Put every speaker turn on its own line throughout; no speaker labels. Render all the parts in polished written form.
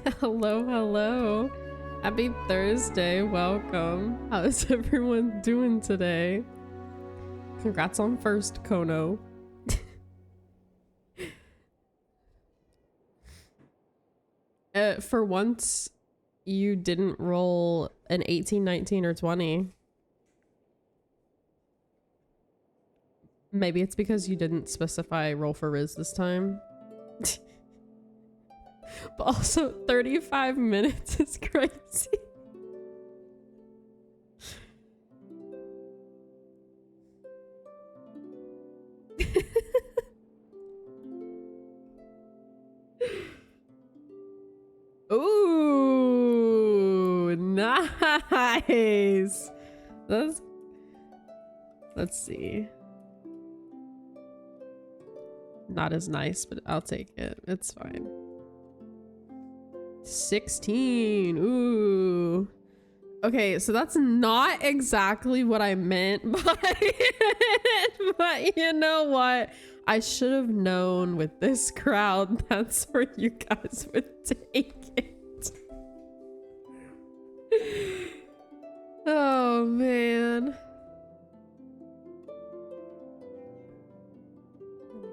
Hello, hello. Happy Thursday. Welcome. How is everyone doing today? Congrats on first, Kono. For once, you didn't roll an 18, 19, or 20. Maybe it's because you didn't specify roll for Riz this time. But also 35 minutes is crazy. Ooh, nice. Let's see. Not as nice, but I'll take it. It's fine. 16. Ooh. Okay, so that's not exactly what I meant by it, but you know what? I should have known with this crowd that's where you guys would take it. Oh, man.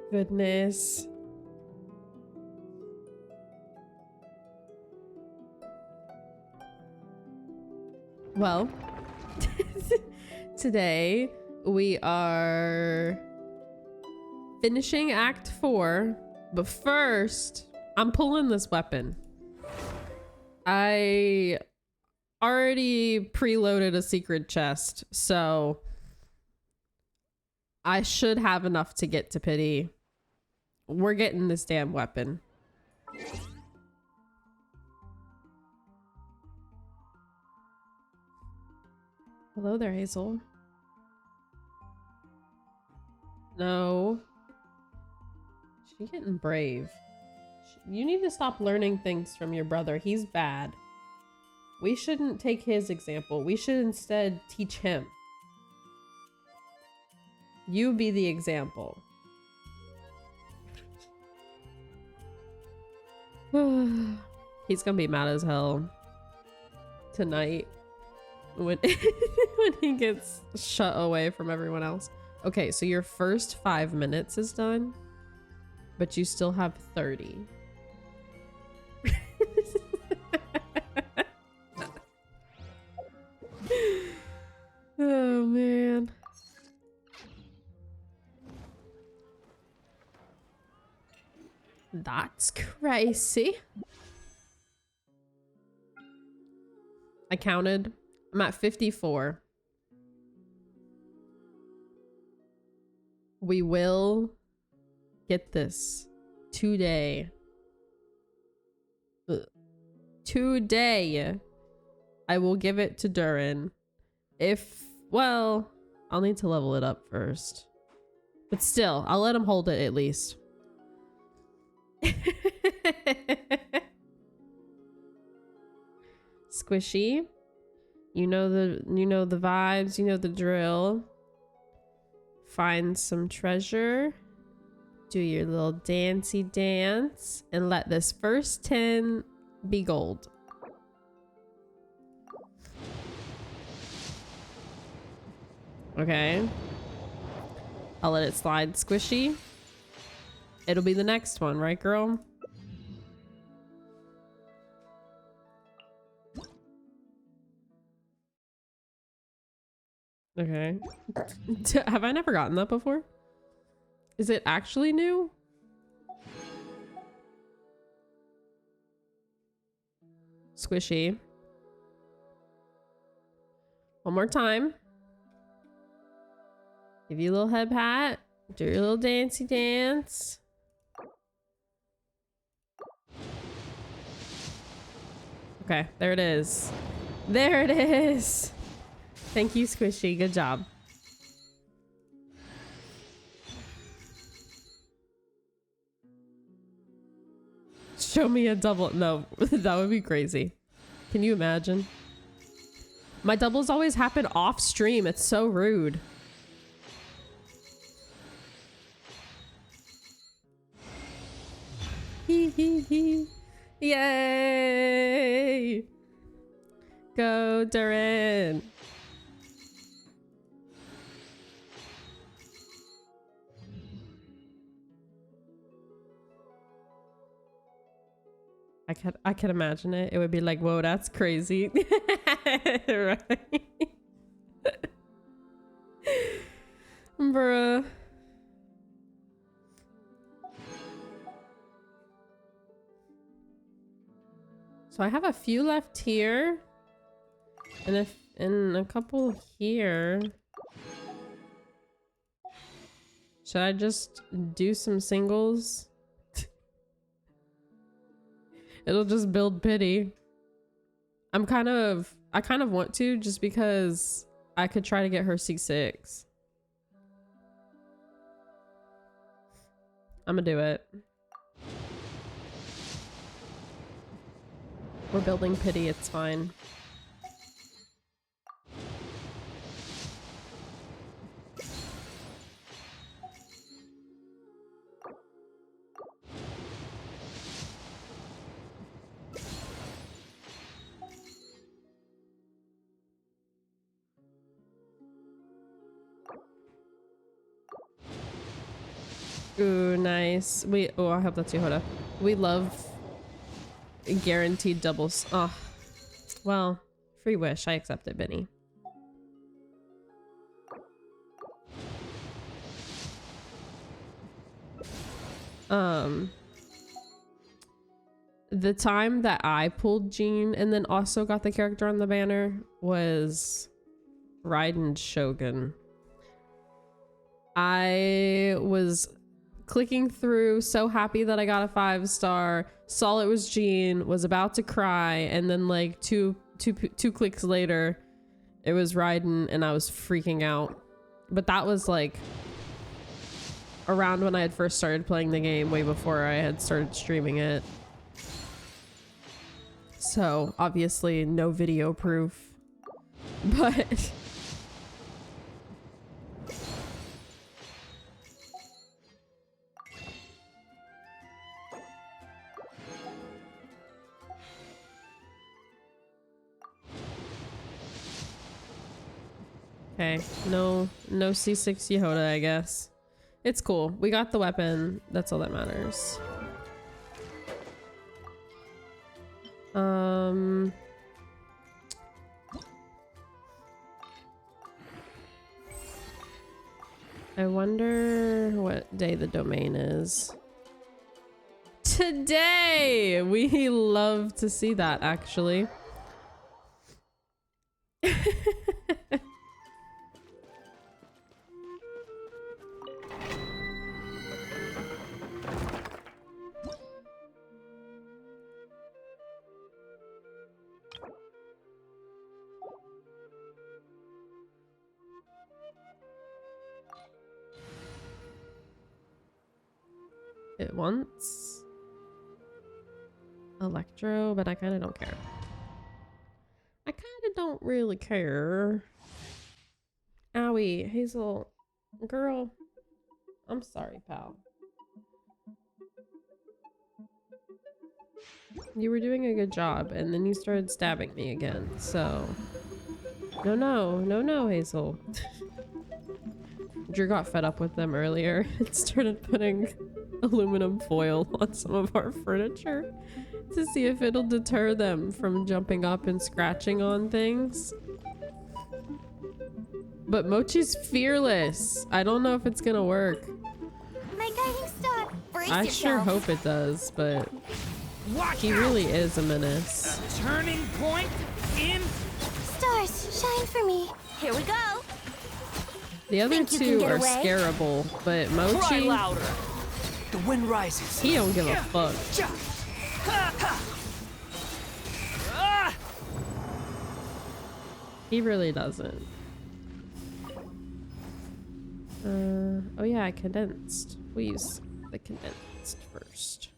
Goodness. Well, today we are finishing Act 4, but first, I'm pulling this weapon. I already preloaded a secret chest, so I should have enough to get to pity. We're getting this damn weapon. Hello there, Hazel. No. She's getting brave. You need to stop learning things from your brother. He's bad. We shouldn't take his example. We should instead teach him. You be the example. He's gonna be mad as hell tonight when when he gets shut away from everyone else. Okay, so your first 5 minutes is done, but you still have 30. Oh man. That's crazy. I counted. I'm at 54. We will get this today. Today. I will give it to Durin. Well, I'll need to level it up first. But still, I'll let him hold it at least. Squishy. You know the vibes, you know the drill. Find some treasure. Do your little dancey dance and let this first 10 be gold. Okay. I'll let it slide, Squishy. It'll be the next one, right, girl? Okay. Have I never gotten that before? Is it actually new? Squishy. One more time. Give you a little head pat. Do your little dancey dance. Okay, there it is. There it is. Thank you, Squishy. Good job. Show me a double. No, that would be crazy. Can you imagine? My doubles always happen off stream. It's so rude. Hee hee hee. Yay! Go, Durin! I could imagine it. It would be like, whoa, that's crazy. Right? Bruh. So I have a few left here. And a couple here. Should I just do some singles? It'll just build pity. I kind of want to, just because I could try to get her C6. I'm gonna do it. We're building pity, it's fine. Ooh, nice. Oh, I hope that's you, Hoda. We love guaranteed doubles. Oh, well, free wish. I accept it, Benny. The time that I pulled Jean and then also got the character on the banner was Raiden Shogun. I was clicking through, so happy that I got a 5-star, saw it was Jean, was about to cry, and then like two clicks later, it was Raiden, and I was freaking out. But that was like around when I had first started playing the game, way before I had started streaming it. So obviously no video proof, but okay, no C6 Yehoda, I guess. It's cool. We got the weapon. That's all that matters. I wonder what day the domain is. Today! We love to see that, actually. It wants Electro, but I kind of don't care. I kind of don't really care. Owie, Hazel. Girl. I'm sorry, pal. You were doing a good job, and then you started stabbing me again, so... No, Hazel. Drew got fed up with them earlier and started putting aluminum foil on some of our furniture to see if it'll deter them from jumping up and scratching on things. But Mochi's fearless. I don't know if it's gonna work.
My guiding star. Brace
I
yourself.
sure hope it does, but he really is a menace.
A turning point in.
Stars, shine for me. Here we go.
The other
Think you
two
can get
are
away?
scareable, but
Cry
Mochi,
louder. The wind rises.
he don't give a fuck. He really doesn't. Oh yeah, I condensed. We use the condensed first.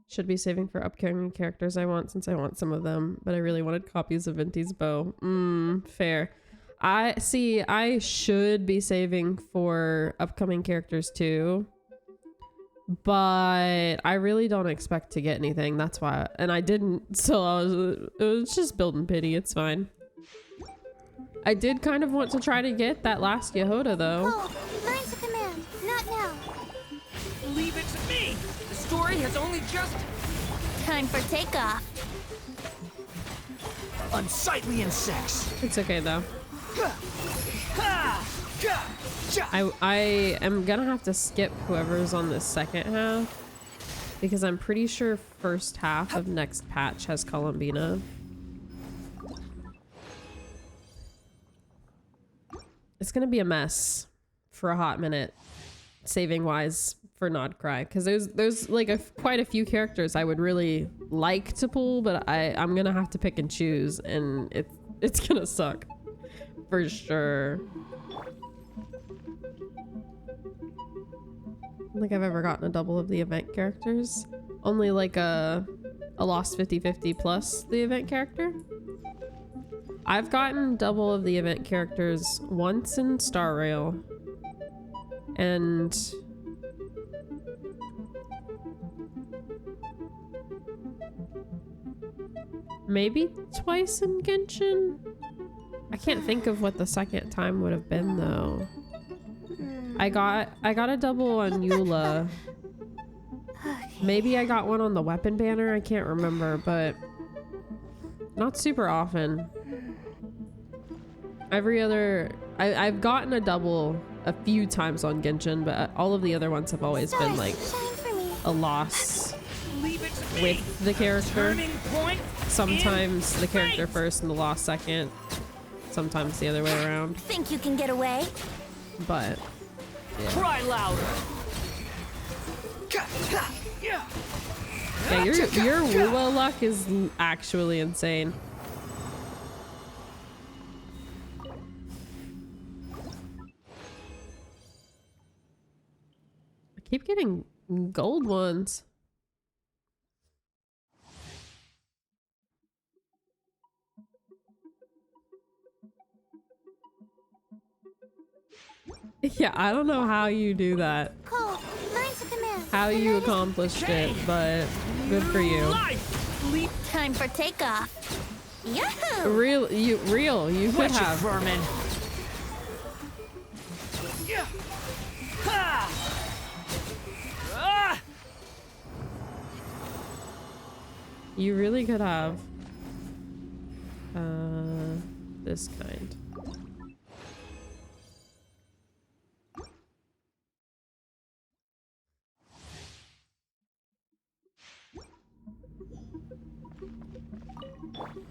Should be saving for upcoming characters I want, since I want some of them, but I really wanted copies of Inti's bow. Fair. I should be saving for upcoming characters too, but I really don't expect to get anything. That's why, and I didn't, so it was just building pity. It's fine. I did kind of want to try to get that last Yehoda though.
Cole, learn to command. Not now.
Leave it to me. The story has only just
Time for takeoff.
unsightly insects.
It's okay though.
Ha! Ja! Ja!
I am gonna have to skip whoever's on the second half because I'm pretty sure first half of next patch has Columbina. It's gonna be a mess for a hot minute, saving wise for Nod Cry, because there's like quite a few characters I would really like to pull, but I'm gonna have to pick and choose, and it's gonna suck for sure. I don't think I've ever gotten a double of the event characters. Only like a lost 50-50 plus the event character. I've gotten double of the event characters once in Star Rail, and maybe twice in Genshin. I can't think of what the second time would have been though. I got a double on Eula. Maybe I got one on the weapon banner. I can't remember, but not super often. Every other, I've gotten a double a few times on Genshin, but all of the other ones have always been like a loss with the character. Sometimes the character first and the loss second. Sometimes the other way around.
Think you can get away?
But yeah.
Cry louder.
Yeah, your Wuwa luck is actually insane. I keep getting gold ones. Yeah, I don't know how you do that.
Cole, learn to command.
How you accomplished it, but good for you.
Time for takeoff. Yahoo!
You could
Wretched
have.
vermin. Ha! Ah!
You really could have. This kind.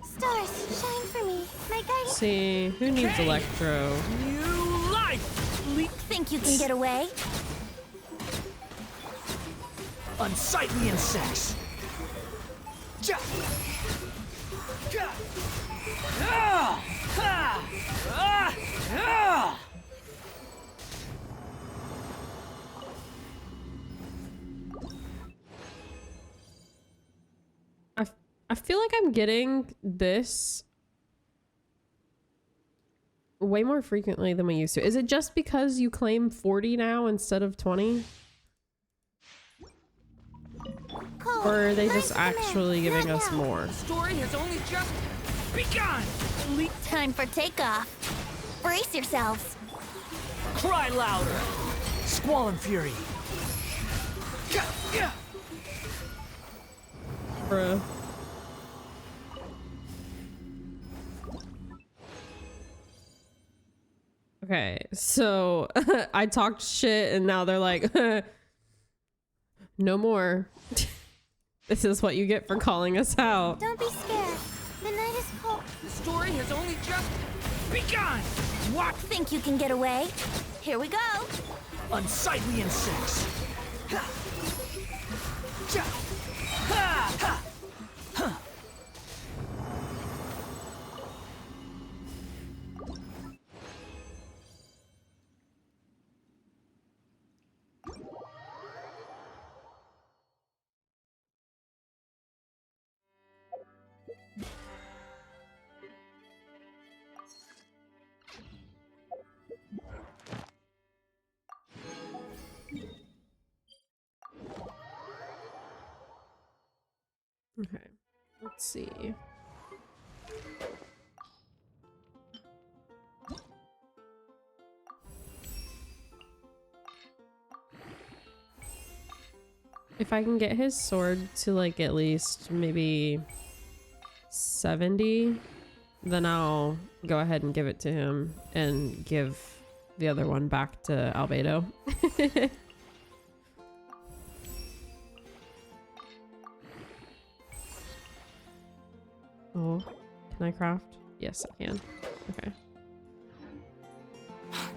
Stars, shine for me. My guiding.
See, who needs Electro?
New life.
Think you can get away?
Unsightly insects. Ja! Ja! Ah! Ha! Ah! Ah!
I feel like I'm getting this way more frequently than we used to. Is it just because you claim 40 now instead of 20?
Cole,
Or are they
learn
just
to command.
actually giving
Not
us
now.
more?
The story has only just begun.
Time for takeoff. Brace yourselves.
Cry louder. Squall and fury. Yeah.
Bruh. Okay, so I talked shit and now they're like, no more. This is what you get for calling us out.
Don't be scared. The night is cold.
The story has only just begun. What?
Think you can get away? Here we go.
Unsightly insects. Ha! Ja! Ha! Ha! Huh.
Okay, let's see. If I can get his sword to like at least maybe 70, then I'll go ahead and give it to him and give the other one back to Albedo. Oh, can I craft? Yes, I can. Okay.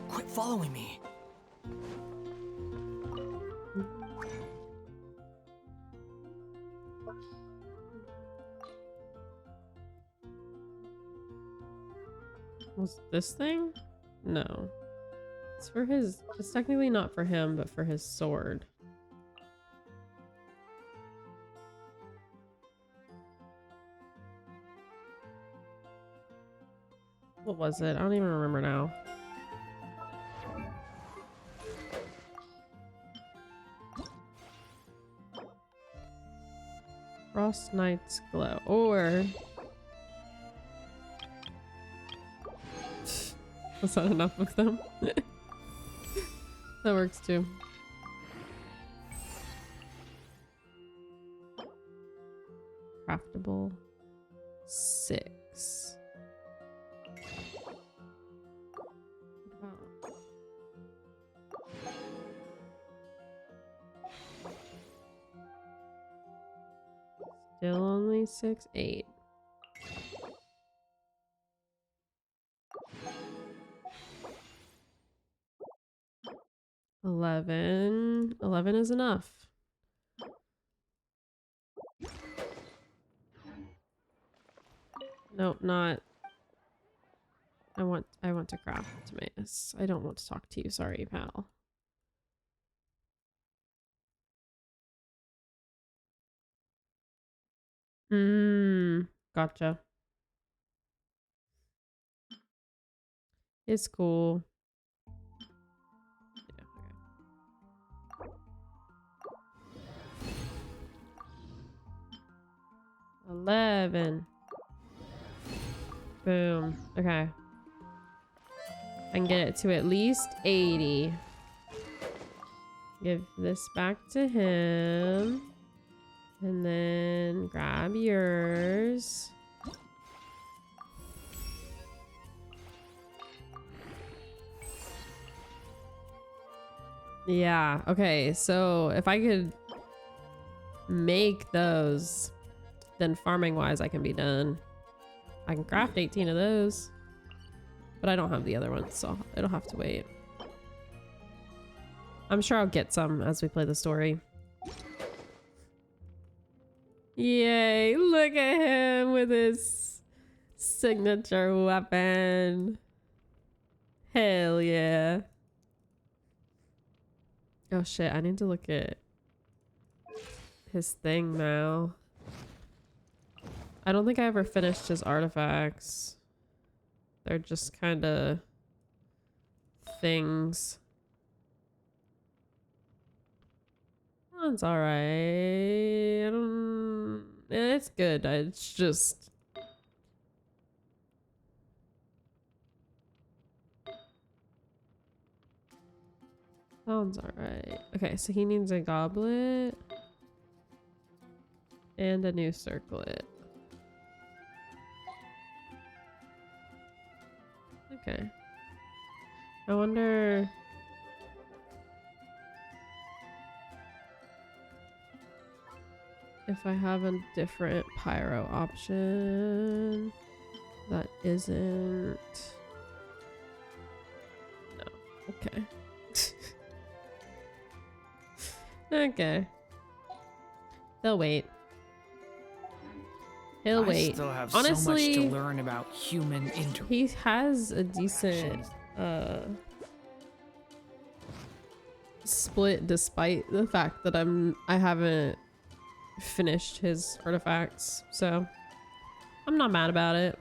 Quit following me.
Was this thing? No. It's for his... It's technically not for him, but for his sword. What was it? I don't even remember now. Frost Knight's Glow. Or... Was that enough of them? That works too. Craftable. 6. Wow. Still only 6, 8. Eleven is enough. Nope, not. I want to craft Timaeus. I don't want to talk to you. Sorry, pal. Gotcha. It's cool. Yeah, okay. 11. Boom. Okay. I can get it to at least 80. Give this back to him. And then grab yours. Yeah, okay. So if I could make those, then farming wise I can be done. I can craft 18 of those. But I don't have the other ones, so it'll have to wait. I'm sure I'll get some as we play the story. Yay, look at him with his signature weapon. Hell yeah. Oh shit, I need to look at his thing now. I don't think I ever finished his artifacts. They're just kind of things. That's alright. I don't... It's good. It's just... Sounds alright. Okay, so he needs a goblet. And a new circlet. Okay. I wonder... if I have a different pyro option that isn't... No. Okay. Okay. They'll wait. He'll wait.
I still have
Honestly,
so much to learn about human
he has a decent split despite the fact that I haven't finished his artifacts, so I'm not mad about it.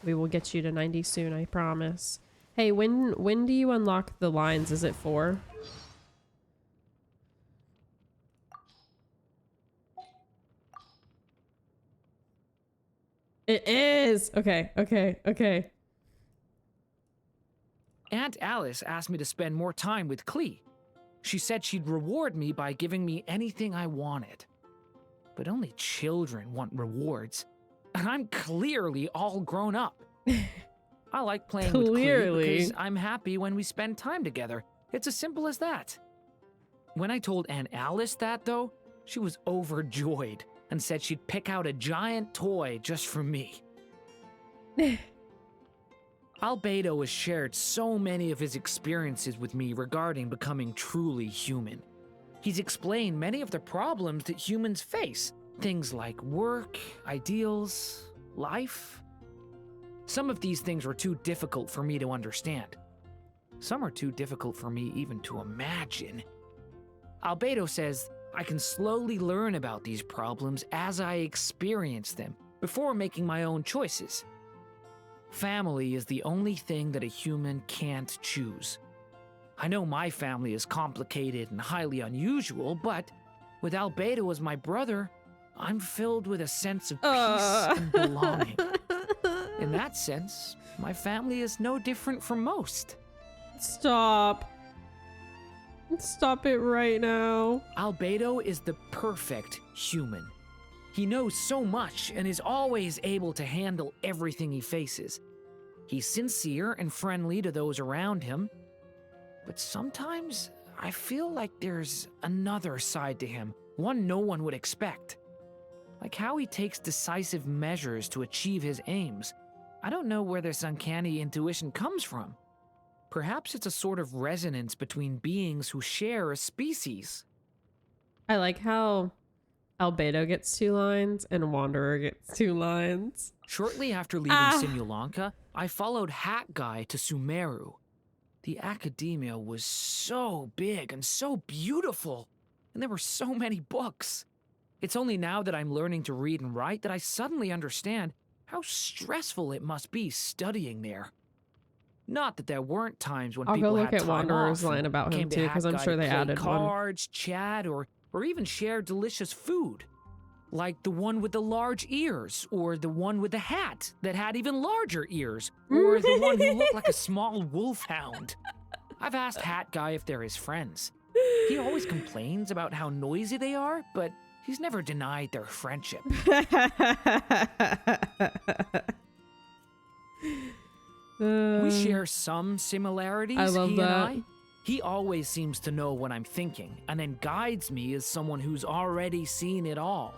We will get you to 90 soon, I promise. Hey, when do you unlock the lines? Is it 4? It is! Okay, okay, okay.
Aunt Alice asked me to spend more time with Klee. She said she'd reward me by giving me anything I wanted. But only children want rewards. And I'm clearly all grown up. I like playing with Klee because I'm happy when we spend time together. It's as simple as that. When I told Aunt Alice that, though, she was overjoyed and said she'd pick out a giant toy just for me. Albedo has shared so many of his experiences with me regarding becoming truly human. He's explained many of the problems that humans face, things like work, ideals, life. Some of these things were too difficult for me to understand. Some are too difficult for me even to imagine. Albedo says I can slowly learn about these problems as I experience them before making my own choices. Family is the only thing that a human can't choose. I know my family is complicated and highly unusual, but with Albedo as my brother, I'm filled with a sense of peace and belonging. In that sense, my family is no different from most.
Stop. Stop it right now.
Albedo is the perfect human. He knows so much and is always able to handle everything he faces. He's sincere and friendly to those around him, but sometimes I feel like there's another side to him, one no one would expect. Like how he takes decisive measures to achieve his aims. I don't know where this uncanny intuition comes from. Perhaps it's a sort of resonance between beings who share a species.
I like how Albedo gets 2 lines and Wanderer gets 2 lines.
Shortly after leaving Simulanka, I followed Hat Guy to Sumeru. The academia was so big and so beautiful, and there were so many books. It's only now that I'm learning to read and write that I suddenly understand how stressful it must be studying there. Not that there weren't times when
I'll
people
go look
had
at
time
Wanderer's
off
line
and
about him
came to
too, because
Hat
I'm
Guy
sure
to
they
play
added one.
cards, chat, or even share delicious food. Like the one with the large ears, or the one with the hat that had even larger ears, or the one who looked like a small wolfhound. I've asked Hat Guy if they're his friends. He always complains about how noisy they are, but he's never denied their friendship. We share some similarities,
I love
he
that.
and I. He always seems to know what I'm thinking, and then guides me as someone who's already seen it all.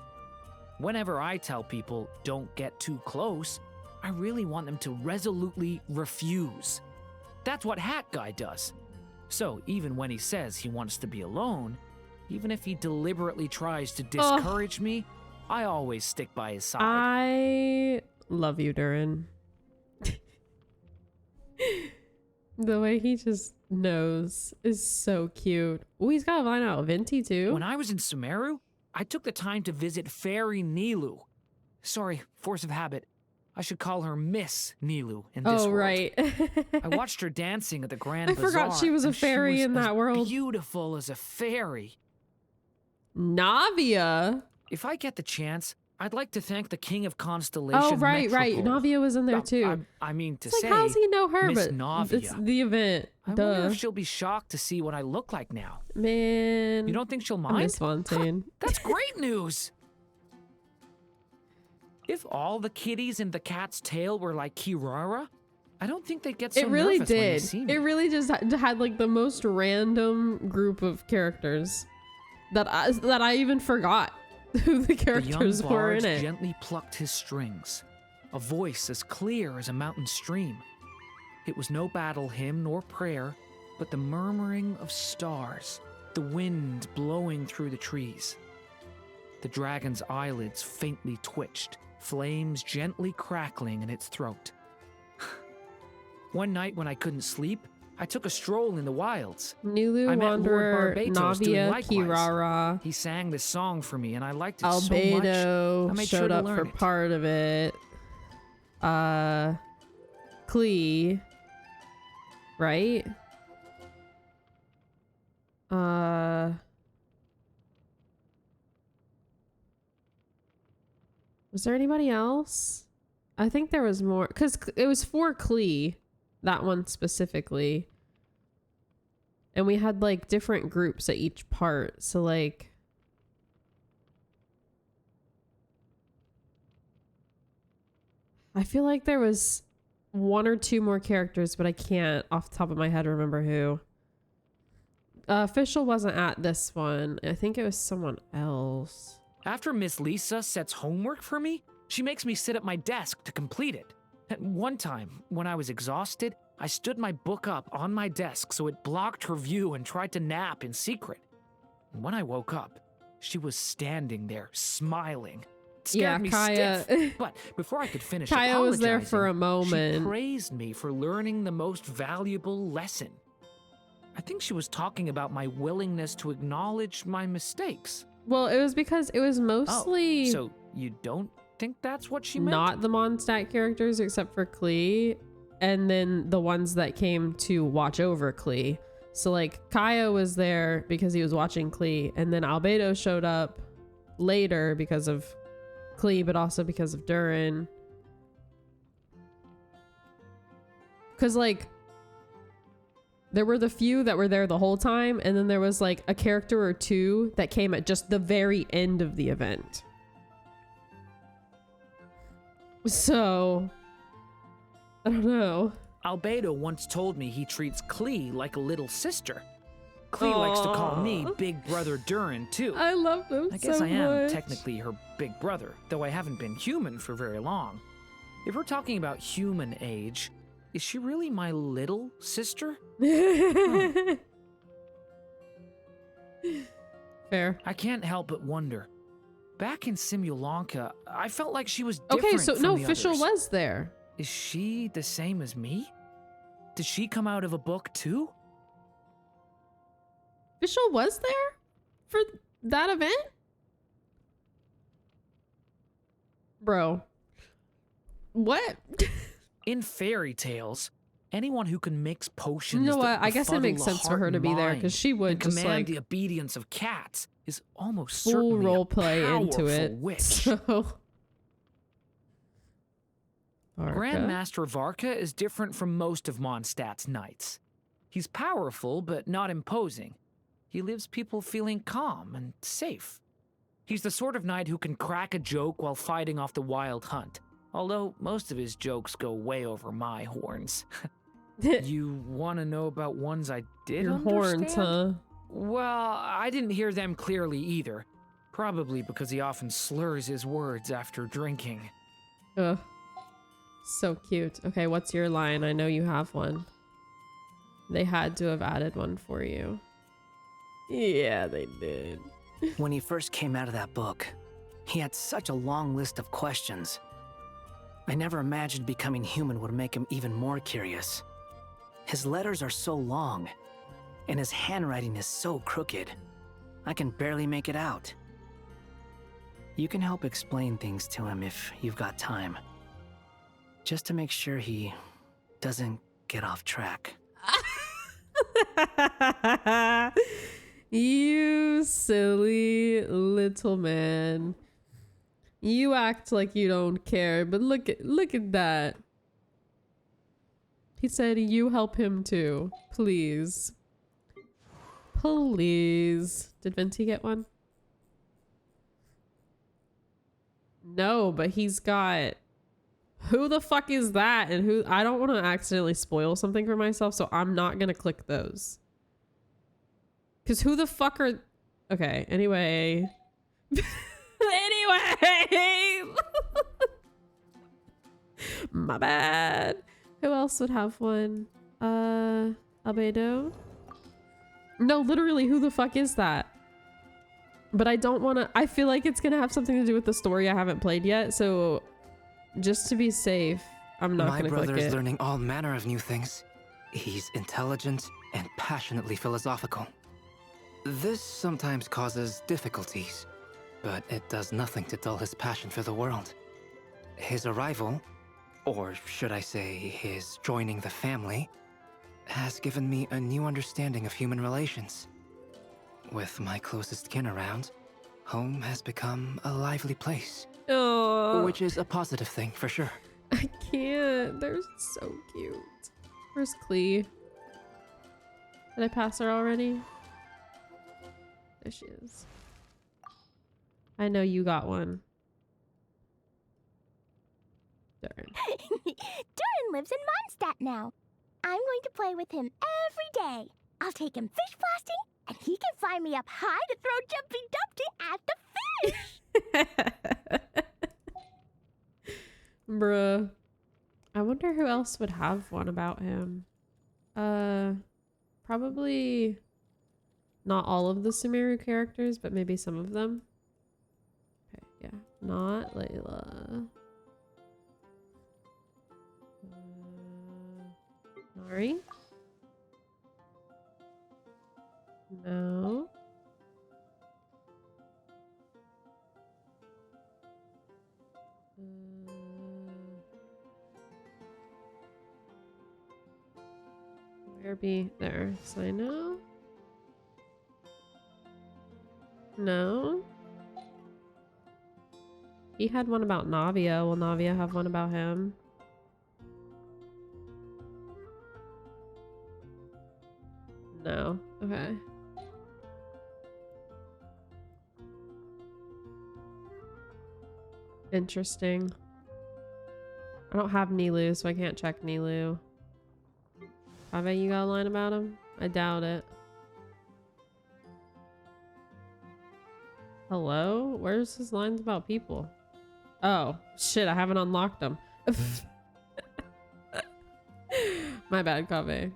Whenever I tell people, don't get too close, I really want them to resolutely refuse. That's what Hat Guy does. So even when he says he wants to be alone, even if he deliberately tries to discourage me, I always stick by his side.
I love you, Durin. The way he just knows is so cute. Oh, he's got a line out Venti too.
When I was in Sumeru, I took the time to visit Fairy Nilu. Sorry, force of habit. I should call her Miss Nilu in this world.
Right.
I watched her dancing at the Grand
I
Bazaar.
forgot she was a
and
fairy in that world.
Beautiful as a fairy.
Navia.
If I get the chance, I'd like to thank the King of Constellation.
Oh, right.
Metropole.
Navia was in there too.
I mean to
It's
say,
like, how's he know her?
Miss
But
Navia.
it's the event.
I wonder
Duh.
if she'll be shocked to see what I look like now.
Man.
You don't think she'll
I
mind?
miss Fontaine.
That's great news! If all the kitties in the cat's tail were like Kirara, I don't think they'd get so
It really
nervous when they
did.
see me.
It really just had like the most random group of characters that I even forgot who the
The
characters
young
were
bard
in it.
gently plucked his strings, a voice as clear as a mountain stream. It was no battle hymn nor prayer, but the murmuring of stars, the wind blowing through the trees. The dragon's eyelids faintly twitched, flames gently crackling in its throat. One night when I couldn't sleep, I took a stroll in the wilds.
Nilu,
I met Lord
Wanderer,
Barbatos doing
Navia,
likewise.
Kirara,
He sang this song for me, and I liked it so much. I
Albedo
made
showed
sure to
up
learn
for
it.
part of it. Klee, right? Was there anybody else? I think there was more, because it was for Klee, that one specifically. And we had like different groups at each part. So like, I feel like there was one or two more characters, but I can't off the top of my head remember who. Official wasn't at this one. I think it was someone else.
After Miss Lisa sets homework for me, she makes me sit at my desk to complete it. At one time, when I was exhausted, I stood my book up on my desk so it blocked her view and tried to nap in secret. And when I woke up, she was standing there, smiling. It scared me
Kaya.
stiff. But before I could finish
Kaya was there for a
apologizing,
moment.
she praised me for learning the most valuable lesson. I think she was talking about my willingness to acknowledge my mistakes.
Well, it was because it was mostly
So you don't think that's what she meant?
not the Mondstadt characters except for Klee, and then the ones that came to watch over Klee. So like Kaya was there because he was watching Klee, and then Albedo showed up later because of Klee, but also because of Durin. Because like there were the few that were there the whole time, and then there was like a character or two that came at just the very end of the event. So, I don't know.
Albedo once told me he treats Klee like a little sister. Klee likes to call me Big Brother Durin, too.
I love them
I guess
so
I am
much.
technically her big brother, though I haven't been human for very long. If we're talking about human age, is she really my little sister?
Fair.
I can't help but wonder. Back in Simulanka, I felt like she was different
Okay, so
from
no,
the
Fischl
others.
was there.
Is she the same as me? Did she come out of a book too?
Fischl was there for that event? Bro. What?
In fairy tales, anyone who can mix potions
You know
that
what? I guess it
befuddle
makes
the
sense for
heart
her to
and
be there
mind
because she would
and
just
command
like
the obedience of cats is almost
full
certainly
role
a
play into
powerful
it.
witch.
So. Varka.
Grandmaster Varka is different from most of Mondstadt's knights. He's powerful, but not imposing. He leaves people feeling calm and safe. He's the sort of knight who can crack a joke while fighting off the wild hunt, although most of his jokes go way over my horns. You want to know about ones I did
Your
understand?
horns, huh?
Well, I didn't hear them clearly either. Probably because he often slurs his words after drinking.
Ugh. So cute. Okay, what's your line? I know you have one. They had to have added one for you. Yeah, they did.
When he first came out of that book, he had such a long list of questions. I never imagined becoming human would make him even more curious. His letters are so long, and his handwriting is so crooked. I can barely make it out. You can help explain things to him if you've got time. Just to make sure he doesn't get off track.
You silly little man. You act like you don't care, but look at that. He said you help him too. Please. Please. Did Venti get one? No, but he's got... Who the fuck is that? And who... I don't want to accidentally spoil something for myself, so I'm not going to click those. Because who the fuck are... Okay, anyway. Anyway! My bad. Who else would have one? Albedo? No, literally, who the fuck is that? But I don't want to... I feel like it's going to have something to do with the story I haven't played yet, so... Just to be safe, I'm not going to click it.
My brother is learning all manner of new things. He's intelligent and passionately philosophical. This sometimes causes difficulties, but it does nothing to dull his passion for the world. His arrival or should I say his joining the family, has given me a new understanding of human relations. With my closest kin around, home has become a lively place.
Oh,
Which is a positive thing, for sure.
I can't. They're so cute. Where's Klee? Did I pass her already? There she is. I know you got one. Darn.
Durin lives in Mondstadt now. I'm going to play with him every day. I'll take him fish blasting, and he can fly me up high to throw Jumpy Dumpty at the fish.
Bruh. I wonder who else would have one about him. Probably not all of the Sumeru characters, but maybe some of them. Okay, yeah. Not Layla. Nari? No. Where be there? Sino? No. He had one about Navia. Will Navia have one about him? No. Okay. Interesting. I don't have Nilu, so I can't check Nilu. Ave, you got a line about him? I doubt it. Hello? Where's his lines about people? Oh, shit, I haven't unlocked them. My bad, Kaveh.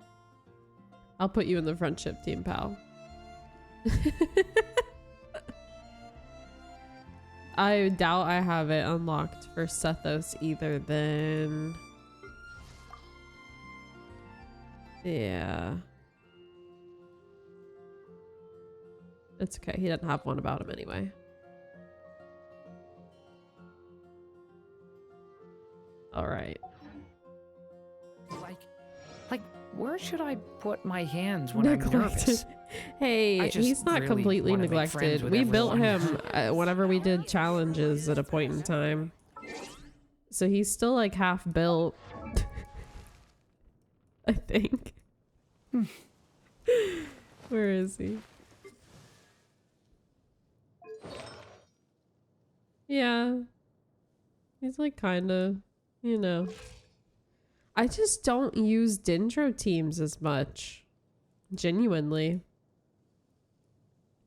I'll put you in the friendship team, pal. I doubt I have it unlocked for Sethos either then. Yeah. It's okay. He doesn't have one about him anyway. All right.
Like, where should I put my hands when I'm nervous?
Hey, he's not
really
completely
wanna make friends
neglected.
with
We built
everyone.
him whenever we did challenges at a point in time. So he's still like half built. I think. Where is he? Yeah. He's like kind of, you know. I just don't use Dendro teams as much. Genuinely.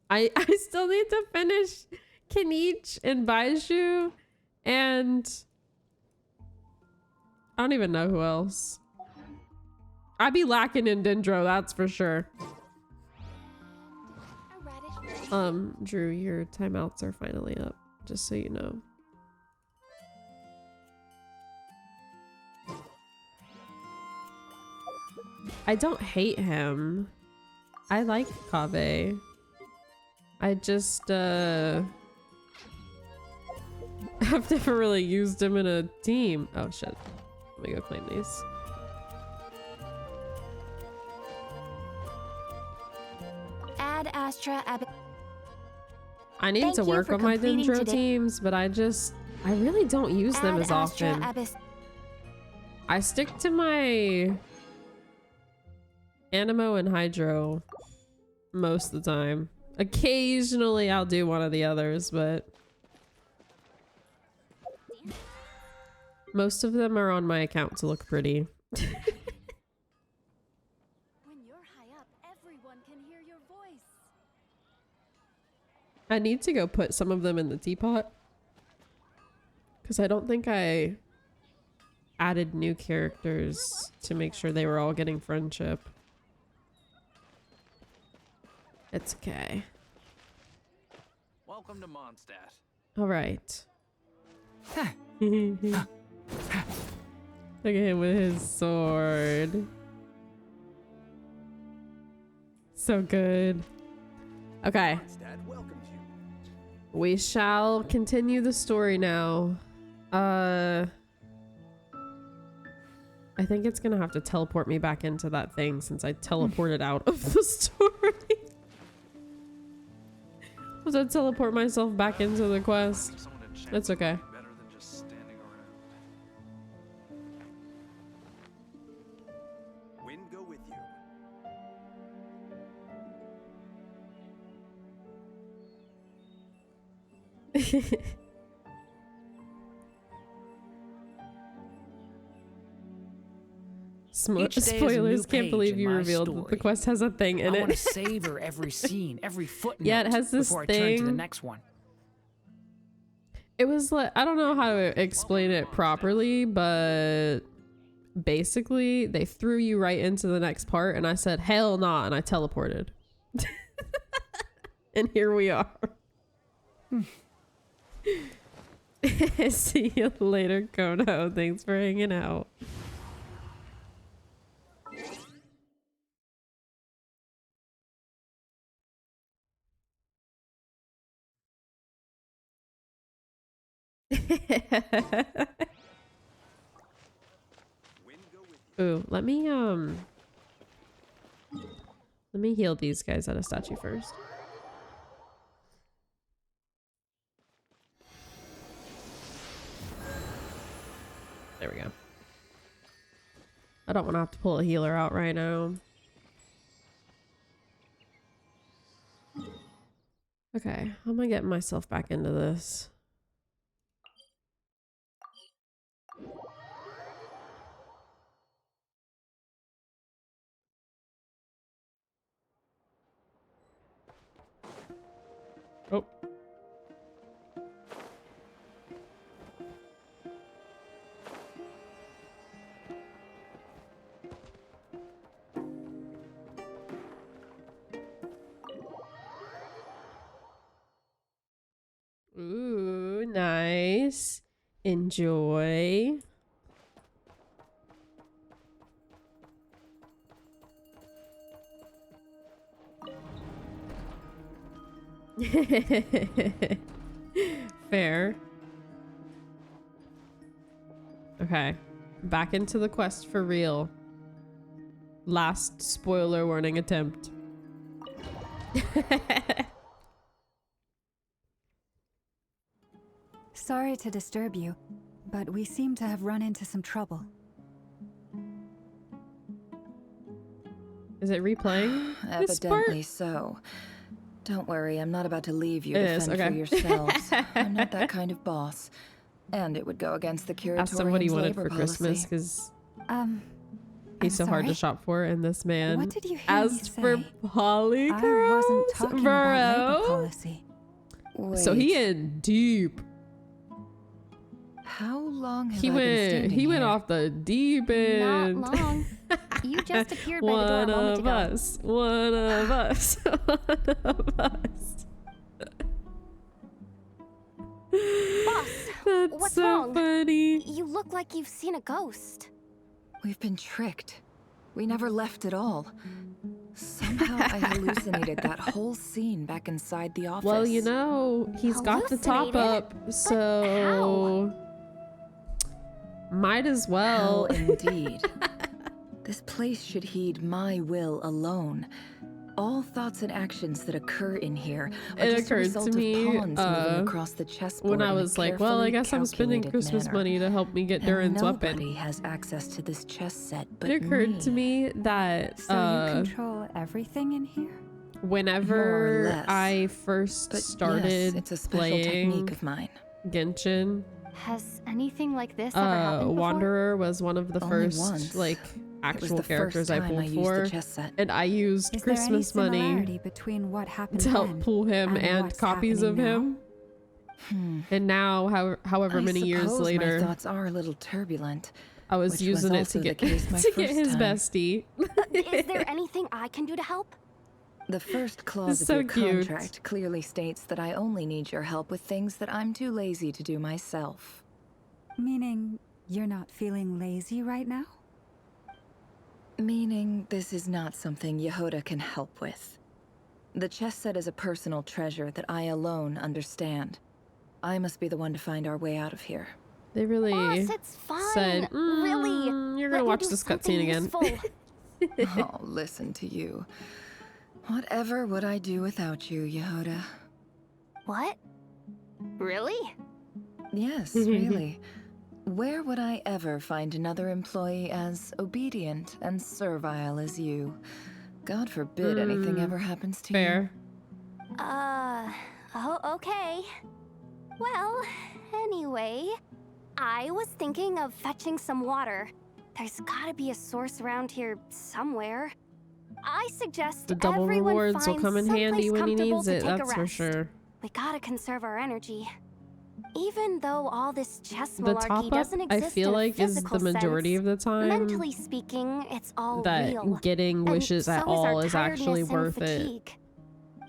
I still need to finish Kinich and Baiju and I don't even know who else. I'd be lacking in Dendro, that's for sure. Drew, your timeouts are finally up, just so you know. I don't hate him. I like Kaveh. I just I've never really used him in a team. Oh shit. Let me go claim these.
Add Astra Ab.
I need
Thank
to
you
work
for
on my
completing
Dendro
today.
teams, but I really don't use them
Add
as
Astra
often.
Abyss.
I stick to my Animo and Hydro most of the time. Occasionally I'll do one of the others, but most of them are on my account to look pretty.
When you're high up, everyone can hear your voice.
I need to go put some of them in the teapot because I don't think I added new characters to make sure they were all getting friendship. It's okay.
Welcome to Mondstadt.
All right. Look at him with his sword. So good. Okay.
Mondstadt welcomes you.
We shall continue the story now. I think it's gonna have to teleport me back into that thing since I teleported out of the story. Was I teleport myself back into the quest? That's okay.
Wind go with you.
Each day is a new
Spoilers, can't
page
believe
in
you
my
revealed that the
story.
quest has a thing in
I want to
it.
savor every scene, every footnote
Yeah, it has this
before I turn to the
thing.
next one.
It was like, I don't know how to explain it properly, but basically they threw you right into the next part and I said, hell nah, and I teleported. And here we are. See you later, Kono. Thanks for hanging out. Ooh, let me heal these guys at a statue first. There we go. I don't want to have to pull a healer out right now. Okay, how am I getting myself back into this? Oh. Ooh, nice. Enjoy. Fair. Okay. Back into the quest for real. Last spoiler warning attempt.
Sorry to disturb you, but we seem to have run into some trouble.
Is it replaying? This part?
Evidently so. Don't worry, I'm not about to leave you
It
to
is,
fend
okay.
for yourselves. I'm not that kind of boss. And it would go against the
Asked him what he
curatorium's
wanted
labor
for Christmas
policy.
because
I'm
he's so hard to
sorry?
shop for, and this man
What did you hear
asked
me
for
say?
polychrome.
I wasn't talking about labor
bro.
policy.
So he
Wait,
in deep.
how long have
He
I been standing
went
here?
off the deep end.
Not long. You just appeared by the door a
One
moment
of
ago.
us. One of us. One of us.
Boss,
That's
what's
so
wrong?
funny.
You look like you've seen a ghost.
We've been tricked. We never left at all. Somehow I hallucinated that whole scene back inside the office.
Well, you know, he's got the top
Hallucinated?
up, so might as well.
Hell indeed. This place should heed my will alone. All thoughts and actions that occur in here are
It
just a
occurred
result
to me,
of pawns moving across the chessboard
when I
in a
was like, well, I
carefully
guess I'm spending
calculated
Christmas
manner.
money to help me get
And
Durin's weapon.
nobody has access to this chess set but
It occurred to me that
So you control everything in here?
More or
whenever
less.
I first
But
started
yes, it's a special
playing
technique of mine.
Genshin,
Has anything like this ever happened before?
Wanderer was one of the
Only
first
once.
like
It was
actual
the
characters
first
I
time
pulled
used
for,
the chess set.
and I used
Is there
Christmas
any
money
similarity between what happened
to help
then
pull him and
what's
copies of
happening
him. And now, however many years
suppose
later,
my thoughts are a little turbulent.
I was
which
using
was
it to
also the
get
case my
to get
first
his
time.
bestie.
Is there anything I can do to help?
The first clause of
So
your
cute.
contract clearly states that I only need your help with things that I'm too lazy to do myself.
Meaning you're not feeling lazy right now?
Meaning this is not something Yehoda can help with. The chess set is a personal treasure that I alone understand. I must be the one to find our way out of here.
They really
Boss, it's fine.
said,
Really.
You're you're gonna
Let me
watch
do
this
something
cutscene again.
useful.
Oh, listen to you. Whatever would I do without you, Yehoda?
What? Really?
Yes, really. Where would I ever find another employee as obedient and servile as you? God forbid anything ever happens to
Fair.
Oh, okay. Well, anyway, I was thinking of fetching some water. There's gotta be a source around here somewhere. I suggest
The double
everyone
rewards will
finds
come in handy
someplace
when he
comfortable
needs
to
it,
take a
that's for
rest.
sure.
We gotta conserve our energy. Even though all this chess
The
malarkey
top up,
doesn't
I
exist
feel
in a
like, is
physical
the majority
sense,
of the time
mentally speaking, it's all
that
real.
getting
And
wishes at
so
all
our
is actually
tiredness and
worth it.
fatigue.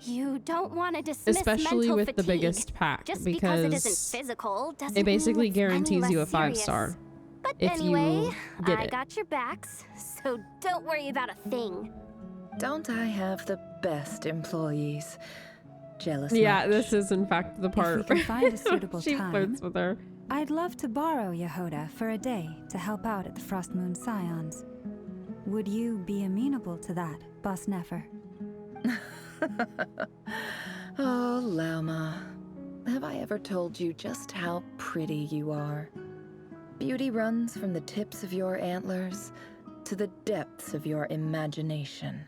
You don't want to dismiss
Especially
mental
with the
fatigue.
biggest pack,
Just because it isn't
because
physical doesn't
it basically
mean it's any
guarantees you a
less serious.
5-star
But
if
anyway,
you get
I
it.
got your backs, so don't worry about a thing.
Don't I have the best employees? Jealous
Yeah,
much?
this is in fact the part
If we can find a suitable
she
time,
flirts with her.
I'd love to borrow Yehoda for a day to help out at the Frost Moon Scions. Would you be amenable to that, Boss Nefer?
Oh, Lauma. Have I ever told you just how pretty you are? Beauty runs from the tips of your antlers to the depths of your imagination.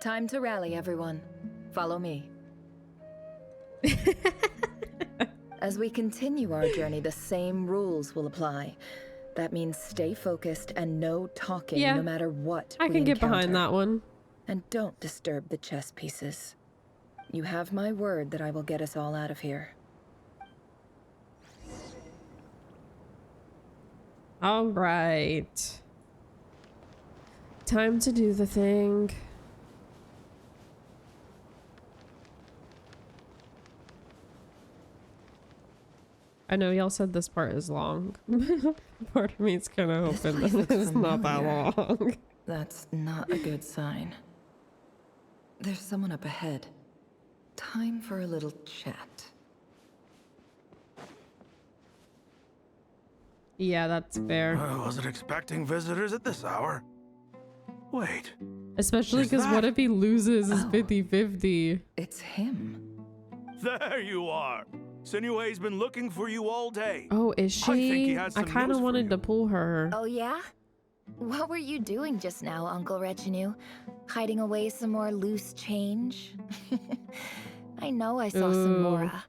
Time to rally, everyone. Follow me. As we continue our journey, the same rules will apply. That means stay focused and no talking
Yeah,
no matter what
I
we
can get behind
encounter.
that one.
And don't disturb the chess pieces. You have my word that I will get us all out of here.
All right. Time to do the thing. I know y'all said this part is long. Part of me is kind of hoping
place
that
looks
it's not that
familiar.
long.
That's not a good sign. There's someone up ahead. Time for a little chat.
Yeah, that's fair.
I wasn't expecting visitors at this hour. Wait,
Especially
Who's
because what
that?
if he loses his
Oh.
50-50?
It's him.
there you are. Sinue's been looking for you all day.
Oh, is
I think he
she?
has
I
some
kind
news
of
for
wanted
you.
to pull her.
Oh yeah? What were you doing just now, Uncle Retinue? Hiding away some more loose change? I know I saw some
Ooh.
Mora.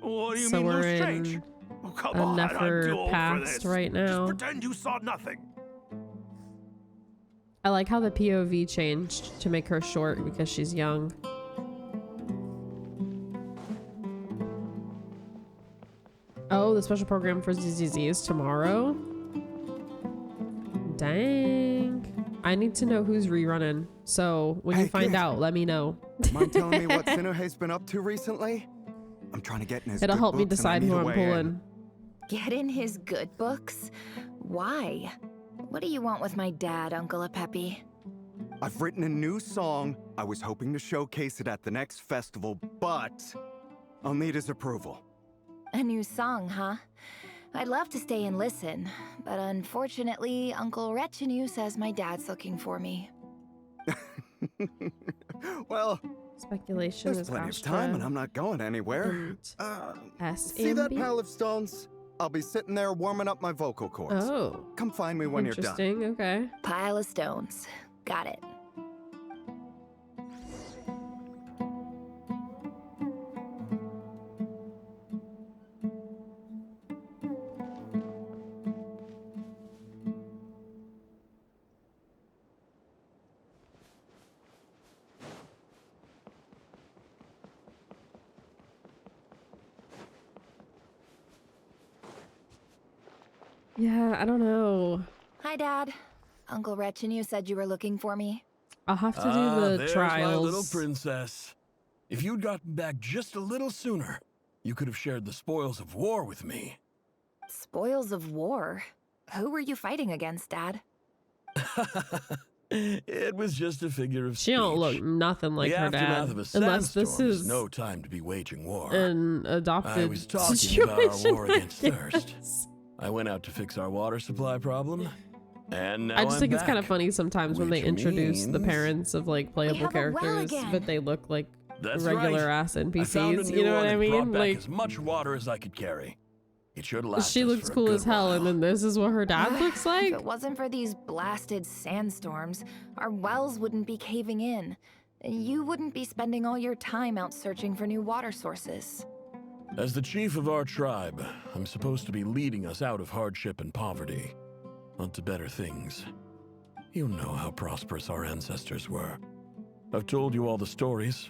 What do you
So
mean,
we're
loose
in
change? Oh, come
a
on, I'm
Nefer
too old for
past
this.
right now.
Just pretend you saw nothing.
I like how the POV changed to make her short because she's young. Oh, the special program for ZZZ is tomorrow? Dang. I need to know who's rerunning. So when you
Hey,
find
kid.
out, let me know.
Mind telling me what Sinuhe's been up to recently? I'm trying to get in his
It'll
good
help me
books and I
decide
need
who
a
I'm
way
pulling.
in.
Get in his good books? Why? What do you want with my dad, Uncle Apepi?
I've written a new song. I was hoping to showcase it at the next festival, but I'll need his approval.
A new song, huh? I'd love to stay and listen, but unfortunately, Uncle Retinue says my dad's looking for me.
Well,
Speculation
there's
is
plenty of
Astra
time and I'm not going anywhere.
and
See that
SMB?
pile of stones? I'll be sitting there warming up my vocal cords.
Oh,
Come find me when you're done.
interesting. Okay.
Pile of stones. Got it.
Yeah, I don't know.
Hi, Dad. Uncle Retinue said you were looking for me.
I'll have to do the
there's
trials.
my little princess. If you'd gotten back just a little sooner, you could have shared the spoils of war with me.
Spoils of war? Who were you fighting against, Dad?
It was just a figure of
She don't look
speech.
nothing like
the
her
aftermath
dad,
of a
unless this
sandstorm
is
no time to be waging war.
an
I
adopted
was talking
situation.
about our war
I
against thirst.
guess.
I went out to fix our water supply problem. And now
I just
I'm
think it's kind of
back.
funny sometimes when they
Which
introduce the
means-
parents of like playable
have a well
characters,
again.
but they look like
That's
regular
right.
ass
I found a
NPCs.
new
You know
one
what I
and
mean?
brought back
Like
as much water as I could carry. It should last
she
us
looks
for a
cool
good
as hell, and
while.
then this is what her dad
Ugh,
looks
If
like.
it wasn't for these blasted sandstorms, our wells wouldn't be caving in. You wouldn't be spending all your time out searching for new water sources.
As the chief of our tribe, I'm supposed to be leading us out of hardship and poverty, onto better things. You know how prosperous our ancestors were. I've told you all the stories.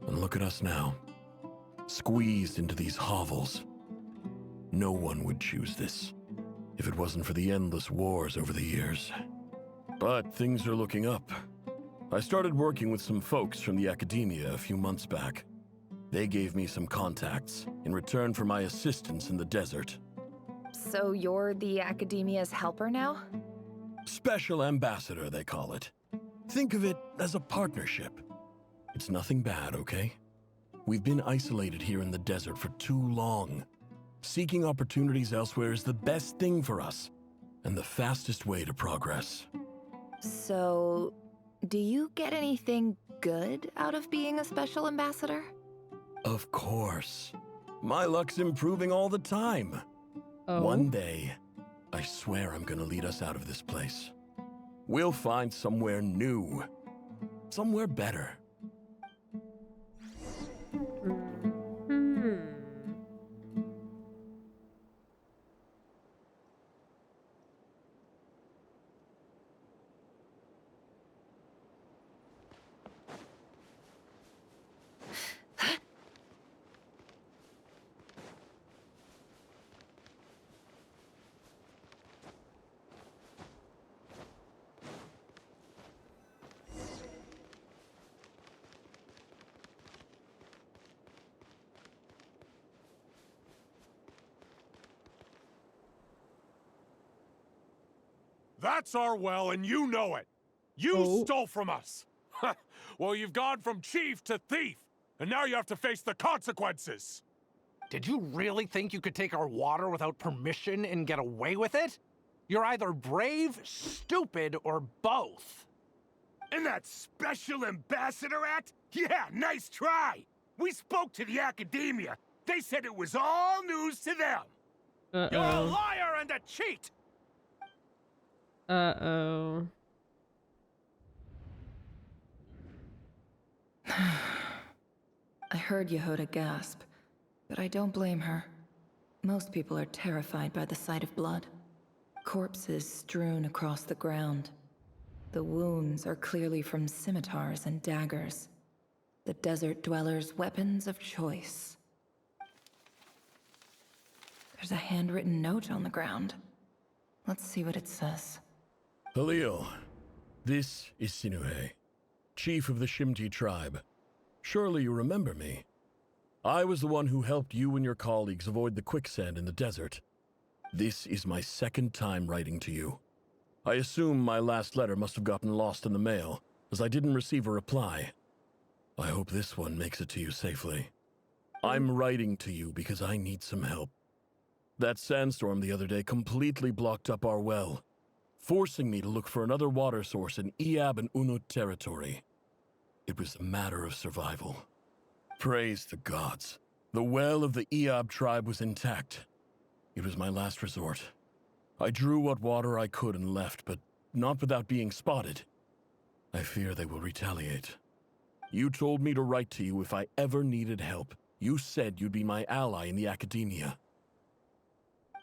And look at us now, squeezed into these hovels. No one would choose this, if it wasn't for the endless wars over the years. But things are looking up. I started working with some folks from the academia a few months back. They gave me some contacts in return for my assistance in the desert.
So you're the Academia's helper now?
Special ambassador, they call it. Think of it as a partnership. It's nothing bad, okay? We've been isolated here in the desert for too long. Seeking opportunities elsewhere is the best thing for us, and the fastest way to progress.
So, do you get anything good out of being a special ambassador?
Of course. My luck's improving all the time.
Oh.
One day, I swear I'm gonna lead us out of this place. We'll find somewhere new. Somewhere better.
That's our well, and you know it. You stole from us. Well, you've gone from chief to thief, and now you have to face the consequences.
Did you really think you could take our water without permission and get away with it? You're either brave, stupid, or both.
And that special ambassador act? Yeah, nice try. We spoke to the academia. They said it was all news to them. You're a liar and a cheat.
Uh-oh.
I heard Yehuda gasp, but I don't blame her. Most people are terrified by the sight of blood. Corpses strewn across the ground. The wounds are clearly from scimitars and daggers. The desert dwellers' weapons of choice. There's a handwritten note on the ground. Let's see what it says.
Halil, this is Sinuhe, chief of the Shimti tribe. Surely you remember me. I was the one who helped you and your colleagues avoid the quicksand in the desert. This is my second time writing to you. I assume my last letter must have gotten lost in the mail, as I didn't receive a reply. I hope this one makes it to you safely. I'm writing to you because I need some help. That sandstorm the other day completely blocked up our well, forcing me to look for another water source in Iab and Unut territory. It was a matter of survival. Praise the gods. The well of the Iab tribe was intact. It was my last resort. I drew what water I could and left, but not without being spotted. I fear they will retaliate. You told me to write to you if I ever needed help. You said you'd be my ally in the academia.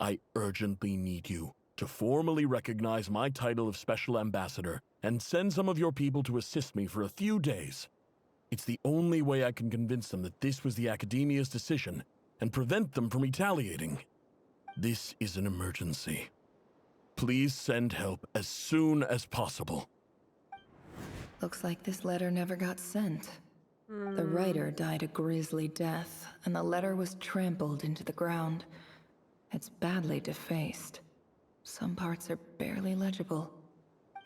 I urgently need you to formally recognize my title of Special Ambassador and send some of your people to assist me for a few days. It's the only way I can convince them that this was the Academia's decision and prevent them from retaliating. This is an emergency. Please send help as soon as possible.
Looks like this letter never got sent. The writer died a grisly death, and the letter was trampled into the ground. It's badly defaced. Some parts are barely legible.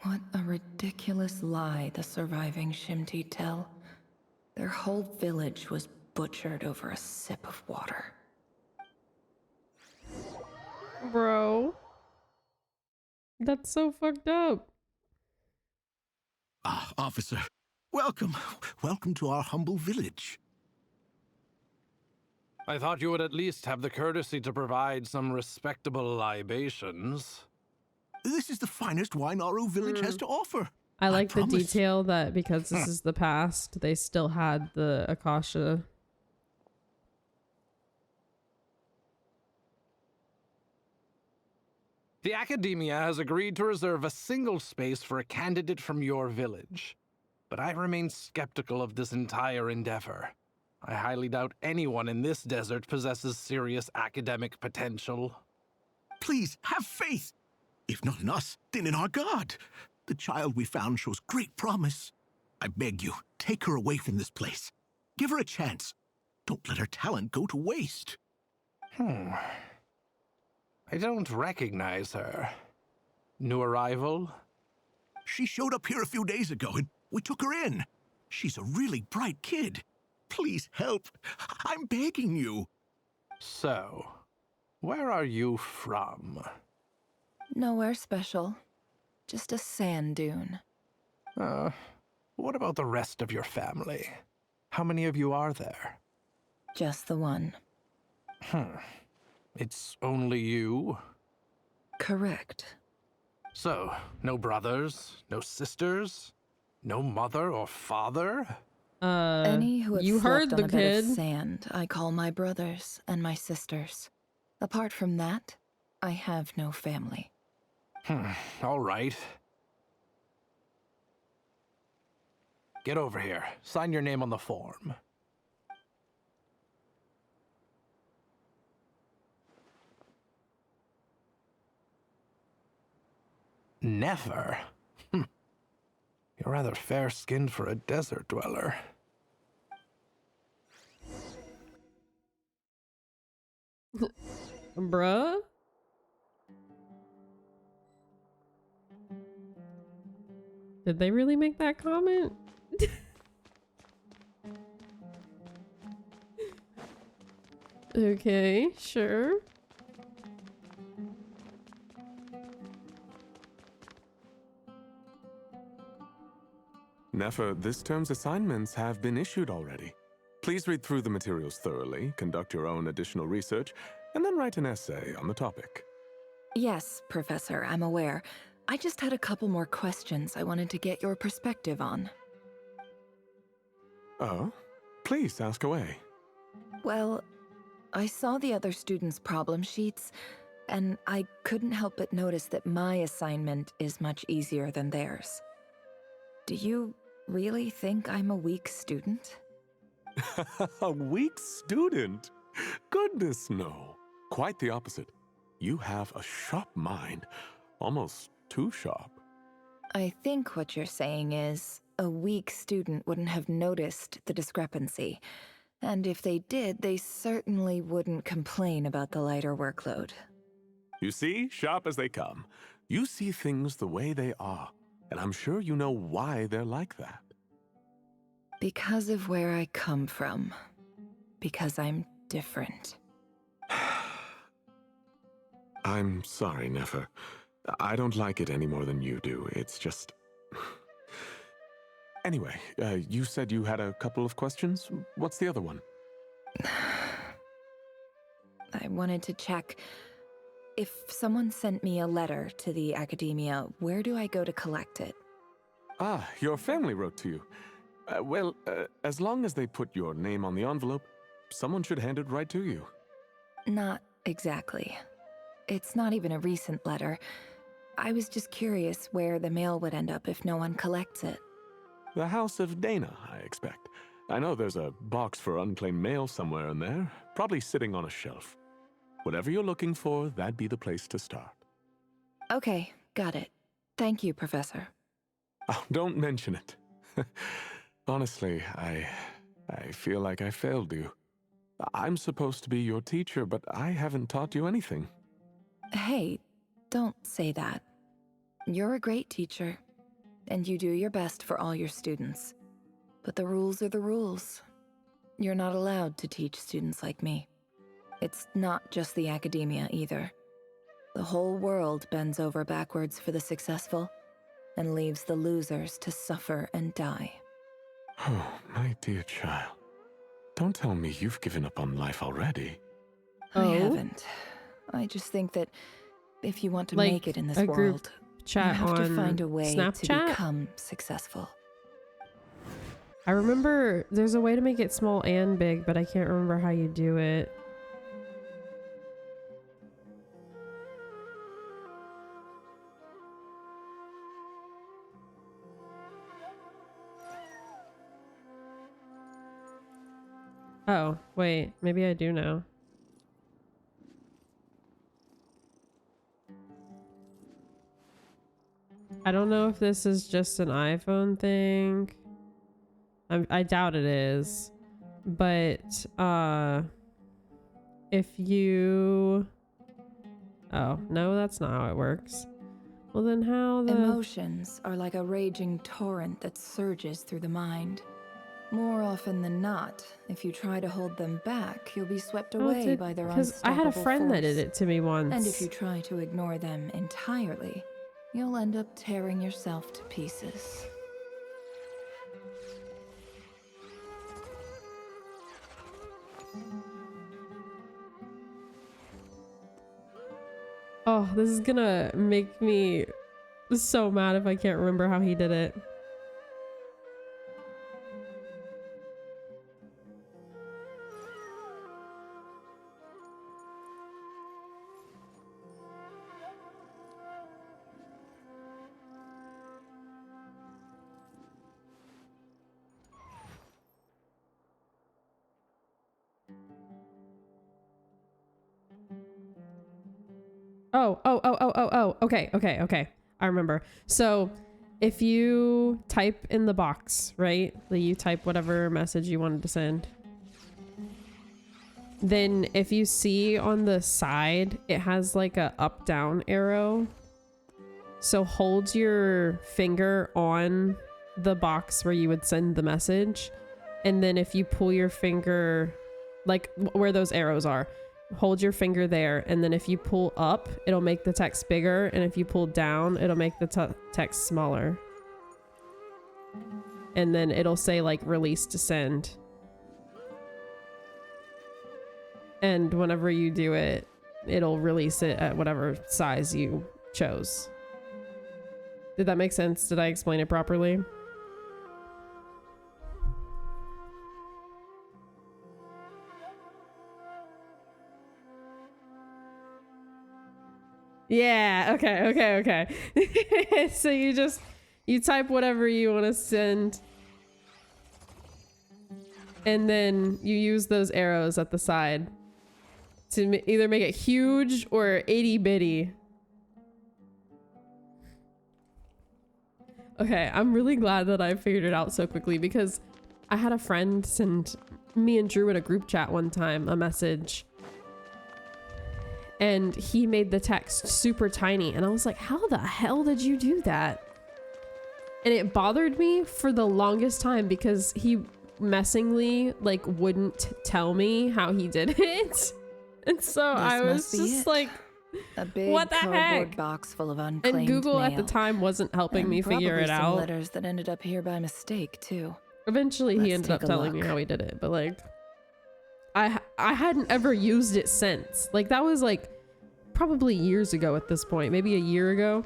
What a ridiculous lie the surviving Shimti tell. Their whole village was butchered over a sip of water.
Bro. That's so fucked up.
Ah, officer. Welcome. Welcome to our humble village.
I thought you would at least have the courtesy to provide some respectable libations.
This is the finest wine Aru village has to offer.
I like the
promise.
detail that because this is the past, they still had the Akasha.
The Academia has agreed to reserve a single space for a candidate from your village. But I remain skeptical of this entire endeavor. I highly doubt anyone in this desert possesses serious academic potential.
Please, have faith. If not in us, then in our God. The child we found shows great promise. I beg you, take her away from this place. Give her a chance. Don't let her talent go to waste.
I don't recognize her. New arrival?
She showed up here a few days ago and we took her in. She's a really bright kid. Please help. I'm begging you.
So, where are you from?
Nowhere special. Just a sand dune.
What about the rest of your family? How many of you are there?
Just the one.
It's only you?
Correct.
So, no brothers, no sisters, no mother or father?
Any who have
you heard
slept
the
on a bed of
kid.
sand, I call my brothers and my sisters. Apart from that, I have no family.
All right. Get over here. Sign your name on the form. Never? You're rather fair-skinned for a desert dweller.
Bruh? Did they really make that comment? Okay, sure.
Nefer, this term's assignments have been issued already. Please read through the materials thoroughly, conduct your own additional research, and then write an essay on the topic.
Yes, Professor, I'm aware. I just had a couple more questions I wanted to get your perspective on.
Oh? Please ask away.
Well, I saw the other students' problem sheets, and I couldn't help but notice that my assignment is much easier than theirs. Do you really think I'm a weak student?
A weak student? Goodness, no. Quite the opposite. You have a sharp mind. Almost too sharp.
I think what you're saying is, a weak student wouldn't have noticed the discrepancy. And if they did, they certainly wouldn't complain about the lighter workload.
You see, sharp as they come. You see things the way they are, and I'm sure you know why they're like that.
Because of where I come from. Because I'm different.
I'm sorry, Nefer. I don't like it any more than you do. It's just... Anyway, you said you had a couple of questions. What's the other one?
I wanted to check. If someone sent me a letter to the Academia, where do I go to collect it?
Ah, your family wrote to you. Well, as long as they put your name on the envelope, someone should hand it right to you.
Not exactly. It's not even a recent letter. I was just curious where the mail would end up if no one collects it.
The House of Dana, I expect. I know there's a box for unclaimed mail somewhere in there, probably sitting on a shelf. Whatever you're looking for, that'd be the place to start.
Okay, got it. Thank you, Professor.
Oh, don't mention it. Honestly, I feel like I failed you. I'm supposed to be your teacher, but I haven't taught you anything.
Hey, don't say that. You're a great teacher, and you do your best for all your students. But the rules are the rules. You're not allowed to teach students like me. It's not just the Academia either. The whole world bends over backwards for the successful and leaves the losers to suffer and die.
Oh, my dear child. Don't tell me you've given up on life already.
I haven't. I just think that if you want to
Like
make it in this
a group
world, you
chat
have to
on
find a way to
Snapchat?
become successful.
I remember there's a way to make it small and big, but I can't remember how you do it. Oh, wait, maybe I do know. I don't know if this is just an iPhone thing. I doubt it is. But, if you... Oh, no, that's not how it works. Well, then how the...
Emotions are like a raging torrent that surges through the mind. More often than not, if you try to hold them back, you'll be swept away by their
because I
unstoppable
had a friend that did
force.
it to me once.
And if you try to ignore them entirely, you'll end up tearing yourself to pieces.
Oh, this is gonna make me so mad if I can't remember how he did it. Oh. Okay. I remember. So if you type in the box, right? Like you type whatever message you wanted to send. Then if you see on the side, it has like a up down arrow. So hold your finger on the box where you would send the message. And then if you pull your finger, like where those arrows are, hold your finger there, and then if you pull up, it'll make the text bigger, and if you pull down, it'll make the text smaller. And then it'll say like release to send. And whenever you do it, it'll release it at whatever size you chose. Did that make sense? Did I explain it properly? Yeah, okay. So you type whatever you want to send, and then you use those arrows at the side to either make it huge or itty bitty. Okay, I'm really glad that I figured it out so quickly, because I had a friend send me and Drew in a group chat one time a message, and he made the text super tiny, and I was like, how the hell did you do that? And it bothered me for the longest time because he messingly like wouldn't tell me how he did it. And so I was just like,
a big
what the heck?
cardboard box full of unclaimed
And Google
mail.
at the time wasn't helping me figure it
Probably some
out.
letters that ended up here by mistake too.
Eventually he
Let's
ended up
take a
telling me
look.
how he did it, but like I hadn't ever used it since. Like that was like probably years ago at this point, maybe a year ago.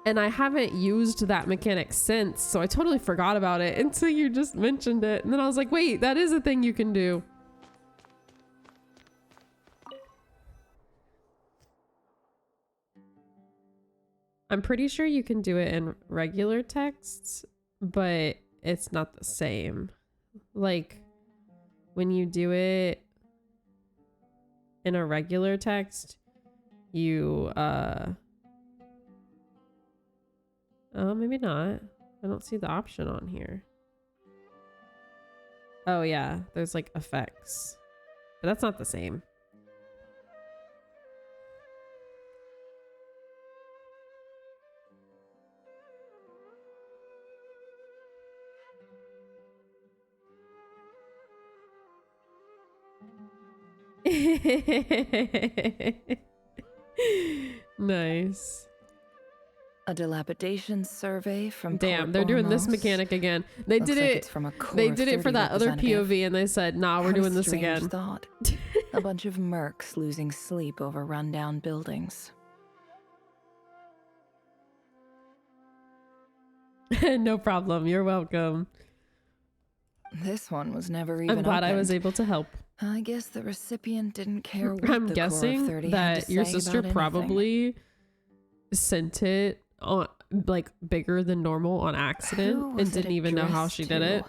And I haven't used that mechanic since, so I totally forgot about it until you just mentioned it. And then I was like, wait, that is a thing you can do. I'm pretty sure you can do it in regular texts, but it's not the same. Like when you do it in a regular text, you oh, maybe not. I don't see the option on here. Oh yeah, there's like effects, but that's not the same. Nice.
A dilapidation survey from
Damn,
Port
they're doing this
Ormos.
mechanic again. They
Looks
did
like
it.
it's from a core
They
of
did it for
30
that other
representative.
POV, and they said, "Nah, we're
What a
doing this
strange
again."
Thought. A bunch of mercs losing sleep over rundown buildings.
No problem. You're welcome.
This one was never even
I'm glad I was
opened.
able to help.
I guess the recipient didn't care what
I'm
the
guessing
core of 30 had
that
to
your
say
sister
about anything.
probably sent it on like bigger than normal on
Who
accident
was
and
it
didn't even know how
addressed
she did it.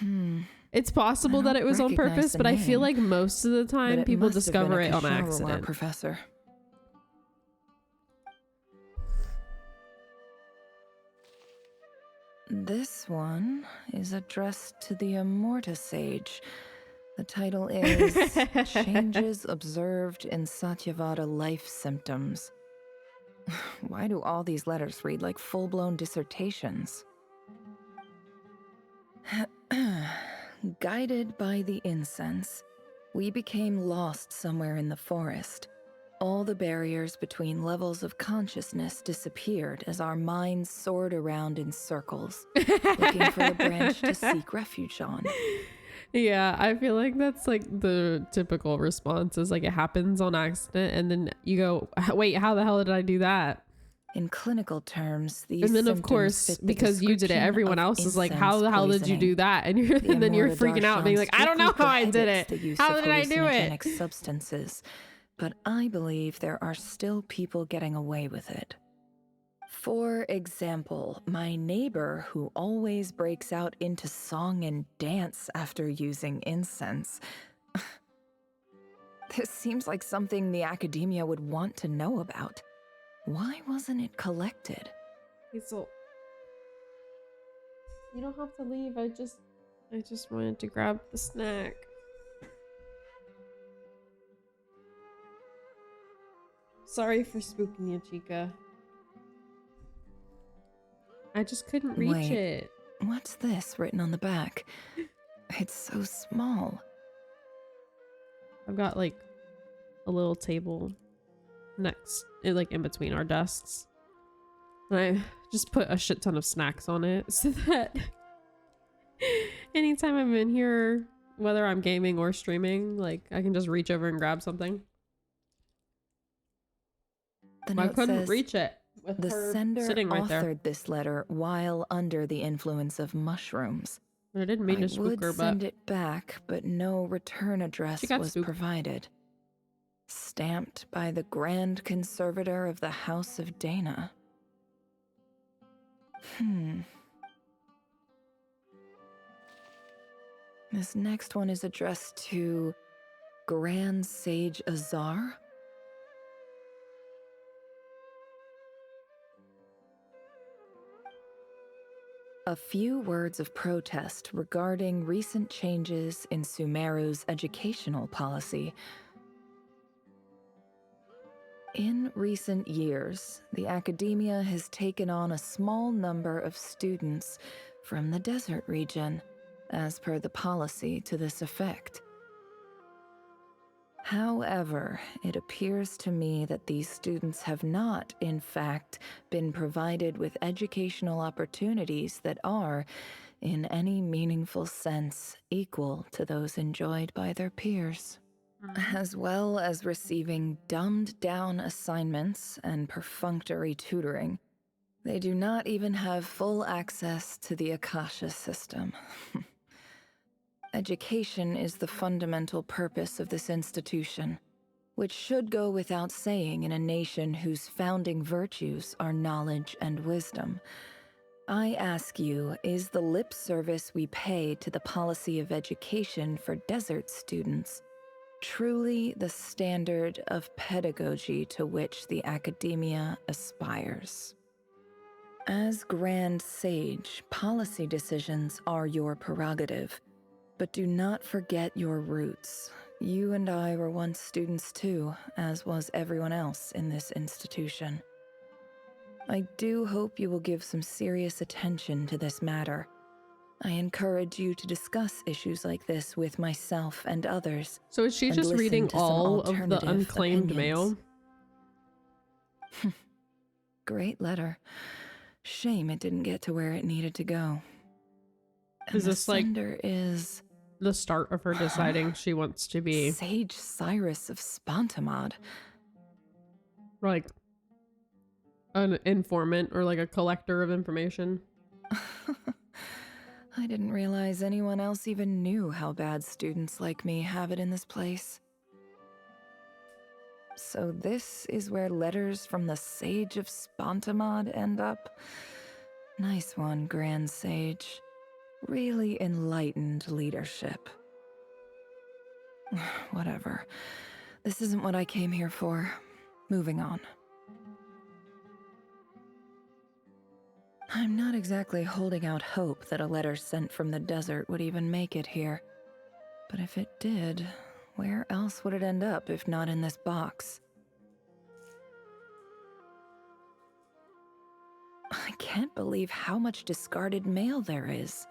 to?
It's possible
I
that
don't
it was on
recognize
purpose,
the
but I feel
name,
like most of the
but
time
it
people
must have been
discover
a
it on
Kishara
accident.
professor. This one is addressed to the Immorta Sage. The title is Changes Observed in Satyavada Life Symptoms. Why do all these letters read like full-blown dissertations? Guided by the incense, we became lost somewhere in the forest. All the barriers between levels of consciousness disappeared as our minds soared around in circles, looking for the branch to seek refuge on.
Yeah, I feel like that's like the typical response is like it happens on accident and then you go, wait, how the hell did I do that?
In clinical terms, these
And then of
symptoms
course,
fit the
because you did it,
description
everyone
of
else is like, how the
incense
hell did you
poisoning.
do that? And
The
and then you're
Immorta
freaking out being
Darshan
like, I don't know
strictly
how I did
prohibits
it.
the use
How
of
did I do it?
hallucinogenic substances, but I believe there are still people getting away with it. For example, my neighbor who always breaks out into song and dance after using incense. This seems like something the academia would want to know about. Why wasn't it collected?
Hazel, you don't have to leave. I just wanted to grab the snack. Sorry for spooking you, Chica. I just couldn't reach
Wait.
it.
What's this written on the back? It's so small.
I've got like a little table next, like in between our desks. And I just put a shit ton of snacks on it so that anytime I'm in here, whether I'm gaming or streaming, like I can just reach over and grab something.
The
I
note
couldn't
says,
reach it with
the
her
sender
sitting right
authored
there.
this letter while under the influence of mushrooms.
I didn't mean
I
to spook
would
her,
send
but
it back, but no return address
She got
was
spooked.
provided. Stamped by the Grand Conservator of the House of Dana. This next one is addressed to Grand Sage Azar. A few words of protest regarding recent changes in Sumeru's educational policy. In recent years, the academia has taken on a small number of students from the desert region, as per the policy to this effect. However, it appears to me that these students have not, in fact, been provided with educational opportunities that are, in any meaningful sense, equal to those enjoyed by their peers. As well as receiving dumbed-down assignments and perfunctory tutoring, they do not even have full access to the Akasha system. Education is the fundamental purpose of this institution, which should go without saying in a nation whose founding virtues are knowledge and wisdom. I ask you, is the lip service we pay to the policy of education for desert students truly the standard of pedagogy to which the academia aspires? As Grand Sage, policy decisions are your prerogative. But do not forget your roots. You and I were once students too, as was everyone else in this institution. I do hope you will give some serious attention to this matter. I encourage you to discuss issues like this with myself and others.
So is she
and
just
listen
reading
to some
all of the
alternative
unclaimed
opinions.
mail?
Great letter. Shame it didn't get to where it needed to go. And
Is
the
this like
sender is
the start of her deciding she wants to be
Sage Cyrus of Spontamod.
like an informant or like a collector of information?
I didn't realize anyone else even knew how bad students like me have it in this place. So this is where letters from the Sage of Spontamod end up? Nice one, Grand Sage. Really enlightened leadership. Whatever. This isn't what I came here for. Moving on. I'm not exactly holding out hope that a letter sent from the desert would even make it here. But if it did, where else would it end up if not in this box? I can't believe how much discarded mail there is.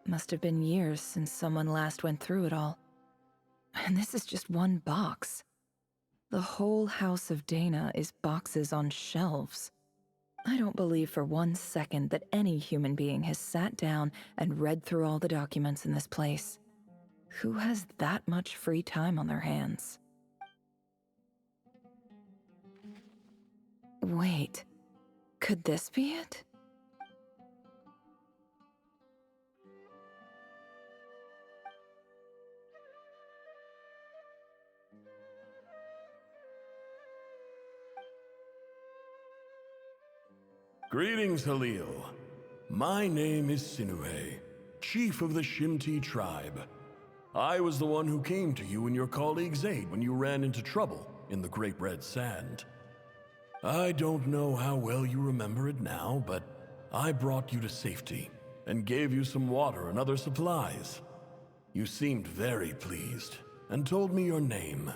Must have been years since someone last went through it all. And this is just one box. The whole House of Dana is boxes on shelves. I don't believe for 1 second that any human being has sat down and read through all the documents in this place. Who has that much free time on their hands? Wait, could this be it?
Greetings, Halil. My name is Sinuhe, chief of the Shimti tribe. I was the one who came to you and your colleague's aid when you ran into trouble in the Great Red Sand. I don't know how well you remember it now, but I brought you to safety and gave you some water and other supplies. You seemed very pleased and told me your name.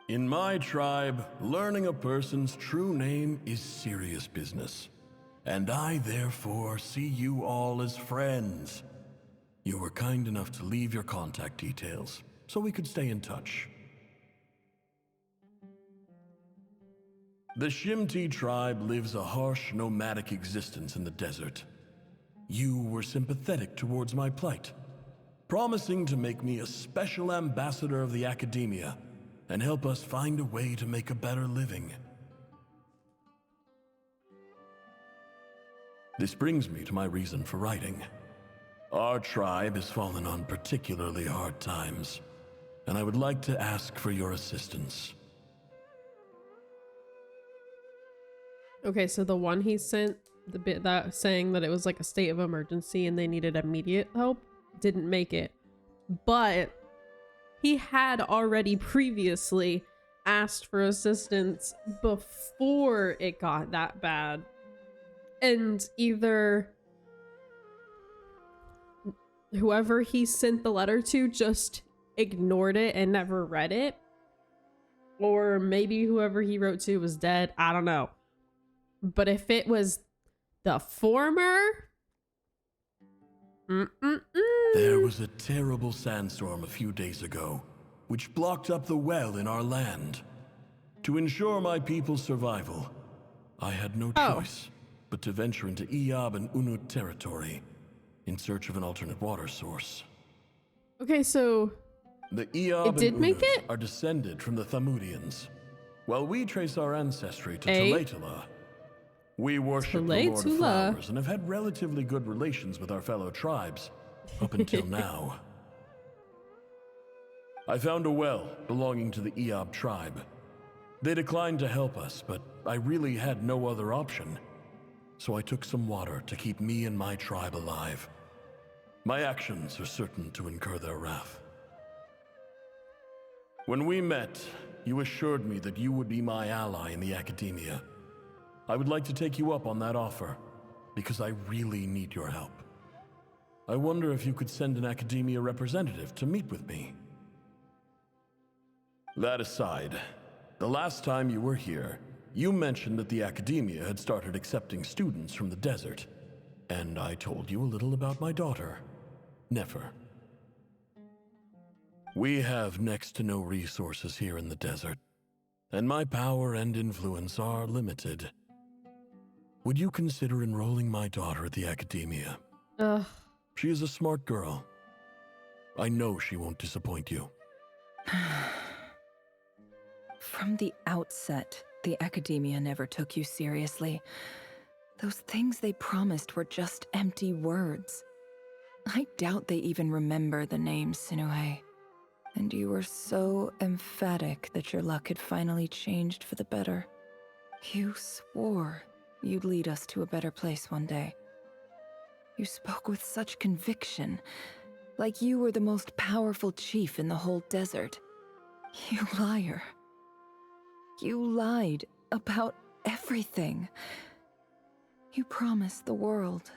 In my tribe, learning a person's true name is serious business. And I therefore see you all as friends. You were kind enough to leave your contact details, so we could stay in touch. The Shimti tribe lives a harsh, nomadic existence in the desert. You were sympathetic towards my plight, promising to make me a special ambassador of the academia and help us find a way to make a better living. This brings me to my reason for writing. Our tribe has fallen on particularly hard times, and I would like to ask for your assistance.
Okay, so the one he sent, the bit that saying that it was like a state of emergency and they needed immediate help, didn't make it. But he had already previously asked for assistance before it got that bad. And either whoever he sent the letter to just ignored it and never read it, or maybe whoever he wrote to was dead. I don't know. But if it was the former,
there was a terrible sandstorm a few days ago, which blocked up the well in our land. To ensure my people's survival, I had no choice but to venture into Iyab and Unut territory in search of an alternate water source.
Okay, so
the Iyab
it did
and
make
Unut
it?
are descended from the Thamudians, while we trace our ancestry to Tulatula. We worship the Lord of Flowers and have had relatively good relations with our fellow tribes up until now. I found a well belonging to the Iyab tribe. They declined to help us, but I really had no other option. So I took some water to keep me and my tribe alive. My actions are certain to incur their wrath. When we met, you assured me that you would be my ally in the academia. I would like to take you up on that offer, because I really need your help. I wonder if you could send an academia representative to meet with me. That aside, the last time you were here, you mentioned that the academia had started accepting students from the desert, and I told you a little about my daughter, Nefer. We have next to no resources here in the desert, and my power and influence are limited. Would you consider enrolling my daughter at the academia? She is a smart girl. I know she won't disappoint you.
From the outset, the academia never took you seriously. Those things they promised were just empty words. I doubt they even remember the name Sinuhe. And you were so emphatic that your luck had finally changed for the better. You swore you'd lead us to a better place one day. You spoke with such conviction, like you were the most powerful chief in the whole desert. You liar. You lied about everything. You promised the world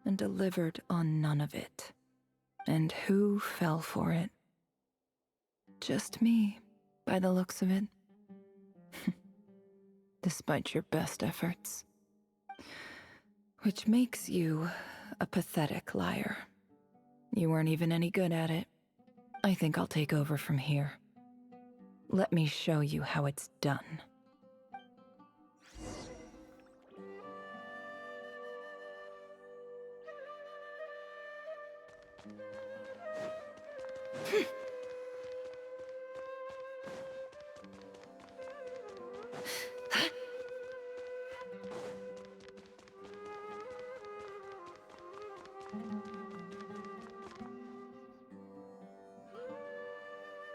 and delivered on none of it. And who fell for it? Just me, by the looks of it. Despite your best efforts. Which makes you a pathetic liar. You weren't even any good at it. I think I'll take over from here. Let me show you how it's done.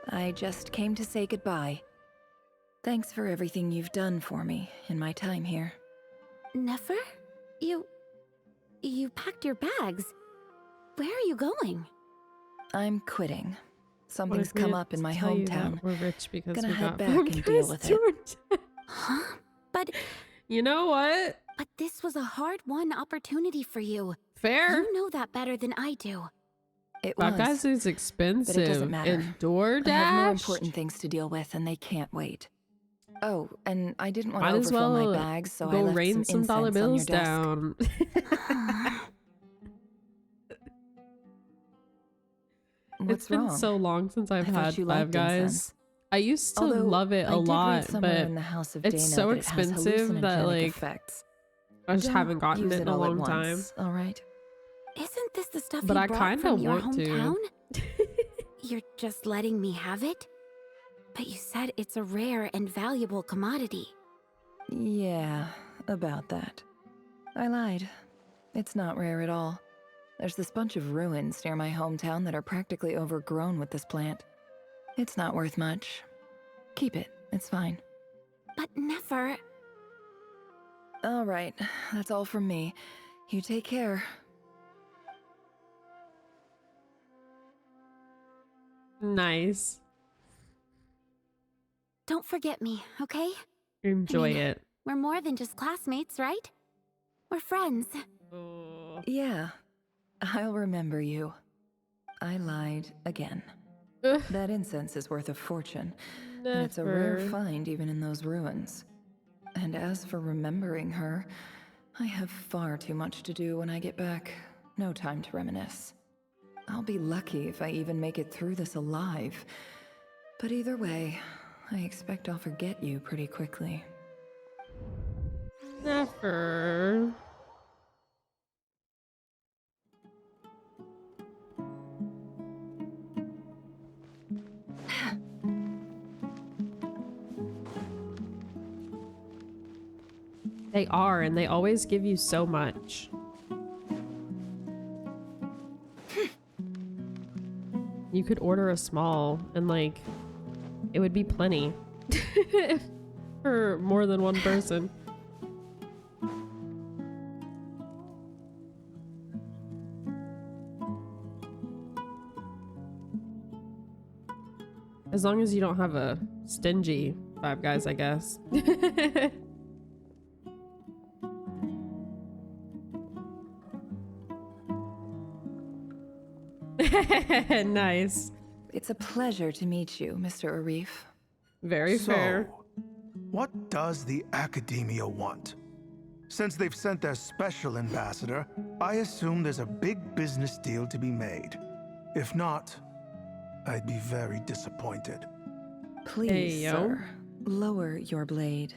I just came to say goodbye. Thanks for everything you've done for me in my time here.
Nefer? You packed your bags. Where are you going?
I'm quitting. Something's come up in my hometown.
We're rich because
Gonna
we
head
got
back and deal with it.
Huh? But
you know what?
But this was a hard-won opportunity for you.
Fair.
You know that better than I do.
It
That
was,
guy's is expensive.
but it doesn't matter.
And DoorDash.
I have more important things to deal with, and they can't wait. Oh, and I didn't want to
Might as
overfill
well
my bags, so I
go
left
rain some
some
dollar
incense on your
bills
desk.
down.
What's
It's been
wrong?
so long since I've
I thought
had
you
Five
liked
Guys.
incense.
I used to
Although,
love it
I
a
did read
lot,
somewhere
but
in the House of
it's
Dana
so
that it has
expensive that
hallucinogenic
like
effects.
I just
Don't
haven't gotten
use
it in a
all at
long time.
once, all right?
Isn't this the stuff
But
you
I
brought
kind
from
of
your
want
hometown?
to.
You're just letting me have it? But you said it's a rare and valuable commodity.
Yeah, about that. I lied. It's not rare at all. There's this bunch of ruins near my hometown that are practically overgrown with this plant. It's not worth much. Keep it. It's fine.
But Nefer...
All right. That's all from me. You take care.
Nice.
Don't forget me, okay?
Enjoy it.
We're more than just classmates, right? We're friends.
Oh.
Yeah. I'll remember you. I lied again.
Ugh.
That incense is worth a fortune. And it's a rare
Never.
find even in those ruins. And as for remembering her, I have far too much to do when I get back. No time to reminisce. I'll be lucky if I even make it through this alive. But either way, I expect I'll forget you pretty quickly.
Never. They are, and they always give you so much. You could order a small, and like, it would be plenty for more than one person. As long as you don't have a stingy Five Guys, I guess. Nice.
It's a pleasure to meet you, Mr. Arif.
Very fair.
What does the Academia want? Since they've sent their special ambassador, I assume there's a big business deal to be made. If not, I'd be very disappointed.
Please,
Hey, yo.
sir. lower your blade.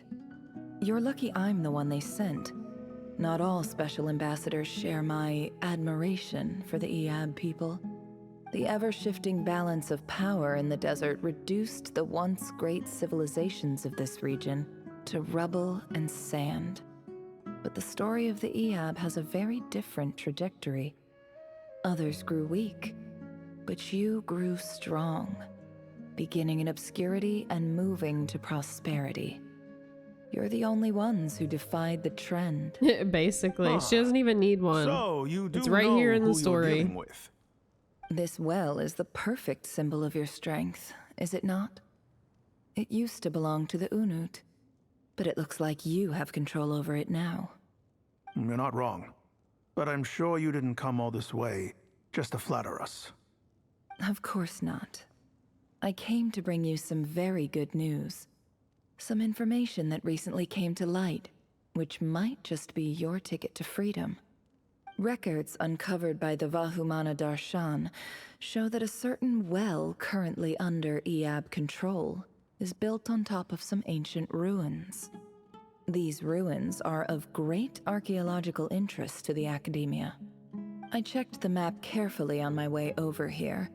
You're lucky I'm the one they sent. Not all special ambassadors share my admiration for the Eab people. The ever-shifting balance of power in the desert reduced the once great civilizations of this region to rubble and sand. But the story of the Eab has a very different trajectory. Others grew weak, but you grew strong, beginning in obscurity and moving to prosperity. You're the only ones who defied the trend.
Basically, she doesn't even need one.
So you do
it's right
know
here in the
who you're
story.
dealing with.
This well is the perfect symbol of your strength, is it not? It used to belong to the Unut, but it looks like you have control over it now.
You're not wrong. But I'm sure you didn't come all this way just to flatter us.
Of course not. I came to bring you some very good news. Some information that recently came to light, which might just be your ticket to freedom. Records uncovered by the Vahumana Darshan show that a certain well currently under Eab control is built on top of some ancient ruins. These ruins are of great archaeological interest to the Academia. I checked the map carefully on my way over here,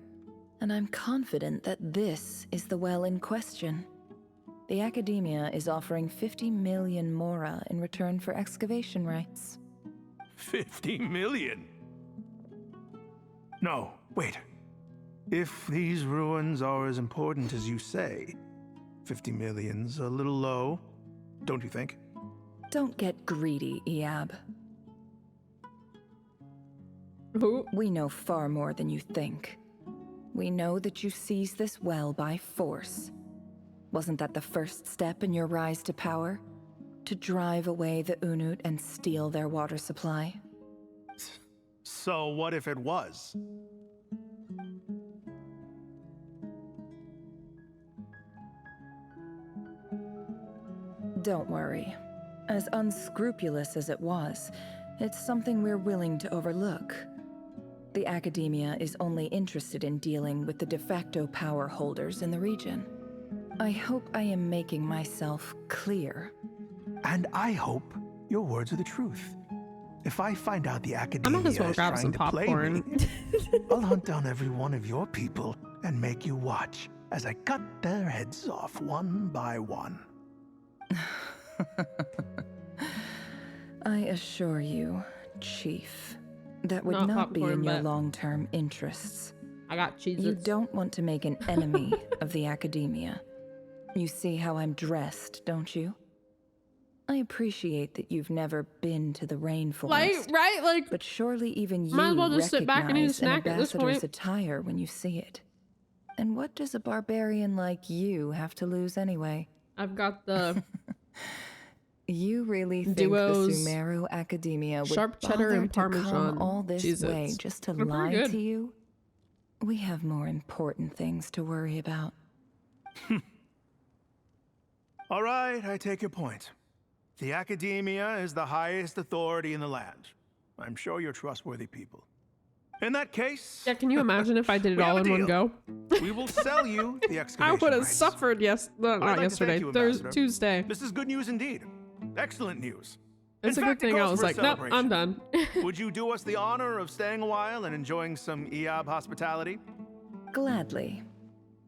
and I'm confident that this is the well in question. The Academia is offering 50 million mora in return for excavation rights.
50 million? No, wait. If these ruins are as important as you say, 50 million's a little low, don't you think?
Don't get greedy, Eab.
Who?
We know far more than you think. We know that you seized this well by force. Wasn't that the first step in your rise to power? To drive away the Unut and steal their water supply?
So what if it was?
Don't worry. As unscrupulous as it was, it's something we're willing to overlook. The Academia is only interested in dealing with the de facto power holders in the region. I hope I am making myself clear.
And I hope your words are the truth. If I find out the Academia
might as well
is
grab
trying
some
to play
popcorn.
me, I'll hunt down every one of your people and make you watch as I cut their heads off one by one.
I assure you, Chief, that would
Not
not be in
popcorn,
your
but
long-term interests.
I got cheeses.
You don't want to make an enemy of the Academia. You see how I'm dressed, don't you? I appreciate that you've never been to the rainforest.
Like,
but surely even you
might as well just sit back and eat a
recognize an
snack at this
ambassador's
point.
attire when you see it. And what does a barbarian like you have to lose anyway?
I've got the
You really think
Duos,
the Sumeru Academia would
sharp cheddar
bother
and
to come
Parmesan
all this
Cheez-Its.
way just to
They're pretty
lie
good.
to you? We have more important things to worry about.
All right, I take your point. The Academia is the highest authority in the land. I'm sure you're trustworthy people. In that case...
Yeah, can you imagine if I did it
we
all
have
in
a
one
deal.
go?
We will sell you the
I
excavation
would have
rights.
suffered
I'd
not
like to
yesterday.
thank you,
There's
Ambassador.
Tuesday.
This is good news indeed. Excellent news.
It's
In
a good
fact, it
thing I
calls
was
for a
like, nope, I'm
celebration.
done.
Would you do us the honor of staying a while and enjoying some Eab hospitality?
Gladly.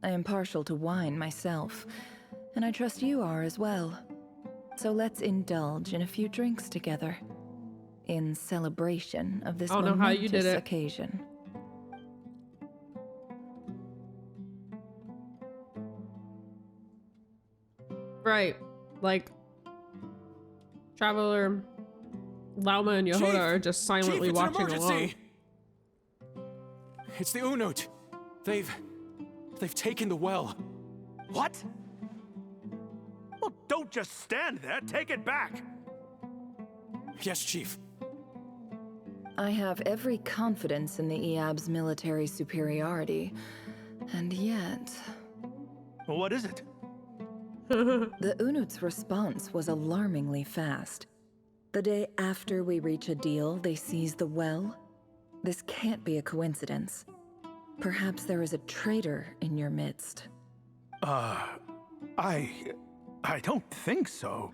I am partial to wine myself, and I trust you are as well. So let's indulge in a few drinks together, in celebration of this
I don't know how you did
momentous
it.
occasion.
Right. Like, Traveler, Lauma, and Yehoda
Chief!
are just silently
Chief, it's an
watching along.
emergency! It's the Unut. They've taken the well.
What? Well, don't just stand there. Take it back.
Yes, Chief.
I have every confidence in the Eab's military superiority, and yet...
Well, what is it?
The Unut's response was alarmingly fast. The day after we reach a deal, they seize the well. This can't be a coincidence. Perhaps there is a traitor in your midst.
I
I don't think so.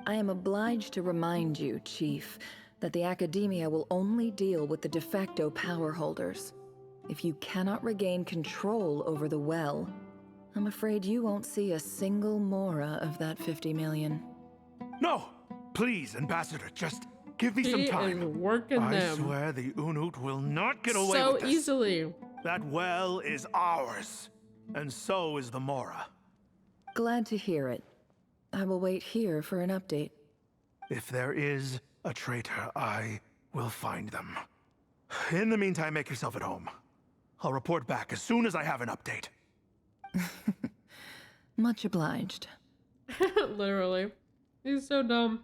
I am obliged to remind you, Chief, that the Academia will only deal with the de facto power holders. If you cannot regain control over the well, I'm afraid you won't see a single mora of that 50 million.
No! Please, Ambassador, just give me some
He
time.
is working
I
them
swear the Unut will not get away
so
with this.
easily.
That well is ours, and so is the Mora.
Glad to hear it. I will wait here for an update.
If there is a traitor, I will find them. In the meantime, make yourself at home. I'll report back as soon as I have an update.
Much obliged.
Literally. He's so dumb.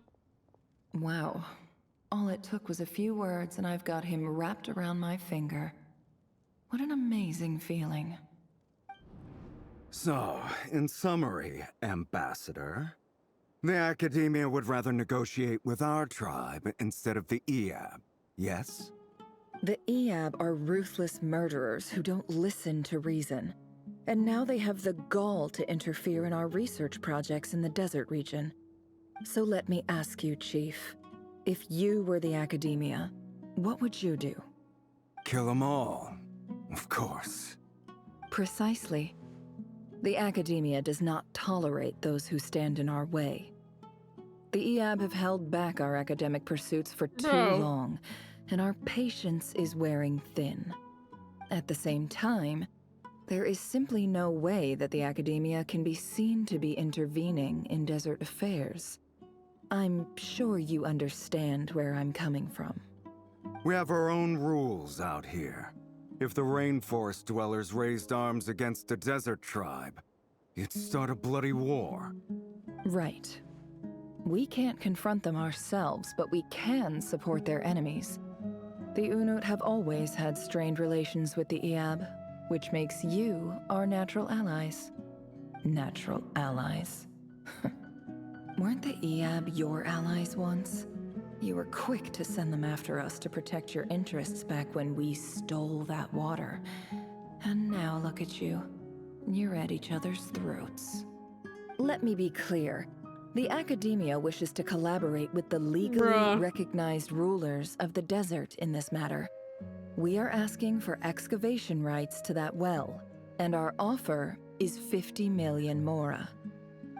Wow. All it took was a few words and I've got him wrapped around my finger. What an amazing feeling.
So, in summary, Ambassador, the Academia would rather negotiate with our tribe instead of the Eab, yes?
The Eab are ruthless murderers who don't listen to reason. And now they have the gall to interfere in our research projects in the desert region. So let me ask you, Chief. If you were the Academia, what would you do?
Kill them all, of course.
Precisely. The Academia does not tolerate those who stand in our way. The Eab have held back our academic pursuits for too long, and our patience is wearing thin. At the same time, there is simply no way that the Academia can be seen to be intervening in desert affairs. I'm sure you understand where I'm coming from.
We have our own rules out here. If the rainforest dwellers raised arms against a desert tribe, it'd start a bloody war.
Right. We can't confront them ourselves, but we can support their enemies. The Unut have always had strained relations with the Eab, which makes you our natural allies. Natural allies. Weren't the Eab your allies once? You were quick to send them after us to protect your interests back when we stole that water. And now look at you. You're at each other's throats. Let me be clear. The Academia wishes to collaborate with the legally recognized rulers of the desert in this matter. We are asking for excavation rights to that well, and our offer is 50 million mora.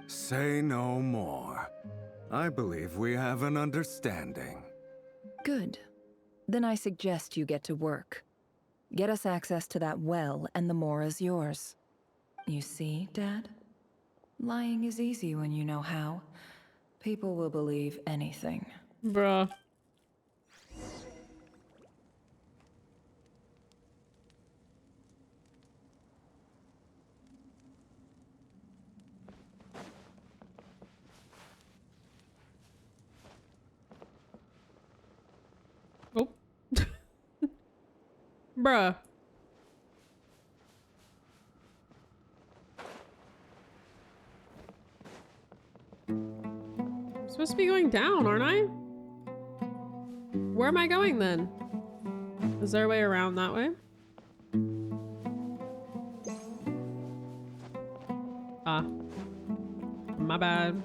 Say no more. I believe we have an understanding.
Good. Then I suggest you get to work. Get us access to that well, and the mora's yours. You see, Dad? Lying is easy when you know how. People will believe anything.
Bruh. Oh. Bruh. I'm supposed to be going down, aren't I? Where am I going then? Is there a way around that way? Ah. My bad.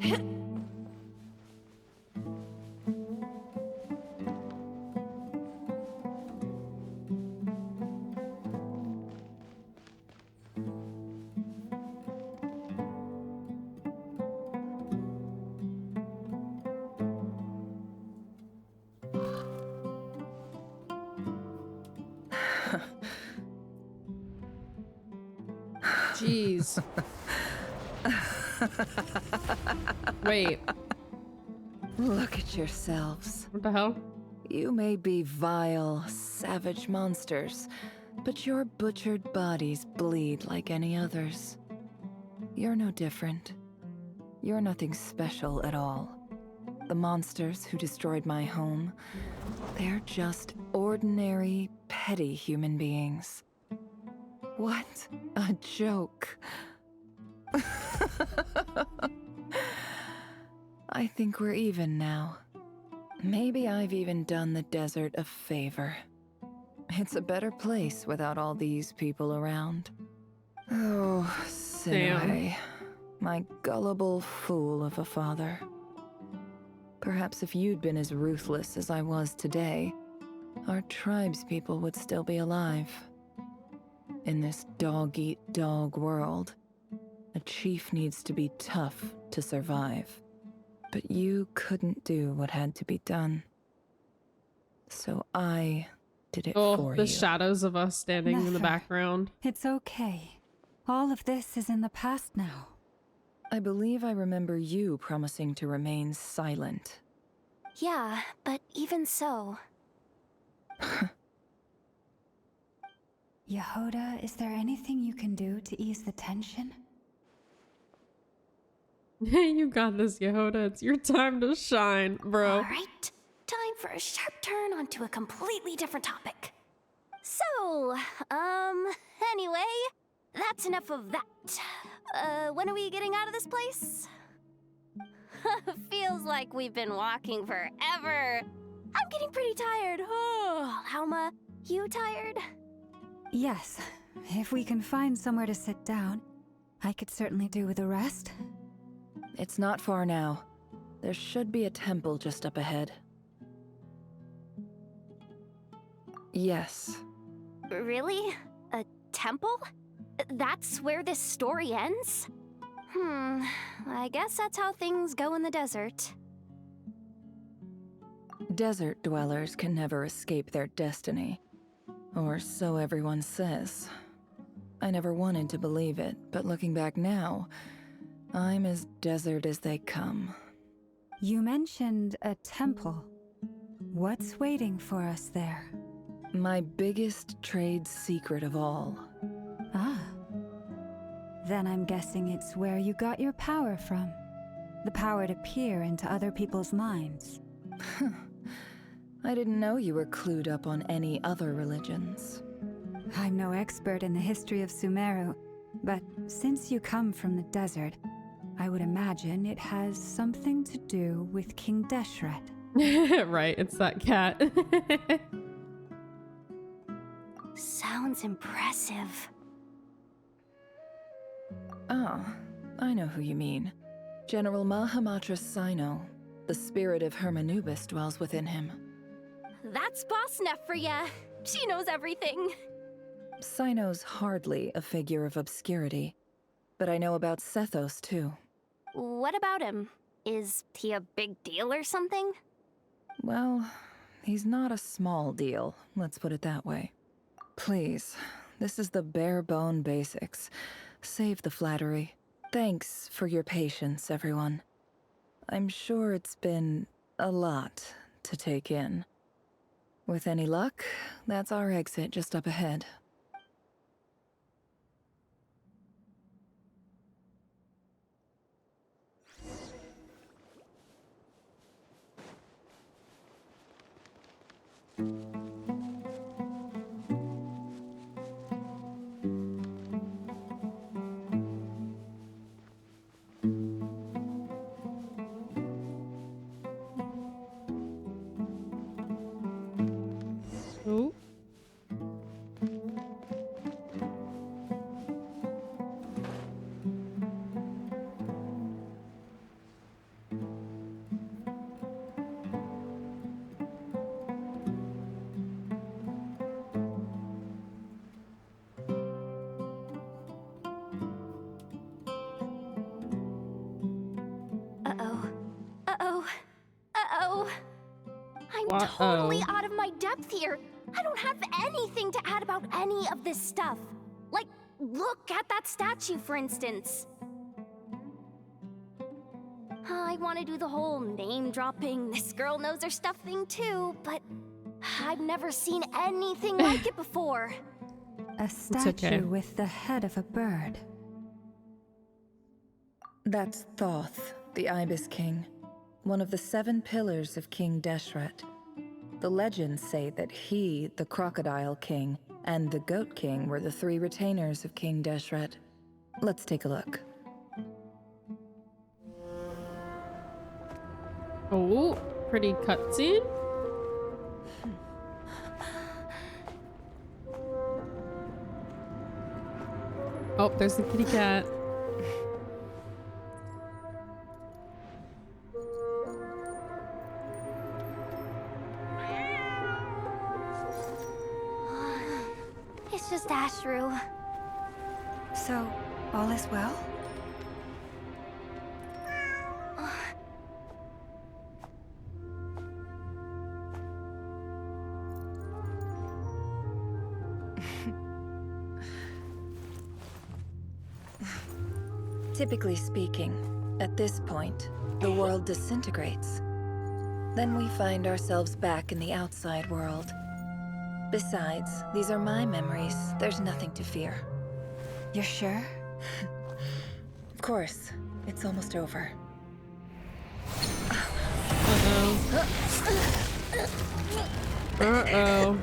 Jeez. Wait.
Look at yourselves.
What the hell?
You may be vile, savage monsters, but your butchered bodies bleed like any others. You're no different. You're nothing special at all. The monsters who destroyed my home, they're just ordinary, petty human beings. What a joke. I think we're even now. Maybe I've even done the desert a favor. It's a better place without all these people around. Oh, Sinuhe. My gullible fool of a father. Perhaps if you'd been as ruthless as I was today, our tribespeople would still be alive. In this dog-eat-dog world, a chief needs to be tough to survive. But you couldn't do what had to be done. So I did it for you.
The shadows of us standing in the
Nefer,
background.
It's okay. All of this is in the past now.
I believe I remember you promising to remain silent.
Yeah, but even so.
Yehoda, is there anything you can do to ease the tension?
You got this, Yehoda. It's your time to shine, bro.
All right, time for a sharp turn onto a completely different topic. So, anyway, that's enough of that. When are we getting out of this place? Feels like we've been walking forever. I'm getting pretty tired. Oh, Alma, you tired?
Yes. If we can find somewhere to sit down, I could certainly do with a rest.
It's not far now. There should be a temple just up ahead. Yes.
Really? A temple? That's where this story ends? I guess that's how things go in the desert.
Desert dwellers can never escape their destiny. Or so everyone says. I never wanted to believe it, but looking back now, I'm as desert as they come.
You mentioned a temple. What's waiting for us there?
My biggest trade secret of all.
Ah. Then I'm guessing it's where you got your power from. The power to peer into other people's minds.
I didn't know you were clued up on any other religions.
I'm no expert in the history of Sumeru, but since you come from the desert, I would imagine it has something to do with King Deshret.
Right, it's that cat.
Sounds impressive.
Oh, I know who you mean. General Mahamatra Sino. The spirit of Hermanubis dwells within him.
That's Boss Neff for ya. She knows everything.
Sino's hardly a figure of obscurity, but I know about Sethos too.
What about him? Is he a big deal or something?
Well, he's not a small deal, let's put it that way. Please, this is the bare bone basics. Save the flattery. Thanks for your patience, everyone. I'm sure it's been a lot to take in. With any luck, that's our exit just up ahead.
Oh.
Uh-oh. Uh-oh. Uh-oh. I'm
Uh-oh.
totally out of my depth here. I don't have anything to add about any of this stuff. Like, look at that statue, for instance. I want to do the whole name-dropping, this girl knows her stuff thing too, but I've never seen anything like it before.
A statue
okay.
with the head of a bird.
That's Thoth, the Ibis King, one of the 7 pillars of King Deshret. The legends say that he, the Crocodile King, and the Goat King were the 3 retainers of King Deshret. Let's take a look.
Oh, pretty cutscene. Oh, there's the kitty cat.
it's just Ashru.
So, all is well? Typically speaking, at this point, the world disintegrates. Then we find ourselves back in the outside world. Besides, these are my memories. There's nothing to fear. You're sure?
Of course. It's almost over.
Uh-oh.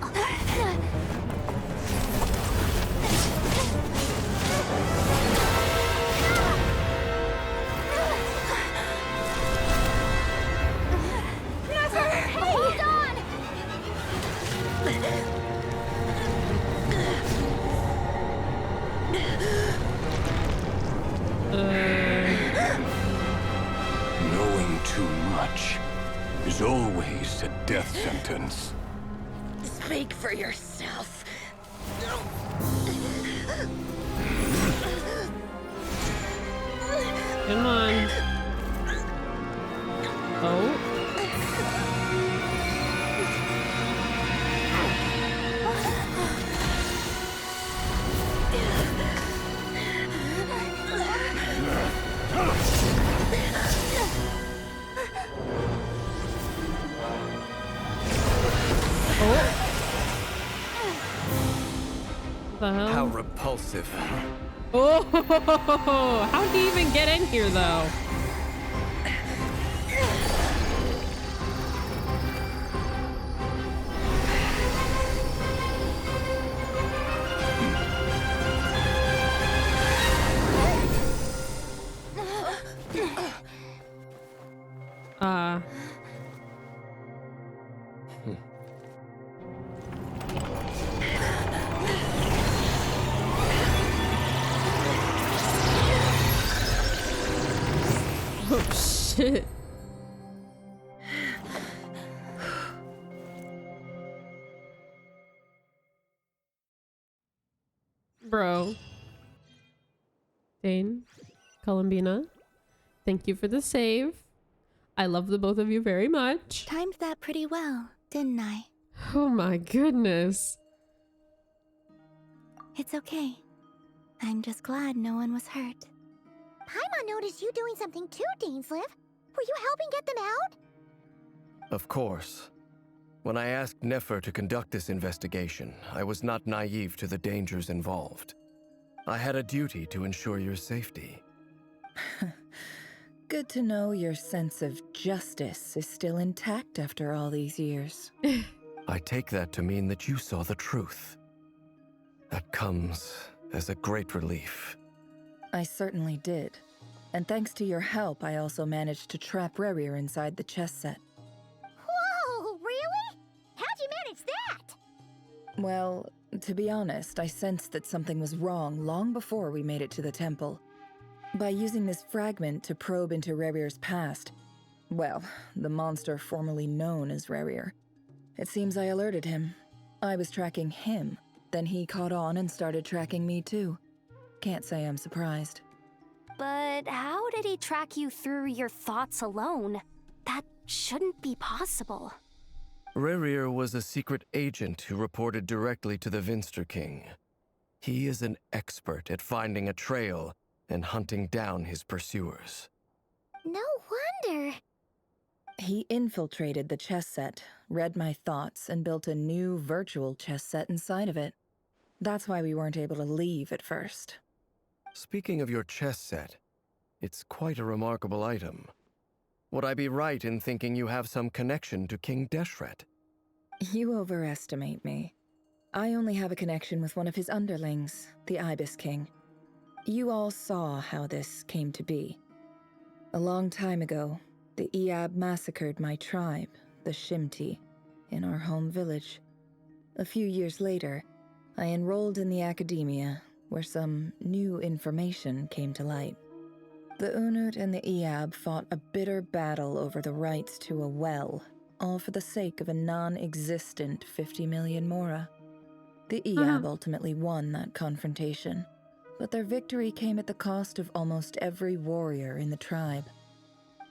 Hold on!
Knowing too much is always a death sentence.
Speak for yourself.
Come on. Oh. What the hell?
How repulsive.
Oh, how'd he even get in here, though? Oh, shit. Bro. Dane, Columbina, thank you for the save. I love the both of you very much.
Timed that pretty well, didn't I?
Oh my goodness.
It's okay. I'm just glad no one was hurt. Paimon noticed you doing something too, Dainsliv. Were you helping get them out?
Of course. When I asked Nefer to conduct this investigation, I was not naive to the dangers involved. I had a duty to ensure your safety.
Good to know your sense of justice is still intact after all these years.
I take that to mean that you saw the truth. That comes as a great relief.
I certainly did. And thanks to your help, I also managed to trap Rerir inside the chess set.
Whoa, really? How'd you manage that?
Well, to be honest, I sensed that something was wrong long before we made it to the temple. By using this fragment to probe into Rerir's past, well, the monster formerly known as Rerir, it seems I alerted him. I was tracking him, then he caught on and started tracking me too. Can't say I'm surprised.
But how did he track you through your thoughts alone? That shouldn't be possible.
Rerir was a secret agent who reported directly to the Vinster King. He is an expert at finding a trail and hunting down his pursuers.
No wonder.
He infiltrated the chess set, read my thoughts, and built a new virtual chess set inside of it. That's why we weren't able to leave at first.
Speaking of your chess set, it's quite a remarkable item. Would I be right in thinking you have some connection to King Deshret?
You overestimate me. I only have a connection with one of his underlings, the Ibis King. You all saw how this came to be. A long time ago, the Iab massacred my tribe, the Shimti, in our home village. A few years later, I enrolled in the academia, where some new information came to light. The Unut and the Iab fought a bitter battle over the rights to a well, all for the sake of a non-existent 50 million mora. The Eab ultimately won that confrontation, but their victory came at the cost of almost every warrior in the tribe.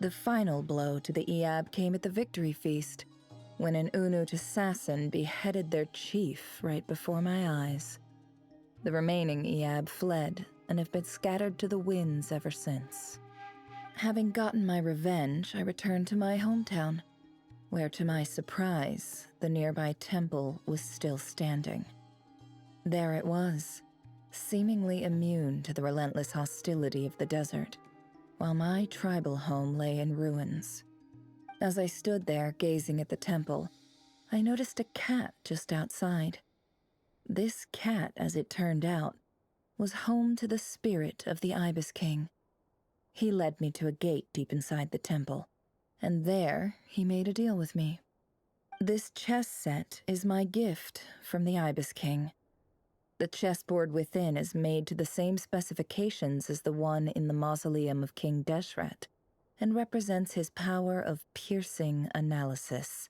The final blow to the Eab came at the victory feast, when an Unut assassin beheaded their chief right before my eyes. The remaining Eab fled and have been scattered to the winds ever since. Having gotten my revenge, I returned to my hometown, where to my surprise, the nearby temple was still standing. There it was, seemingly immune to the relentless hostility of the desert, while my tribal home lay in ruins. As I stood there gazing at the temple, I noticed a cat just outside. This cat, as it turned out, was home to the spirit of the Ibis King. He led me to a gate deep inside the temple, and there he made a deal with me. This chess set is my gift from the Ibis King. The chessboard within is made to the same specifications as the one in the mausoleum of King Deshret, and represents his power of piercing analysis.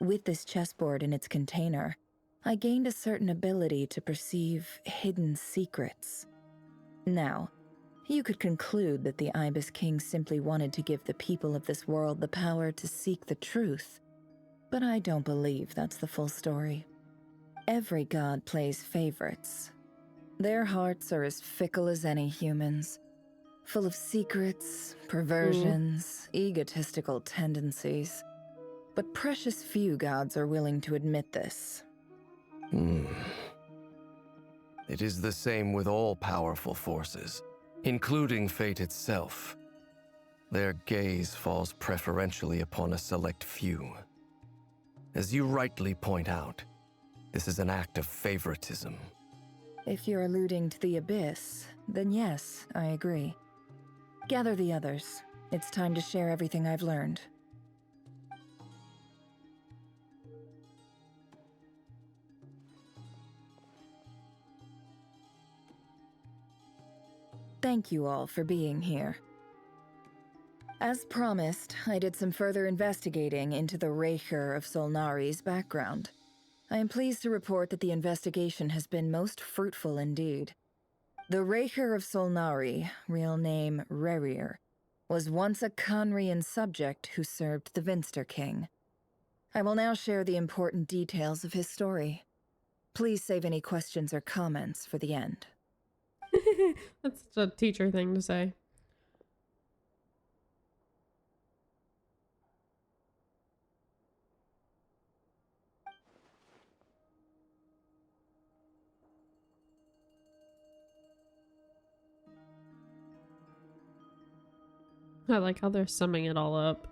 With this chessboard in its container, I gained a certain ability to perceive hidden secrets. Now, you could conclude that the Ibis King simply wanted to give the people of this world the power to seek the truth, but I don't believe that's the full story. Every god plays favorites. Their hearts are as fickle as any human's, full of secrets, perversions, egotistical tendencies. But precious few gods are willing to admit this.
It is the same with all powerful forces, including fate itself. Their gaze falls preferentially upon a select few. As you rightly point out, this is an act of favoritism.
If you're alluding to the Abyss, then yes, I agree. Gather the others. It's time to share everything I've learned. Thank you all for being here. As promised, I did some further investigating into the Raker of Solnari's background. I am pleased to report that the investigation has been most fruitful indeed. The Raker of Solnari, real name Rerir, was once a Conrian subject who served the Vinster King. I will now share the important details of his story. Please save any questions or comments for the end.
That's such a teacher thing to say. I like how they're summing it all up.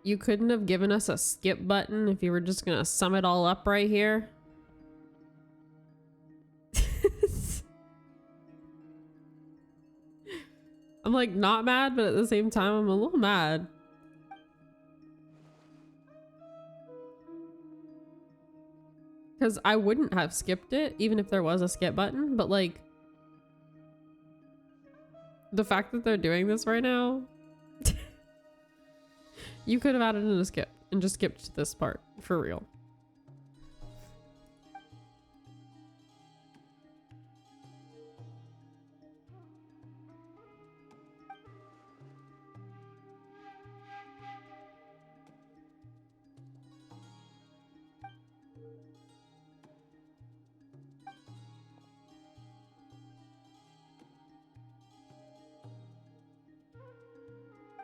You couldn't have given us a skip button if you were just gonna sum it all up right here. I'm like not mad, but at the same time I'm a little mad. Because I wouldn't have skipped it even if there was a skip button, but like the fact that they're doing this right now, you could have added in a skip and just skipped this part for real.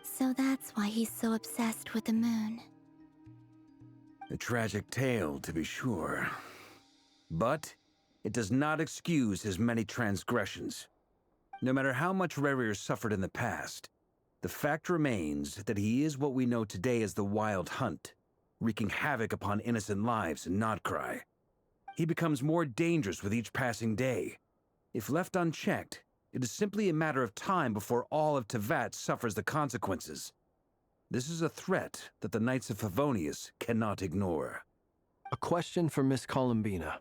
So that's why he's so obsessed with the moon.
A tragic tale, to be sure. But it does not excuse his many transgressions. No matter how much Rerir suffered in the past, the fact remains that he is what we know today as the Wild Hunt, wreaking havoc upon innocent lives in Krai. He becomes more dangerous with each passing day. If left unchecked, it is simply a matter of time before all of Tevat suffers the consequences. This is a threat that the Knights of Favonius cannot ignore.
A question for Miss Columbina.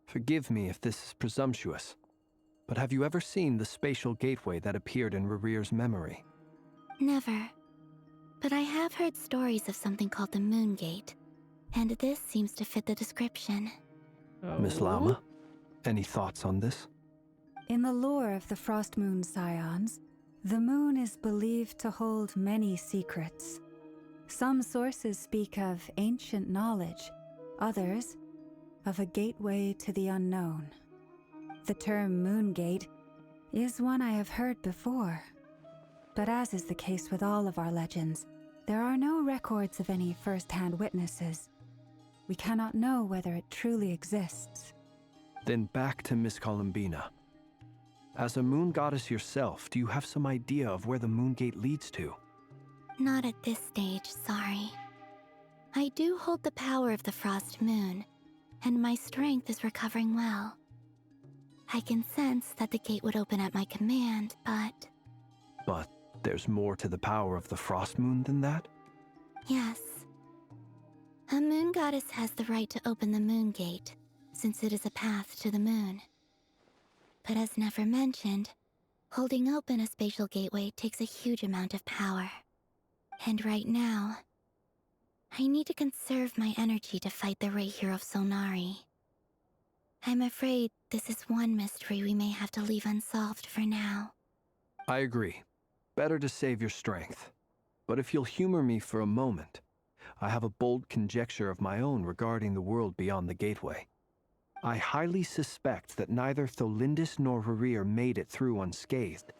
Forgive me if this is presumptuous, but have you ever seen the spatial gateway that appeared in Rerir's memory?
Never. But I have heard stories of something called the Moon Gate, and this seems to fit the description.
Miss
Oh.
Lama, any thoughts on this?
In the lore of the Frost Moon Scions, the moon is believed to hold many secrets. Some sources speak of ancient knowledge, others of a gateway to the unknown. The term Moongate is one I have heard before, but as is the case with all of our legends, there are no records of any first-hand witnesses. We cannot know whether it truly exists.
Then back to Miss Columbina. As a moon goddess yourself, do you have some idea of where the Moongate leads to?
Not at this stage, sorry. I do hold the power of the Frost Moon, and my strength is recovering well. I can sense that the gate would open at my command, but...
But there's more to the power of the Frost Moon than that?
Yes. A moon goddess has the right to open the moon gate, since it is a path to the moon. But as Nefer mentioned, holding open a spatial gateway takes a huge amount of power. And right now, I need to conserve my energy to fight the Rayhir of Solnari. I'm afraid this is one mystery we may have to leave unsolved for now.
I agree. Better to save your strength. But if you'll humor me for a moment, I have a bold conjecture of my own regarding the world beyond the gateway. I highly suspect that neither Tholindis nor Rarir made it through unscathed.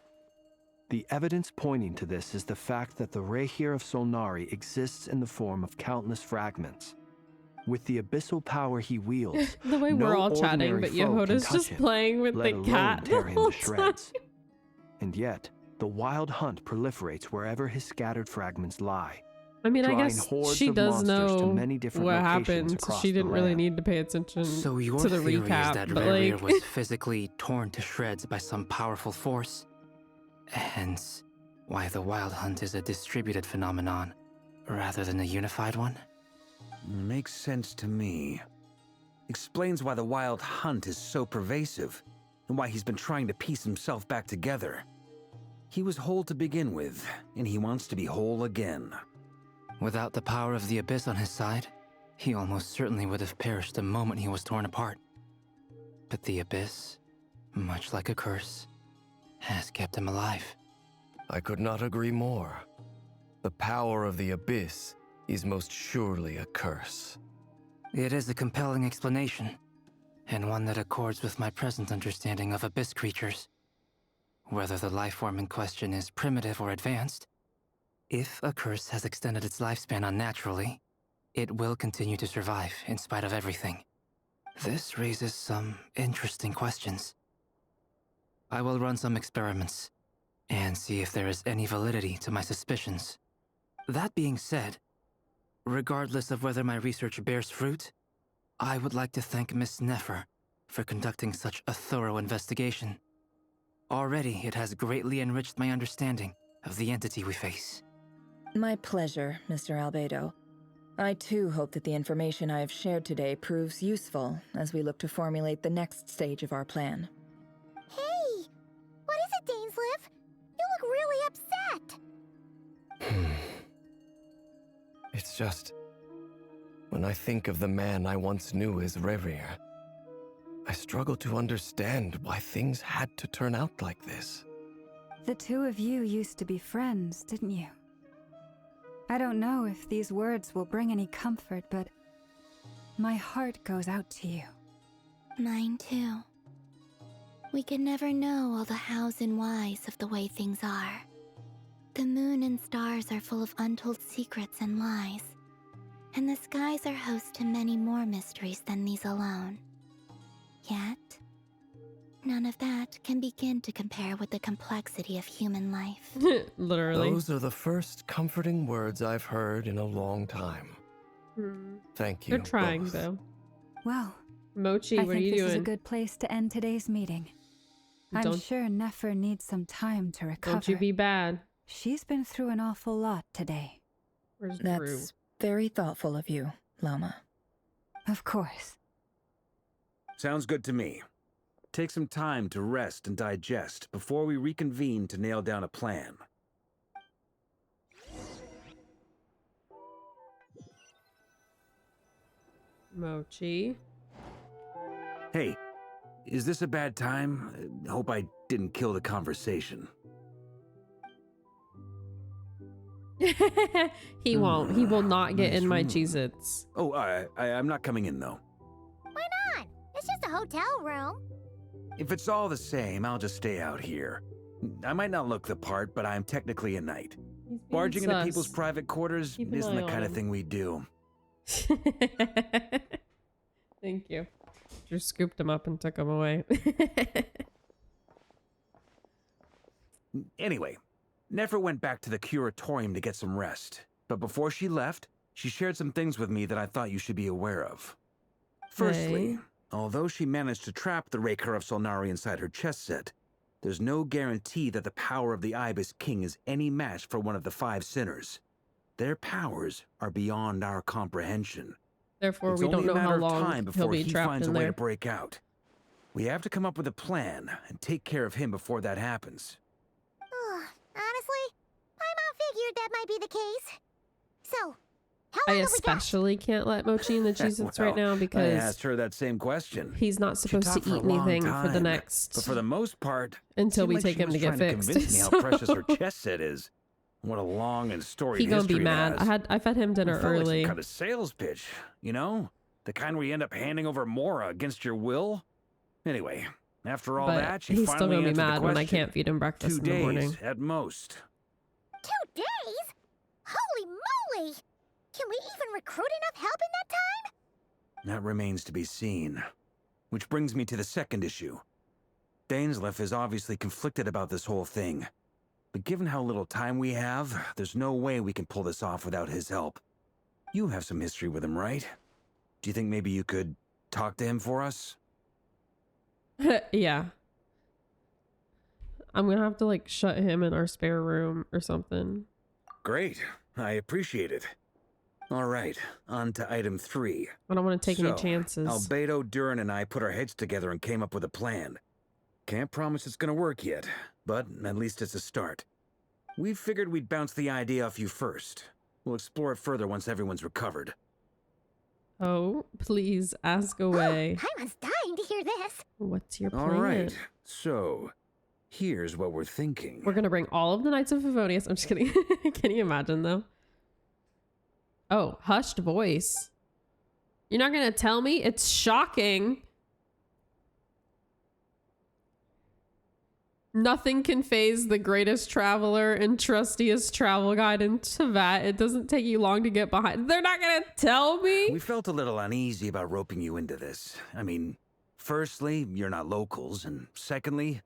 The evidence pointing to this is the fact that the Rayhir of Solnari exists in the form of countless fragments. With the abyssal power he wields,
The way
no
we're all chatting,
ordinary
but
foe can
Yehoda's
touch
just
him,
playing with
let
the
alone
cat
tear
the
him
whole
to shreds. And yet, the wild hunt proliferates wherever his scattered fragments lie.
I mean, I
drawing
guess
hordes
she
of
does
monsters to
know
many different
what
locations
happened.
across
She
the
didn't really
land.
need to pay attention
So your
to the
theory
recap,
is that
but
Rerir
like,
was physically torn to shreds by some powerful force? Hence, why the Wild Hunt is a distributed phenomenon, rather than a unified one?
Makes sense to me. Explains why the Wild Hunt is so pervasive, and why he's been trying to piece himself back together. He was whole to begin with, and he wants to be whole again.
Without the power of the Abyss on his side, he almost certainly would have perished the moment he was torn apart. But the Abyss, much like a curse, has kept him alive.
I could not agree more. The power of the Abyss is most surely a curse.
It is a compelling explanation, and one that accords with my present understanding of Abyss creatures. Whether the life form in question is primitive or advanced, if a curse has extended its lifespan unnaturally, it will continue to survive in spite of everything. This raises some interesting questions. I will run some experiments and see if there is any validity to my suspicions. That being said, regardless of whether my research bears fruit, I would like to thank Miss Nefer for conducting such a thorough investigation. Already, it has greatly enriched my understanding of the entity we face.
My pleasure, Mr. Albedo. I too hope that the information I have shared today proves useful as we look to formulate the next stage of our plan.
Hey! What is it, Dainsleif? You look really upset!
It's just... when I think of the man I once knew as Rerir, I struggle to understand why things had to turn out like this.
The two of you used to be friends, didn't you? I don't know if these words will bring any comfort, but my heart goes out to you.
Mine too. We can never know all the hows and whys of the way things are. The moon and stars are full of untold secrets and lies, and the skies are host to many more mysteries than these alone. Yet, none of that can begin to compare with the complexity of human life.
Literally.
Those are the first comforting words I've heard in a long time. Thank you.
They're trying,
both.
though.
Well,
Mochi,
I
what are
think
you
this
doing?
is a good place to end today's meeting. I'm
Don't-
sure Nefer needs some time to recover.
Don't you be bad.
She's been through an awful lot today.
Where's
That's
Drew?
very thoughtful of you, Lama.
Of course.
Sounds good to me. Take some time to rest and digest before we reconvene to nail down a plan.
Mochi.
Hey, is this a bad time? Hope I didn't kill the conversation.
He won't. He will not get in my Cheez-Its.
Oh, I'm not coming in, though.
Why not? It's just a hotel room.
If it's all the same, I'll just stay out here. I might not look the part, but I'm technically a knight. Barging into people's private quarters isn't the kind of thing we do.
Thank you. Just scooped him up and took him away.
Anyway, Nefer went back to the curatorium to get some rest. But before she left, she shared some things with me that I thought you should be aware of. Firstly, although she managed to trap the Raker of Solnari inside her chess set, there's no guarantee that the power of the Ibis King is any match for one of the 5 sinners. Their powers are beyond our comprehension.
Therefore, we don't know how long he'll be trapped
finds
in
a way
there.
to break out. We have to come up with a plan and take care of him before that happens.
Honestly, my mom figured that might be the case. So, how
I
long have we got?
especially can't let Mochi in the Cheez-Its right now
I
because
asked her that same question.
he's not
She
supposed
talked
to
for
eat
a long
anything for the
time,
next
But for the most part,
until
seemed
we
like
take
she
him
was
to get
trying
fixed.
convince me how precious her chess set is. What a long and storied
He gonna
history
be
it
mad.
has.
I fed him dinner
It felt like
early.
some kind of sales pitch, you know? The kind where you end up handing over Mora against your will. Anyway, after all
But
that, she
he's still
finally
gonna be
answered the
mad when I
question.
can't feed him breakfast
2
in the
days
morning.
at most.
2 days? Holy moly! Can we even recruit enough help in that time?
That remains to be seen. Which brings me to the second issue. Dainsleif is obviously conflicted about this whole thing. But given how little time we have, there's no way we can pull this off without his help. You have some history with him, right? Do you think maybe you could talk to him for us?
Yeah. I'm gonna have to like shut him in our spare room or something.
Great. I appreciate it. All right, on to item 3.
I don't want to take any chances.
Albedo, Durin, and I put our heads together and came up with a plan. Can't promise it's gonna work yet, but at least it's a start. We figured we'd bounce the idea off you first. We'll explore it further once everyone's recovered.
Oh, please ask away.
Paimon's dying to hear this.
What's your plan?
All right, so here's what we're thinking.
We're gonna bring all of the Knights of Favonius. I'm just kidding. Can you imagine though? Oh, hushed voice. You're not gonna tell me? It's shocking. Nothing can phase the greatest traveler and trustiest travel guide in Teyvat. It doesn't take you long to get behind. They're not gonna tell me?
We felt a little uneasy about roping you into this. I mean, firstly, you're not locals, and secondly,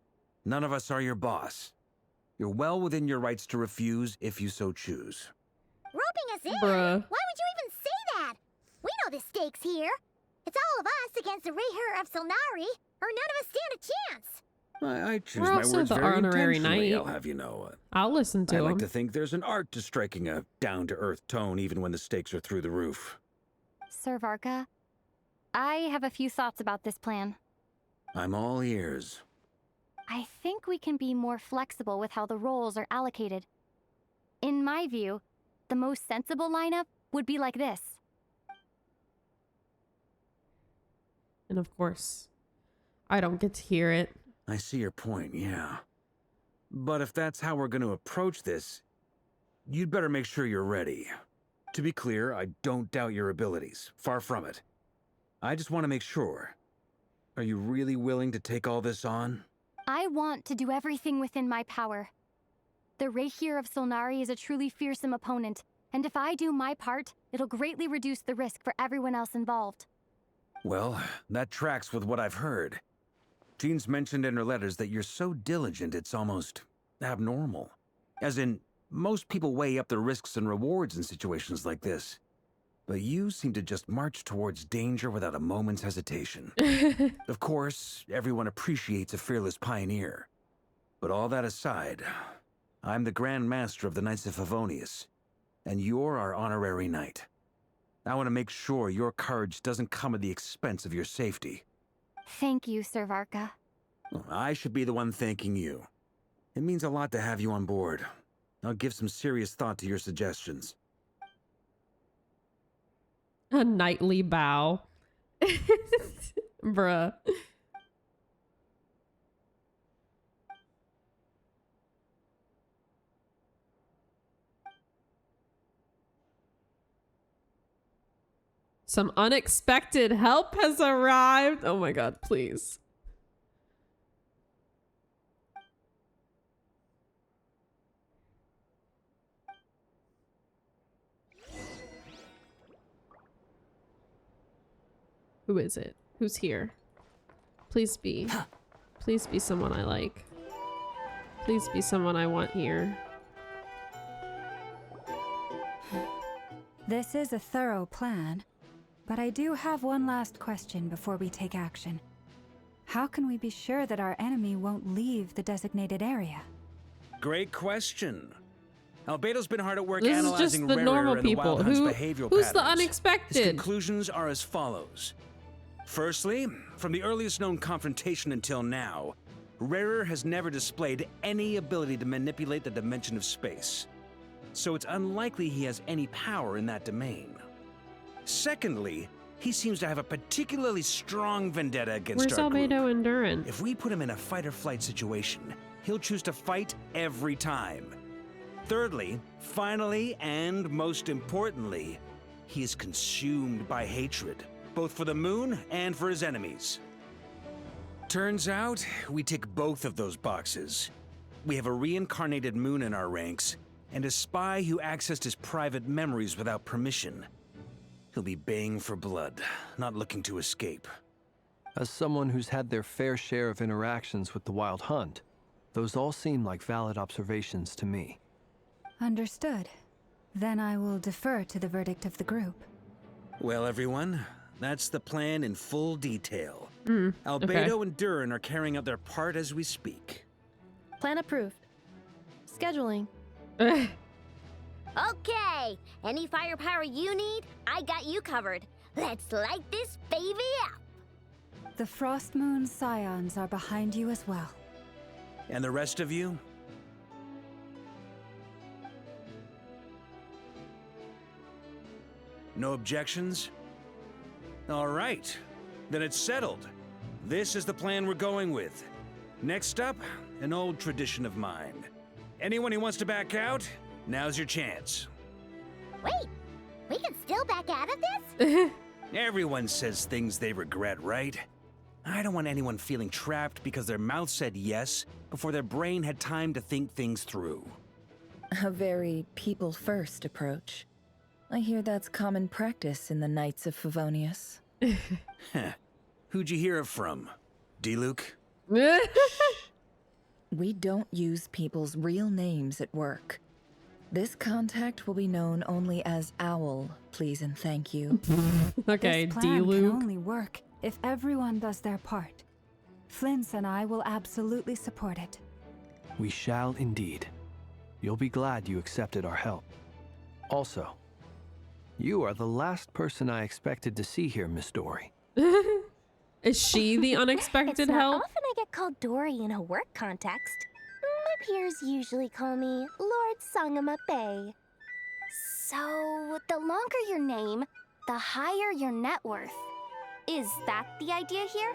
none of us are your boss. You're well within your rights to refuse if you so choose.
Roping us in?
Bruh.
Why would you even say that? We know the stakes here. It's all of us against the Rayher of Solnari, or none of us stand a chance.
I choose
We're
my
also
words
the
very
honorary
intentionally,
knight.
I'll have you know.
I'll listen to
I
him.
like to think there's an art to striking a down-to-earth tone even when the stakes are through the roof.
Sir Varka, I have a few thoughts about this plan.
I'm all ears.
I think we can be more flexible with how the roles are allocated. In my view, the most sensible lineup would be like this.
And of course, I don't get to hear it.
I see your point, yeah. But if that's how we're going to approach this, you'd better make sure you're ready. To be clear, I don't doubt your abilities. Far from it. I just want to make sure. Are you really willing to take all this on?
I want to do everything within my power. The Rayher of Solnari is a truly fearsome opponent, and if I do my part, it'll greatly reduce the risk for everyone else involved.
Well, that tracks with what I've heard. Jean's mentioned in her letters that you're so diligent it's almost abnormal. As in, most people weigh up the risks and rewards in situations like this. But you seem to just march towards danger without a moment's hesitation. Of course, everyone appreciates a fearless pioneer. But all that aside, I'm the Grand Master of the Knights of Favonius, and you're our honorary knight. I want to make sure your courage doesn't come at the expense of your safety.
Thank you, Sir Varka.
I should be the one thanking you. It means a lot to have you on board. I'll give some serious thought to your suggestions.
A knightly bow. Bruh. Some unexpected help has arrived. Oh my god, please. Who is it? Who's here? Please be. Please be someone I like. Please be someone I want here.
This is a thorough plan, but I do have one last question before we take action. How can we be sure that our enemy won't leave the designated area?
Great question. Albedo's been hard at work
This is
analyzing
just the
Rarer
normal
and the
people.
Wild Hunt's
Who-
behavioral
who's the
patterns.
unexpected?
His conclusions are as follows. Firstly, from the earliest known confrontation until now, Rarer has never displayed any ability to manipulate the dimension of space. So it's unlikely he has any power in that domain. Secondly, he seems to have a particularly strong vendetta against
Where's
our group.
Albedo and Durin?
If we put him in a fight or flight situation, he'll choose to fight every time. Thirdly, finally, and most importantly, he is consumed by hatred, both for the moon and for his enemies. Turns out, we tick both of those boxes. We have a reincarnated moon in our ranks, and a spy who accessed his private memories without permission. He'll be baying for blood, not looking to escape.
As someone who's had their fair share of interactions with the Wild Hunt, those all seem like valid observations to me.
Understood. Then I will defer to the verdict of the group.
Well, everyone, that's the plan in full detail.
Okay.
Albedo and Durin are carrying out their part as we speak.
Plan approved. Scheduling.
Okay, any firepower you need, I got you covered. Let's light this baby up.
The Frost Moon Scions are behind you as well.
And the rest of you? No objections? All right, then it's settled. This is the plan we're going with. Next up, an old tradition of mine. Anyone who wants to back out, now's your chance.
Wait, we can still back out of this?
Everyone says things they regret, right? I don't want anyone feeling trapped because their mouth said yes before their brain had time to think things through.
A very people-first approach. I hear that's common practice in the Knights of Favonius.
Who'd you hear it from? D-Luke?
We don't use people's real names at work. This contact will be known only as Owl, please and thank you.
Okay,
This plan can
D-Luke.
only work if everyone does their part. Flint's and I will absolutely support it.
We shall indeed. You'll be glad you accepted our help. Also, you are the last person I expected to see here, Miss Dory.
Is she the unexpected
It's not
help?
often I get called Dory in a work context. My peers usually call me Lord Sangama Bay.
So, the longer your name, the higher your net worth. Is that the idea here?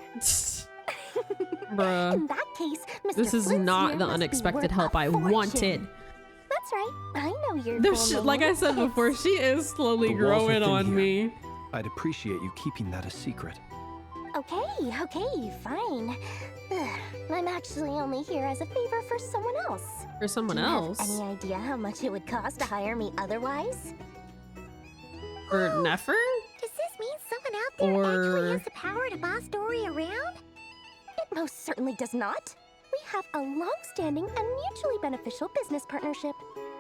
Bruh.
In that case, Mr.
This is
Flint's
not
here
the
must be
unexpected
worth
help
a
I
fortune.
wanted.
That's right. I know your
There's
full
like I
name.
said before, she is slowly
The walls are
growing
thin
on
here.
me.
I'd appreciate you keeping that a secret.
Okay, fine. Ugh, I'm actually only here as a favor for someone else.
For someone
Do you have
else?
any idea how much it would cost to hire me otherwise?
For Nefer?
Does this mean someone out there actually
Or
has the power to boss Dory around? It most certainly does not. We have a long-standing and mutually beneficial business partnership.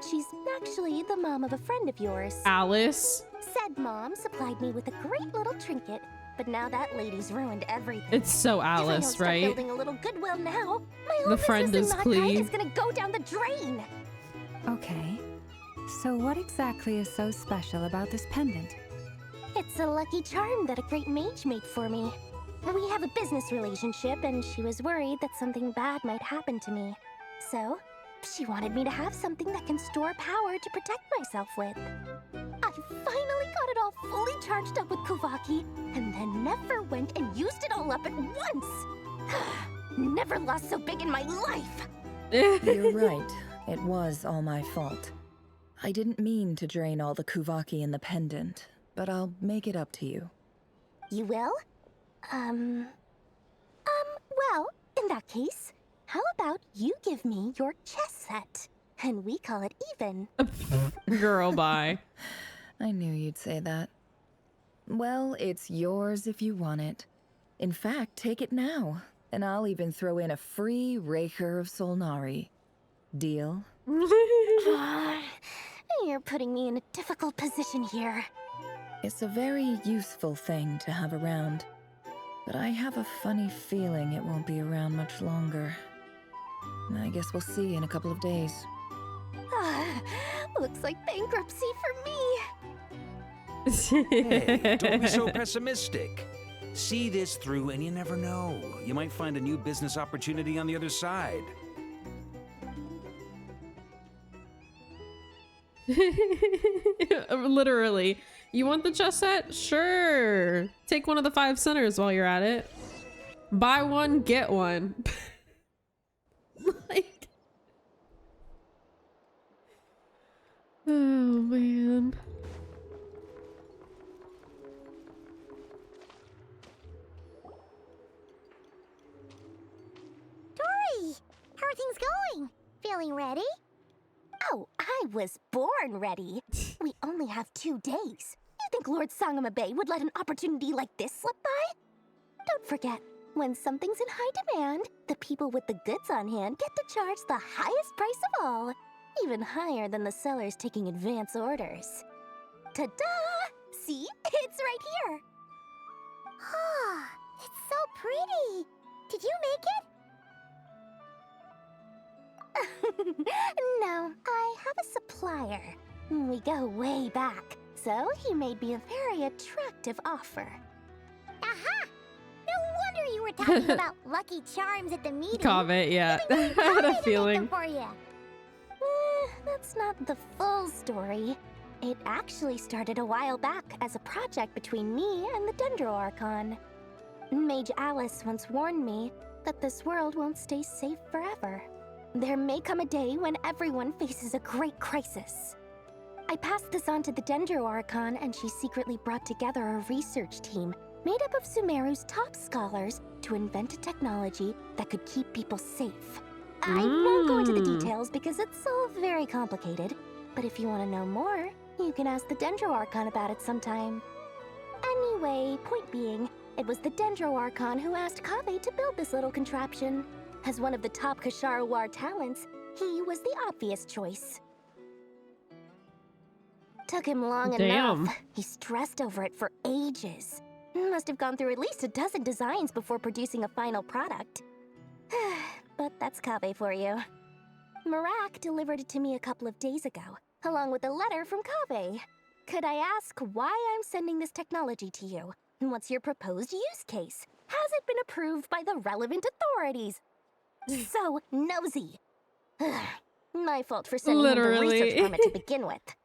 She's actually the mom of a friend of yours.
Alice?
Said mom supplied me with a great little trinket, but now that lady's ruined everything.
It's so
If I don't
Alice,
start
right?
building a little goodwill now, my
The
whole
friend
business
is
in Makai
Clee.
is gonna go down the drain.
Okay. So what exactly is so special about this pendant?
It's a lucky charm that a great mage made for me. We have a business relationship, and she was worried that something bad might happen to me. So, she wanted me to have something that can store power to protect myself with. I finally got it all fully charged up with Kuvaki, and then never went and used it all up at once. Never lost so big in my life.
You're right. It was all my fault. I didn't mean to drain all the Kuvaki in the pendant, but I'll make it up to you.
You will? Well, in that case, how about you give me your chess set? And we call it even.
Girl, bye.
I knew you'd say that. Well, it's yours if you want it. In fact, take it now, and I'll even throw in a free Raker of Solnari. Deal?
You're putting me in a difficult position here.
It's a very useful thing to have around, but I have a funny feeling it won't be around much longer. I guess we'll see in a couple of days.
Looks like bankruptcy for me.
Hey, don't be so pessimistic. See this through and you never know. You might find a new business opportunity on the other side.
Literally. You want the chess set? Sure. Take one of the 5 centers while you're at it. Buy one, get one. Like... Oh, man.
Dory, how are things going? Feeling ready? Oh, I was born ready. We only have 2 days. You think Lord Sangamabe would let an opportunity like this slip by? Don't forget, when something's in high demand, the people with the goods on hand get to charge the highest price of all, even higher than the sellers taking advance orders. Ta-da! See? It's right here. Oh, it's so pretty. Did you make it? No, I have a supplier. We go way back, so he made me a very attractive offer.
Aha! No wonder you were talking about Lucky Charms at the meeting.
Comment, yeah. I had a feeling.
For you.
That's not the full story. It actually started a while back as a project between me and the Dendro Archon. Mage Alice once warned me that this world won't stay safe forever. There may come a day when everyone faces a great crisis. I passed this on to the Dendro Archon, and she secretly brought together a research team made up of Sumeru's top scholars to invent a technology that could keep people safe. I won't go into the details because it's all very complicated, but if you want to know more, you can ask the Dendro Archon about it sometime. Anyway, point being, it was the Dendro Archon who asked Kaveh to build this little contraption. As one of the top Kasharawar talents, he was the obvious choice. Took him long enough. He stressed over it for ages. Must have gone through at least a dozen designs before producing a final product. But that's Kaveh for you. Marak delivered it to me a couple of days ago, along with a letter from Kaveh. Could I ask why I'm sending this technology to you? What's your proposed use case? Has it been approved by the relevant authorities? So nosy. My fault for sending him the research permit to begin with.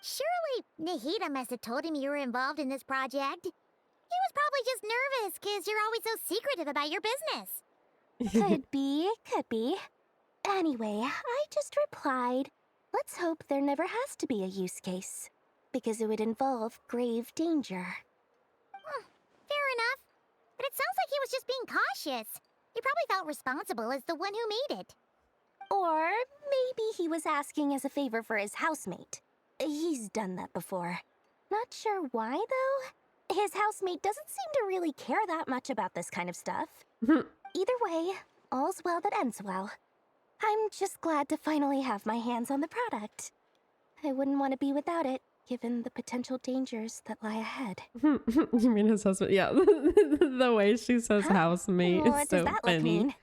Surely Nahida must have told him you were involved in this project. He was probably just nervous because you're always so secretive about your business.
Could be. Anyway, I just replied, let's hope there never has to be a use case, because it would involve grave danger.
Fair enough. But it sounds like he was just being cautious. He probably felt responsible as the one who made it.
Or maybe he was asking as a favor for his housemate. He's done that before. Not sure why, though. His housemate doesn't seem to really care that much about this kind of stuff. Either way, all's well that ends well. I'm just glad to finally have my hands on the product. I wouldn't want to be without it, given the potential dangers that lie ahead.
You mean his husband? Yeah. The way she says housemate
What
is so
does that
funny.
look mean?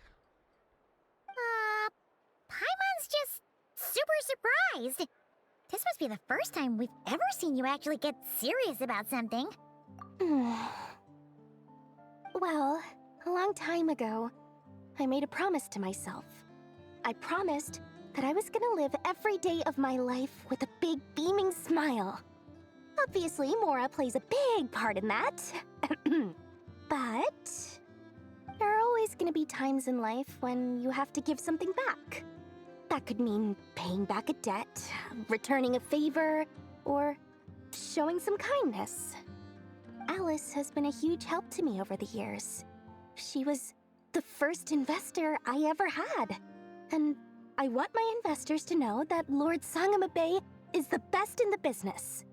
Paimon's just super surprised. This must be the first time we've ever seen you actually get serious about something.
Well, a long time ago, I made a promise to myself. I promised that I was gonna live every day of my life with a big beaming smile. Obviously, Mora plays a big part in that. But there are always going to be times in life when you have to give something back. That could mean paying back a debt, returning a favor, or showing some kindness. Alice has been a huge help to me over the years. She was the first investor I ever had. And I want my investors to know that Lord Sangamabe is the best in the business.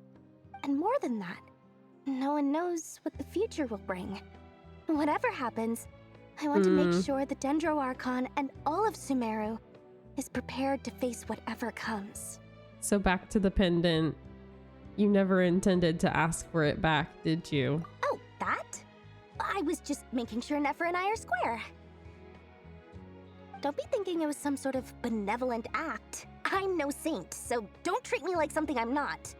And more than that, no one knows what the future will bring. Whatever happens, I want to make sure the Dendro Archon and all of Sumeru is prepared to face whatever comes.
So back to the pendant. You never intended to ask for it back, did you?
Oh, that? I was just making sure Nefer and I are square. Don't be thinking it was some sort of benevolent act. I'm no saint, so don't treat me like something I'm not.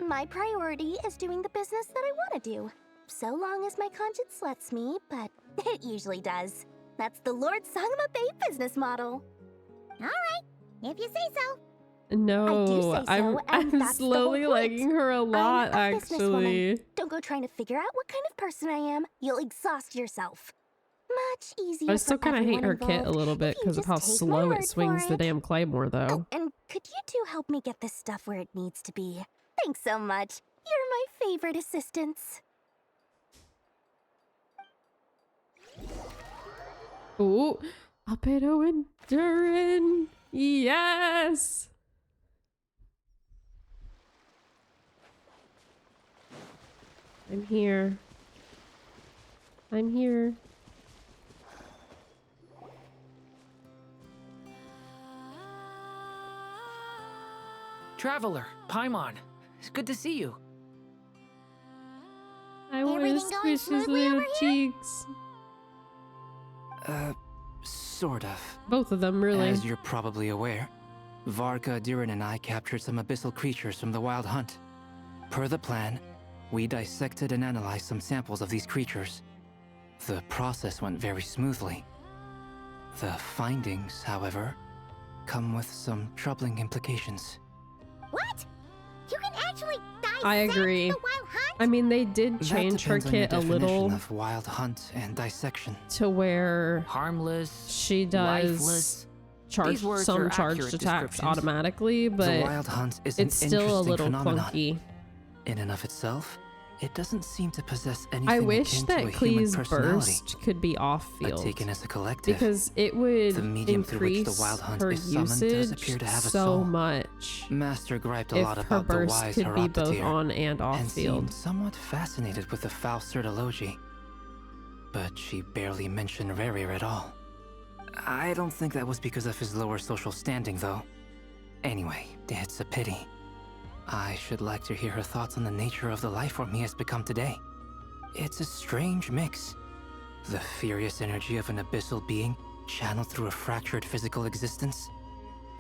My priority is doing the business that I want to do. So long as my conscience lets me, but it usually does. That's the Lord Sangamabe business model.
All right, if you say so.
No,
I do say so,
I'm
that's the whole
slowly
point.
liking her a lot,
I'm a
actually.
businesswoman. Don't go trying to figure out what kind of person I am. You'll exhaust yourself. Much easier.
I still
kind of
hate her kit a little bit because of how slow it swings the damn claymore, though.
And could you two help me get this stuff where it needs to be? Thanks so much. You're my favorite assistants.
Ooh, Albedo and Durin. Yes. I'm here. I'm here.
Traveler, Paimon, it's good to see you.
I want to squish his little cheeks.
Sort of.
Both of them, really.
As you're probably aware, Varka, Durin, and I captured some abyssal creatures from the Wild Hunt. Per the plan, we dissected and analyzed some samples of these creatures. The process went very smoothly. The findings, however, come with some troubling implications.
What? You can actually dissect
I agree.
the Wild Hunt?
I mean, they did change her kit a little
of wild hunt and dissection.
to where
harmless,
she does
lifeless.
charge
These words
some
are
charged
accurate
attacks
descriptions.
automatically, but
Wild Hunt is
it's
an
still a
interesting
little
phenomenon.
clunky.
In and of itself, it doesn't seem to possess anything
I wish
akin
that
to a human
Klee's
personality.
burst could be off
But
field
taken as a collective,
because it would
the medium through which
increase
the Wild Hunt
her
is summoned does
usage
appear to have a
so
soul.
much.
Master griped a
If
lot
her
about the
burst
wise
could be both
Heroptotire
on and off
and
field.
seemed somewhat fascinated with the foul certology. But she barely mentioned Rerir at all. I don't think that was because of his lower social standing, though. Anyway, it's a pity. I should like to hear her thoughts on the nature of the life form he has become today. It's a strange mix. The furious energy of an abyssal being channeled through a fractured physical existence.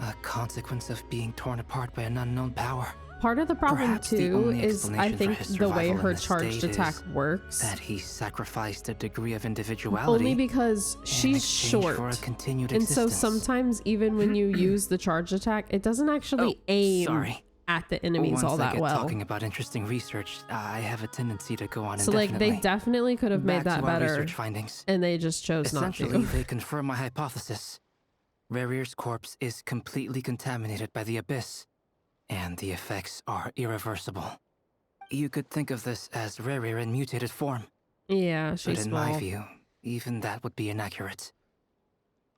A consequence of being torn apart by an unknown power.
Part of the problem
Perhaps the
too
only
is I
explanation for
think
his
the way
survival in
her
this
charged
state
attack
is
works.
that he sacrificed a degree of individuality
Only because she's
exchange
short.
for a continued
And so
existence.
sometimes even when you use the charge attack, it doesn't actually aim
sorry.
at the enemies
Once
all
I
that
get
well.
talking about interesting research, I have a tendency to go on
So like
indefinitely.
they definitely could have made
Back
that
to our
better,
research findings.
and they just chose not
Essentially,
to.
they confirm my hypothesis. Rerir's corpse is completely contaminated by the abyss, and the effects are irreversible. You could think of this as Rerir in mutated form.
Yeah,
But
she's
in
small.
my view, even that would be inaccurate.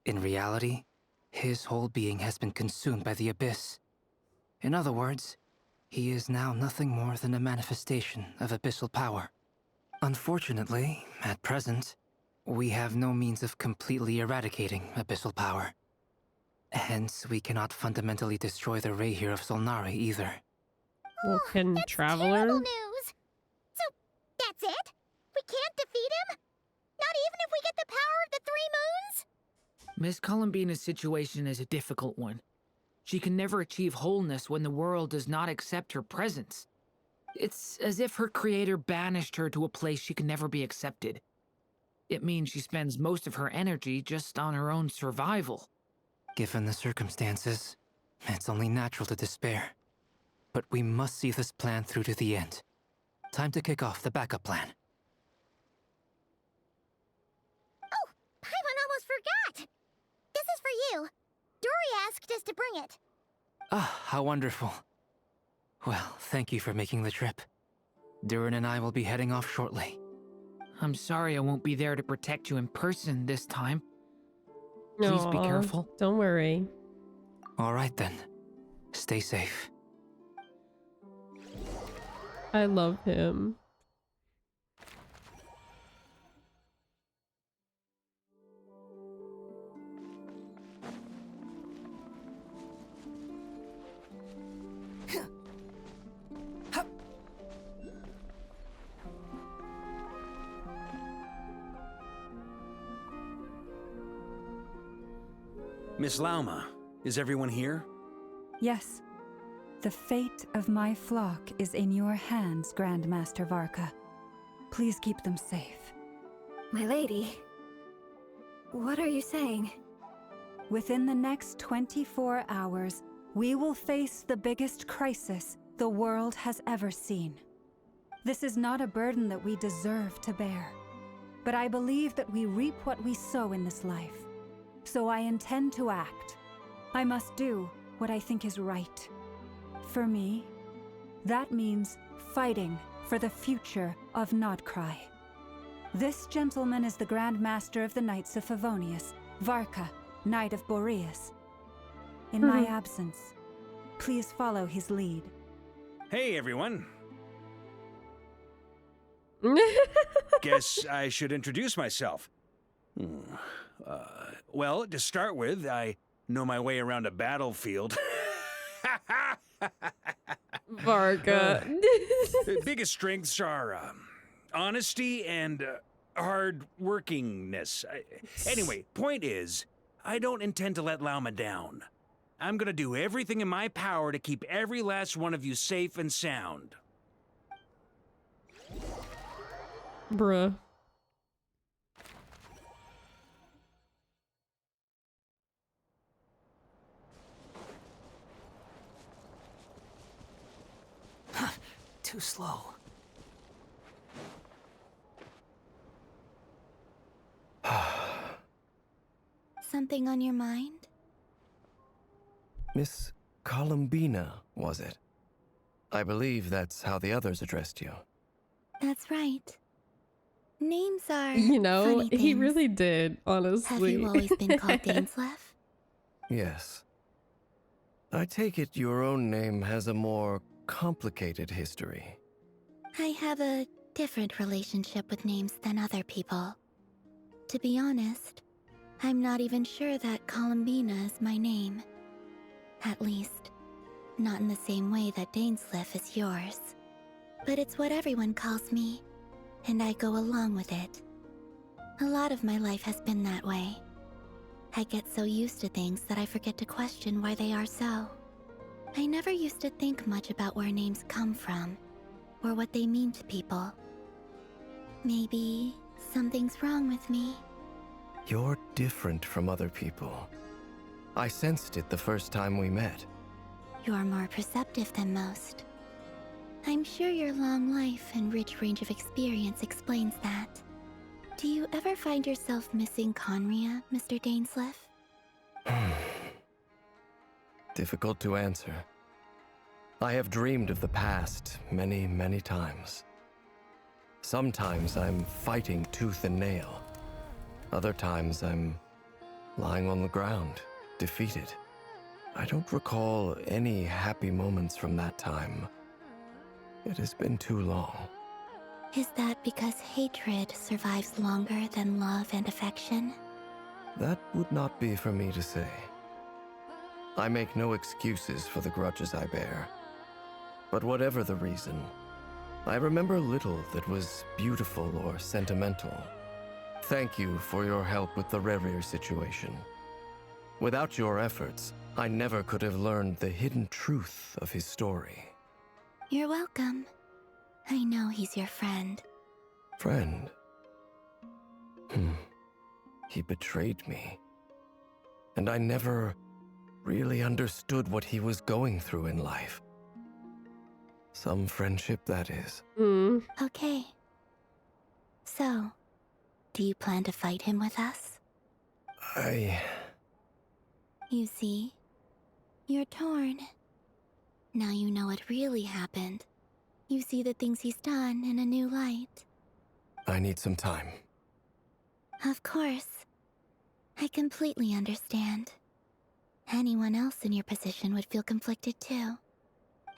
In reality, his whole being has been consumed by the abyss. In other words, he is now nothing more than a manifestation of abyssal power. Unfortunately, at present, we have no means of completely eradicating abyssal power. Hence, we cannot fundamentally destroy the Rehir of Solnari either.
Well, can Traveler?
Terrible news. So, that's it? We can't defeat him? Not even if we get the power of the Three Moons?
Miss Columbina's situation is a difficult one. She can never achieve wholeness when the world does not accept her presence. It's as if her creator banished her to a place she can never be accepted. It means she spends most of her energy just on her own survival.
Given the circumstances, it's only natural to despair. but we must see this plan through to the end. Time to kick off the backup plan.
Oh, Paimon almost forgot! This is for you. Dory asked us to bring it.
Ah, how wonderful. Well, thank you for making the trip. Durin and I will be heading off shortly.
I'm sorry I won't be there to protect you in person this time. Please be careful.
Don't worry.
All right then. Stay safe.
I love him.
Miss Lauma, is everyone here?
Yes. The fate of my flock is in your hands, Grandmaster Varka. Please keep them safe.
My lady, what are you saying?
Within the next 24 hours, we will face the biggest crisis the world has ever seen. This is not a burden that we deserve to bear, but I believe that we reap what we sow in this life. So I intend to act. I must do what I think is right. For me, that means fighting for the future of Krai. This gentleman is the Grand Master of the Knights of Favonius, Varka, Knight of Boreas. In my absence, please follow his lead.
Hey, everyone. Guess I should introduce myself. Well, to start with, I know my way around a battlefield.
Varka.
The biggest strengths are honesty and hard workingness. Anyway, point is, I don't intend to let Lauma down. I'm gonna do everything in my power to keep every last one of you safe and sound.
Bruh.
Too slow.
Something on your mind?
Miss Columbina, was it? I believe that's how the others addressed you.
That's right. Names are
You know,
funny
he
things.
really did, honestly.
Have you always been called Dainsleff?
Yes. I take it your own name has a more complicated history.
I have a different relationship with names than other people. To be honest, I'm not even sure that Columbina is my name. At least, not in the same way that Dainsleff is yours. But it's what everyone calls me, and I go along with it. A lot of my life has been that way. I get so used to things that I forget to question why they are so. I never used to think much about where names come from, or what they mean to people. Maybe something's wrong with me.
You're different from other people. I sensed it the first time we met.
You're more perceptive than most. I'm sure your long life and rich range of experience explains that. Do you ever find yourself missing Conria, Mr. Dainsleff?
Difficult to answer. I have dreamed of the past many, many times. Sometimes I'm fighting tooth and nail. Other times I'm lying on the ground, defeated. I don't recall any happy moments from that time. It has been too long.
Is that because hatred survives longer than love and affection?
That would not be for me to say. I make no excuses for the grudges I bear. But whatever the reason, I remember little that was beautiful or sentimental. Thank you for your help with the Rerir situation. Without your efforts, I never could have learned the hidden truth of his story.
You're welcome. I know he's your friend.
Friend? He betrayed me. And I never really understood what he was going through in life. Some friendship, that is.
Okay. So, do you plan to fight him with us? You see, you're torn. Now you know what really happened. You see the things he's done in a new light.
I need some time.
Of course. I completely understand. Anyone else in your position would feel conflicted too.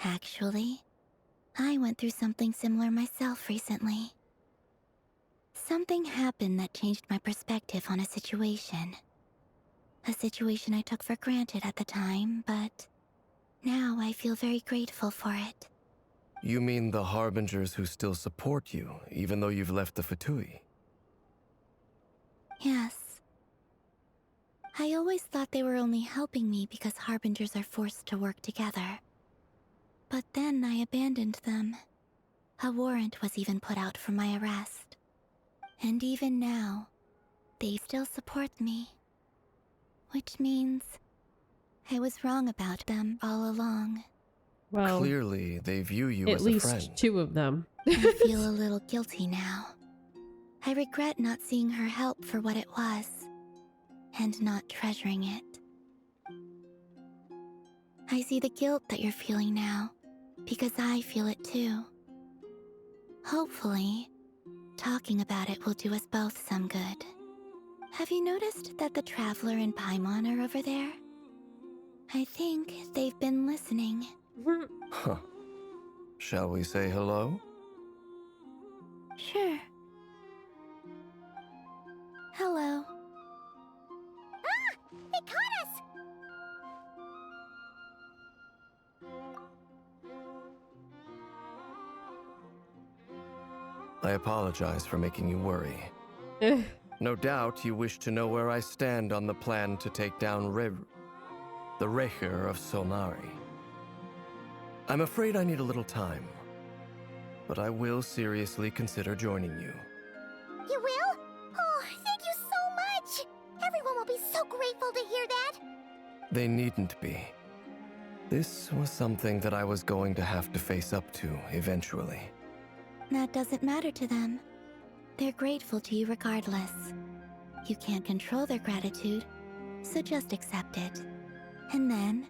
Actually, I went through something similar myself recently. Something happened that changed my perspective on a situation. A situation I took for granted at the time, but now I feel very grateful for it.
You mean the Harbingers who still support you, even though you've left the Fatui?
Yes. I always thought they were only helping me because Harbingers are forced to work together. But then I abandoned them. A warrant was even put out for my arrest. And even now, they still support me. Which means I was wrong about them all along.
Well,
clearly, they view you
at
as a friend.
least 2 of them.
I feel a little guilty now. I regret not seeing her help for what it was, and not treasuring it. I see the guilt that you're feeling now, because I feel it too. Hopefully, talking about it will do us both some good. Have you noticed that the Traveler and Paimon are over there? I think they've been listening.
Huh. Shall we say hello?
Sure. Hello.
Ah! They caught us!
I apologize for making you worry. No doubt you wish to know where I stand on the plan to take down the Recher of Solnari. I'm afraid I need a little time, but I will seriously consider joining you.
You will? Oh, thank you so much! Everyone will be so grateful to hear that!
They needn't be. This was something that I was going to have to face up to eventually.
That doesn't matter to them. They're grateful to you regardless. You can't control their gratitude, so just accept it. And then,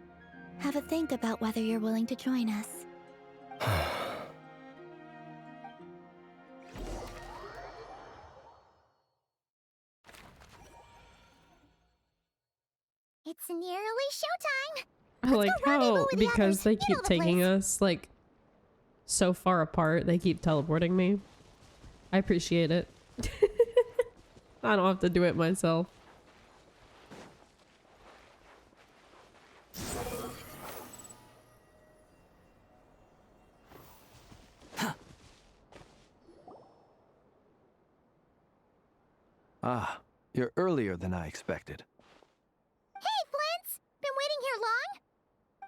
have a think about whether you're willing to join us.
It's nearly showtime!
I like how, because they keep taking us, like, so far apart, they keep teleporting me. I appreciate it. I don't have to do it myself.
Ah, you're earlier than I expected.
Hey, Flint's! Been waiting here long?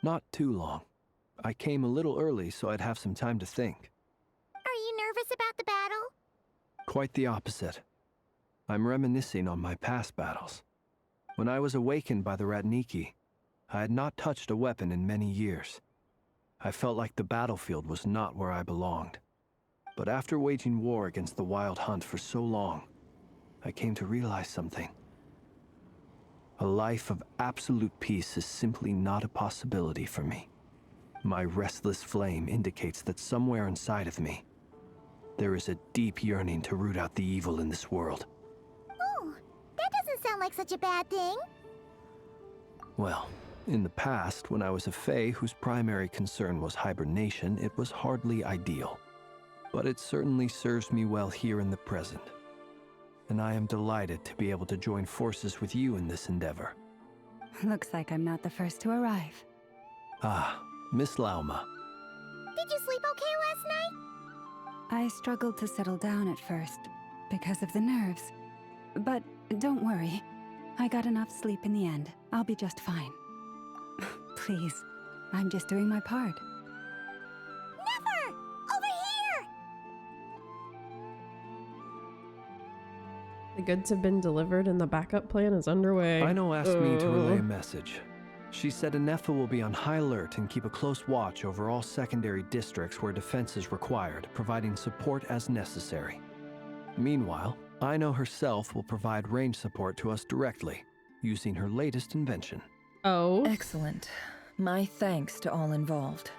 Not too long. I came a little early so I'd have some time to think.
Are you nervous about the battle?
Quite the opposite. I'm reminiscing on my past battles. When I was awakened by the Ratniki, I had not touched a weapon in many years. I felt like the battlefield was not where I belonged. But after waging war against the Wild Hunt for so long, I came to realize something. A life of absolute peace is simply not a possibility for me. My restless flame indicates that somewhere inside of me, there is a deep yearning to root out the evil in this world.
Oh, that doesn't sound like such a bad thing.
Well, in the past, when I was a Fae whose primary concern was hibernation, it was hardly ideal. But it certainly serves me well here in the present. And I am delighted to be able to join forces with you in this endeavor.
Looks like I'm not the first to arrive.
Ah, Miss Lauma.
Did you sleep okay last night?
I struggled to settle down at first, because of the nerves. But don't worry, I got enough sleep in the end. I'll be just fine. Please, I'm just doing my part.
Never! Over here!
The goods have been delivered and the backup plan is underway.
Ino asked me to relay a message. She said Anefa will be on high alert and keep a close watch over all secondary districts where defense is required, providing support as necessary. Meanwhile, Ino herself will provide range support to us directly, using her latest invention.
Oh.
Excellent. My thanks to all involved.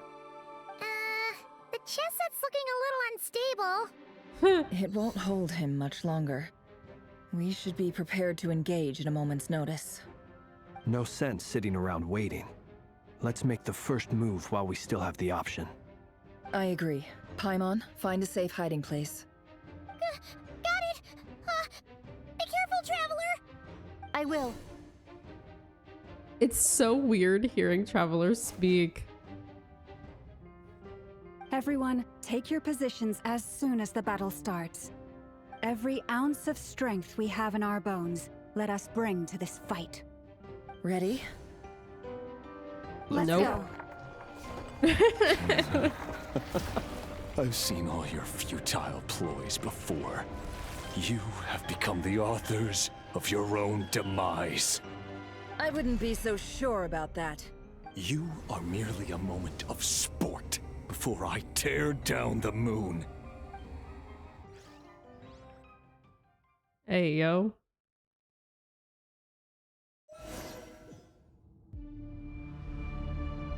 The chess set's looking a little unstable.
It won't hold him much longer. We should be prepared to engage at a moment's notice.
No sense sitting around waiting. Let's make the first move while we still have the option.
I agree. Paimon, find a safe hiding place.
Got it! Be careful, Traveler!
I will.
It's so weird hearing travelers speak.
Everyone, take your positions as soon as the battle starts. Every ounce of strength we have in our bones, let us bring to this fight.
Ready?
Let's
Nope.
go.
I've seen all your futile ploys before. You have become the authors of your own demise.
I wouldn't be so sure about that.
You are merely a moment of sport before I tear down the moon.
Hey, yo.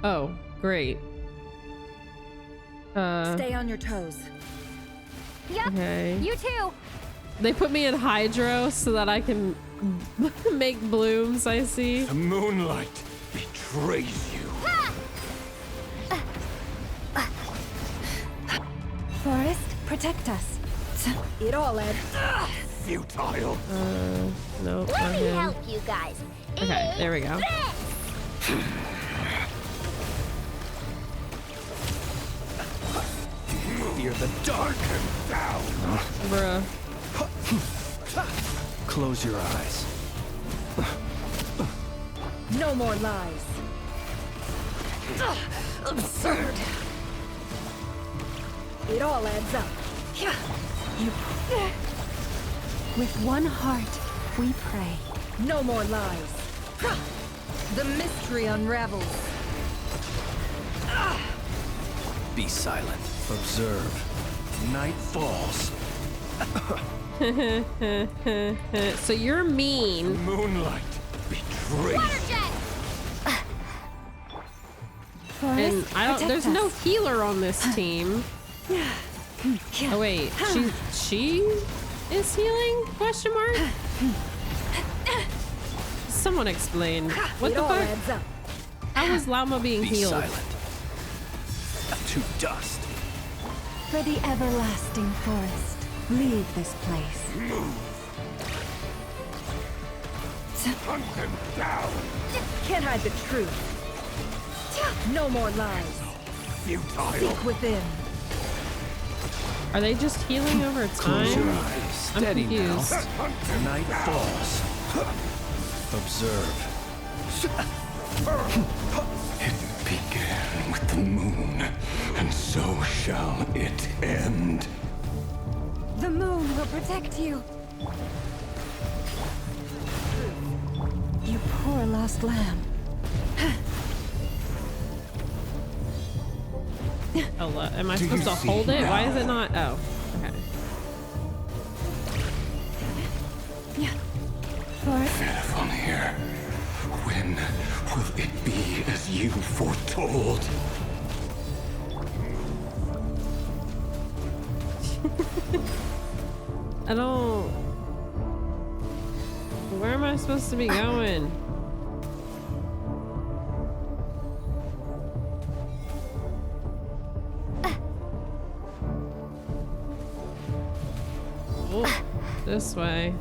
Oh, great.
Stay on your toes.
Yep.
Okay.
You too.
They put me in hydro so that I can make blooms, I see.
The moonlight betrays you.
Forest, protect us.
It all, Ed.
Futile.
No,
Let
not
me
him.
help you guys.
Okay, there we go.
Fear the dark and down.
Bruh.
Close your eyes.
No more lies. Absurd. It all adds up.
You... With one heart, we pray.
No more lies. The mystery unravels.
Be silent. Observe. Night falls.
So you're mean.
Moonlight betrays.
Water jet!
And I don't. There's no healer on this team. Oh wait, she is healing? Question mark. Someone explain. What the fuck? How was Llama being
Be
healed?
silent. To dust.
For the everlasting forest, leave this place.
Hunt them down.
Can't hide the truth. No more lies.
Futile.
Seek within.
Are they just healing over
Close your
time?
eyes.
I'm
Steady now.
confused.
Night falls. Observe.
It began with the moon, and so shall it end.
The moon will protect you. You poor lost lamb.
Oh, am I
Do
supposed
you
to
see
hold it? Why
now?
is it not? Oh, okay.
Yeah. Forest.
From here, when will it be as you foretold?
I don't. Where am I supposed to be going? Oh, this way.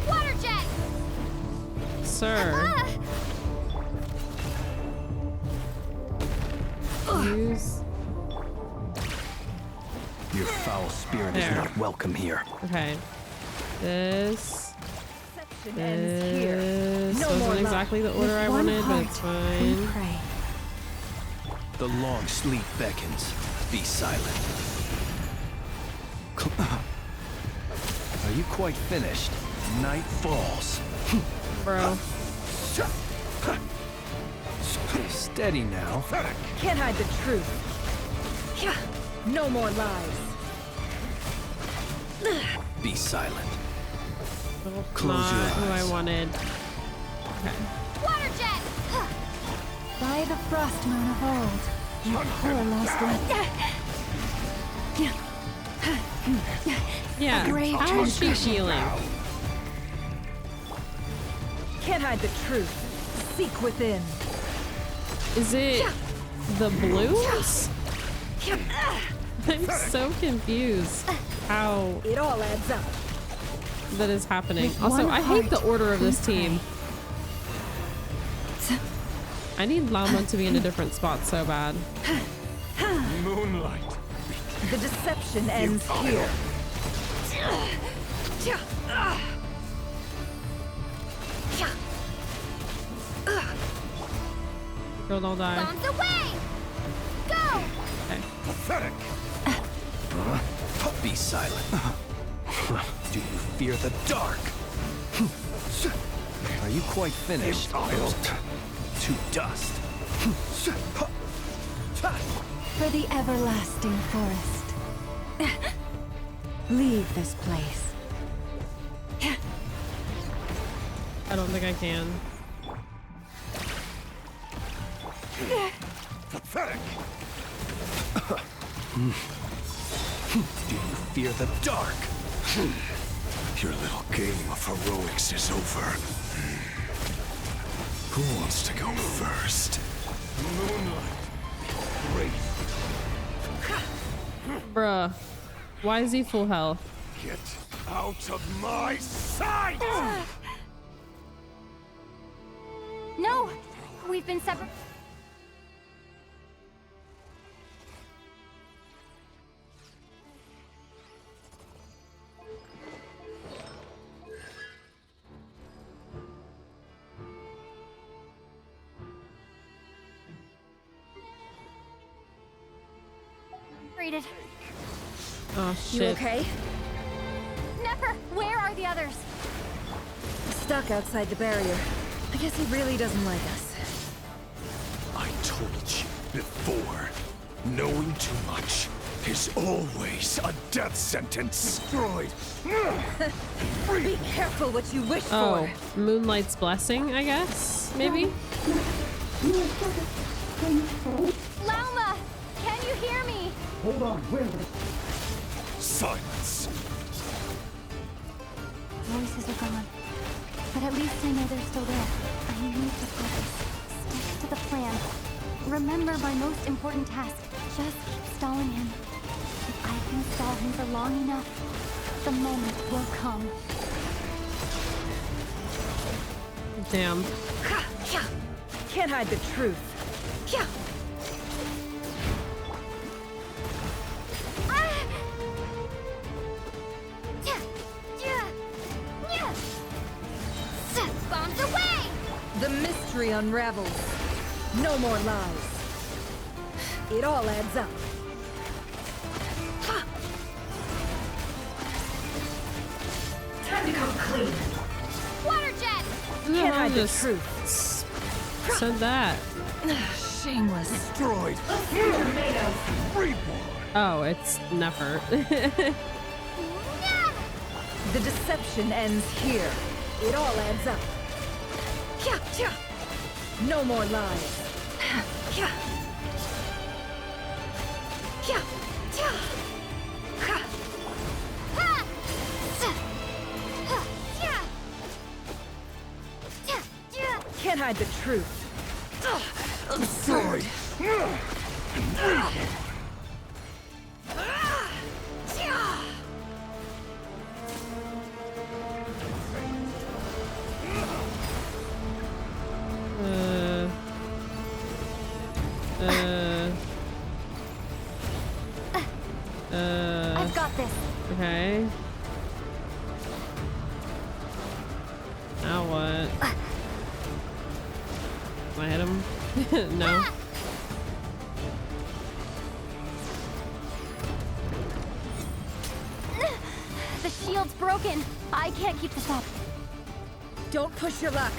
Water jet!
Sir. Use.
Your foul spirit is
There.
not welcome here.
Okay. This.
Ends here.
This
No more
wasn't
lies.
exactly the order I
One
wanted, but
heart,
it's
we
fine.
pray.
The long sleep beckons. Be silent. Are you quite finished? Night falls.
Bro.
Steady now.
Can't hide the truth. No more lies.
Be silent.
Close your eyes. Who I wanted. Okay.
Water jet!
By the frost moon of old, you poor lost one.
Yeah. How is she healing?
Can't hide the truth. Seek within.
Is it the blues? I'm so confused how
it all adds up.
That is happening.
With
Also,
one
I hate the
heart,
order of this
we
team. I need Llama to be in a different spot so bad.
Moonlight.
The deception ends here.
Girl, don't die.
Bombs away! Go!
Okay.
Pathetic!
Be silent. Do you fear the dark? Are you quite finished? To dust.
For the everlasting forest. Leave this place.
I don't think I can.
Pathetic!
Do you fear the dark?
Your little game of heroics is over. Who wants to go first?
Moonlight. Great.
Bruh. Why is he full health?
Get out of my sight!
No! We've been separated.
Oh shit.
You okay?
Never! Where are the others?
Stuck outside the barrier. I guess he really doesn't like us.
I told you before, knowing too much is always a death sentence.
Destroyed.
Be careful what you wish
Oh,
for.
Moonlight's blessing, I guess? Maybe?
Lauma! Can you hear me?
Hold on, wait. Silence.
Voices are gone. But at least I know they're still there. I need to focus. Stick to the plan. Remember my most important task. Just keep stalling him. If I can stall him for long enough, the moment will come.
Damn.
Can't hide the truth.
Bombs away!
The mystery unravels. No more lies. It all adds up. Time to come clean.
Water jet!
Can't hide the
Just
truth.
said that.
Shameless.
Destroyed. Reborn.
Oh, it's never.
The deception ends here. It all adds up. No more lies. Can't hide the truth.
Destroyed.
I've got this.
Okay. Now what? Can I hit him? No.
The shield's broken. I can't keep this up.
Don't push your luck.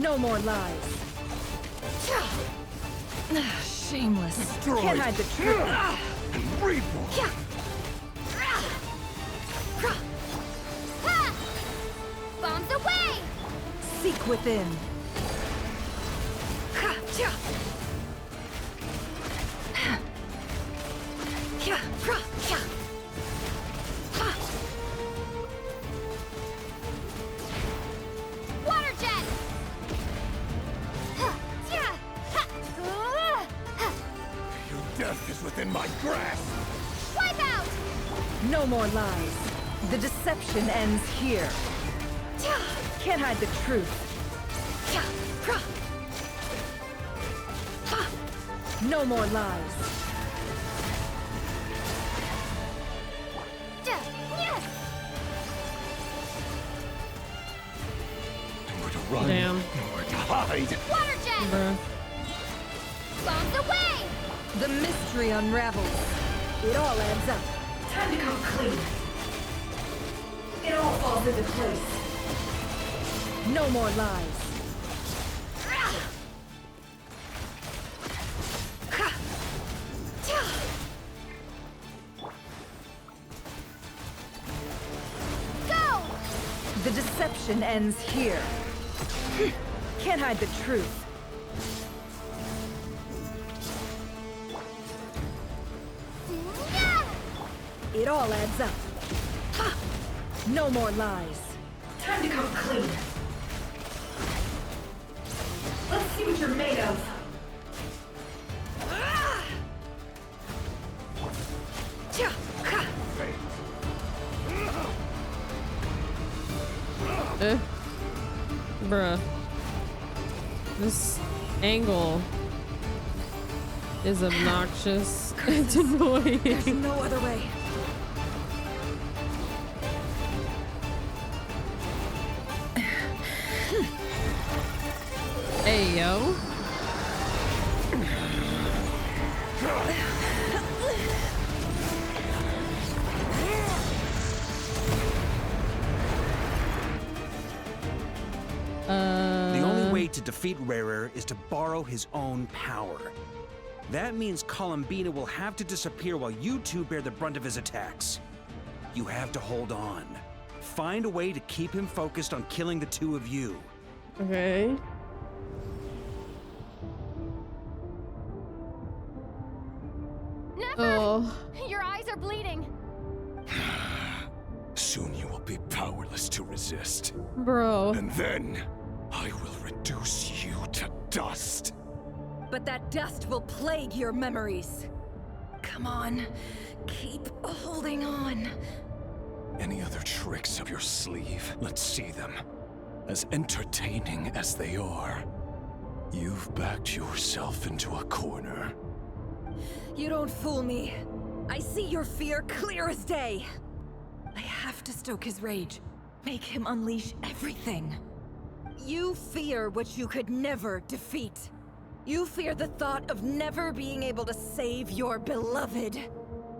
No more lies. Shameless. Can't hide the truth.
Bombs away!
Seek within.
Water jet!
Your death is within my grasp!
Wipe out!
No more lies. The deception ends here. Can't hide the truth. No more lies.
Nowhere to run.
Damn.
Nowhere to hide.
Water jet!
Bruh.
Bombs away!
The mystery unravels. It all adds up. Time to come clean. It all falls into place. No more lies.
Go!
The deception ends here. Can't hide the truth. It all adds up. No more lies. Time to come clean. Let's see what you're made of.
Bruh. This angle is obnoxious. It's annoying.
There's no other way.
Hey, yo.
The only way to defeat Rarer is to borrow his own power. That means Columbina will have to disappear while you two bear the brunt of his attacks. You have to hold on. Find a way to keep him focused on killing the two of you.
Okay.
Never! Your eyes are bleeding.
Soon you will be powerless to resist.
Bro.
And then I will reduce you to dust.
But that dust will plague your memories. Come on, keep holding on.
Any other tricks up your sleeve? Let's see them. As entertaining as they are, you've backed yourself into a corner.
You don't fool me. I see your fear clear as day. I have to stoke his rage. Make him unleash everything. You fear what you could never defeat. You fear the thought of never being able to save your beloved.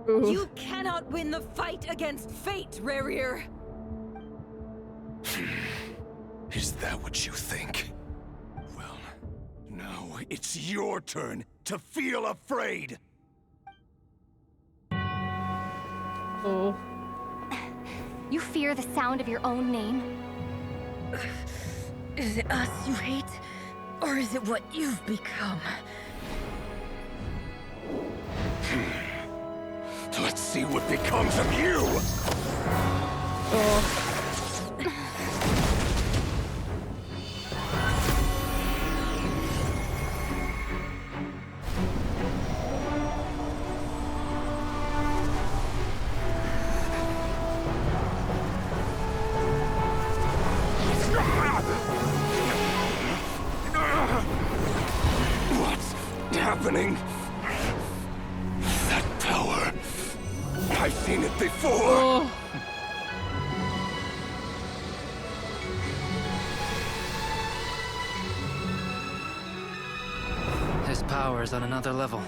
Ooh.
You cannot win the fight against fate, Rarir.
Is that what you think? Well, now it's your turn to feel afraid.
Oh.
You fear the sound of your own name?
Is it us you hate? Or is it what you've become?
Let's see what becomes of you!
Oh.
What's happening? That power. I've seen it before.
Oh.
His power is on another level.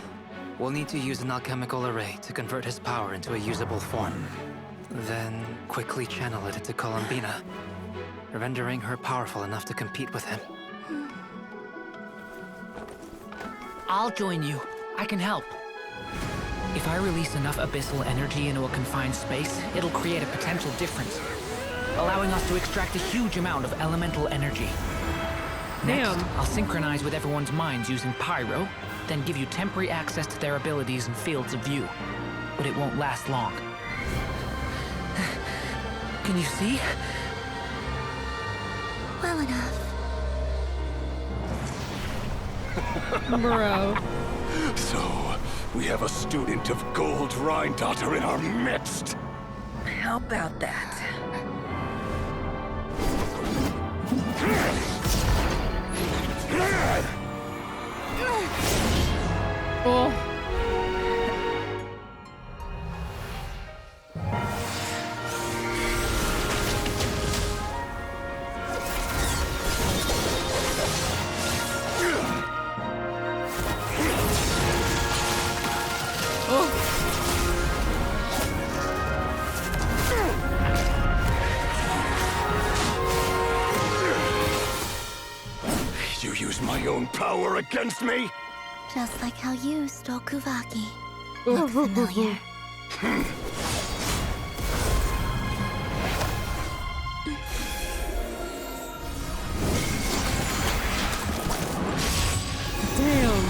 We'll need to use an alchemical array to convert his power into a usable form. Then quickly channel it into Columbina, rendering her powerful enough to compete with him.
I'll join you. I can help. If I release enough abyssal energy into a confined space, it'll create a potential difference, allowing us to extract a huge amount of elemental energy. Next, I'll synchronize with everyone's minds using pyro, then give you temporary access to their abilities and fields of view. But it won't last long. Can you see?
Well enough.
Bro.
So, we have a student of Gold Rhine-Daughter in our midst.
How about that?
Oh.
You use my own power against me?
Just like how you stole Kuvaki. Look familiar.
Damn.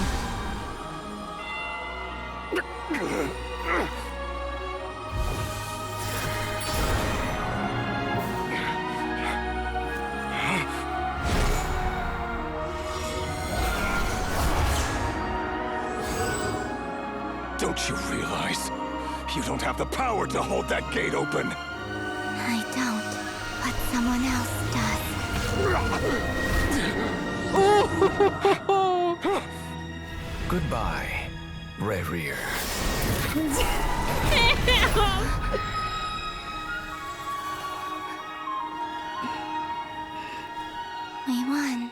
Don't you realize? You don't have the power to hold that gate open.
I don't, but someone else does.
Goodbye, Rerir.
We won.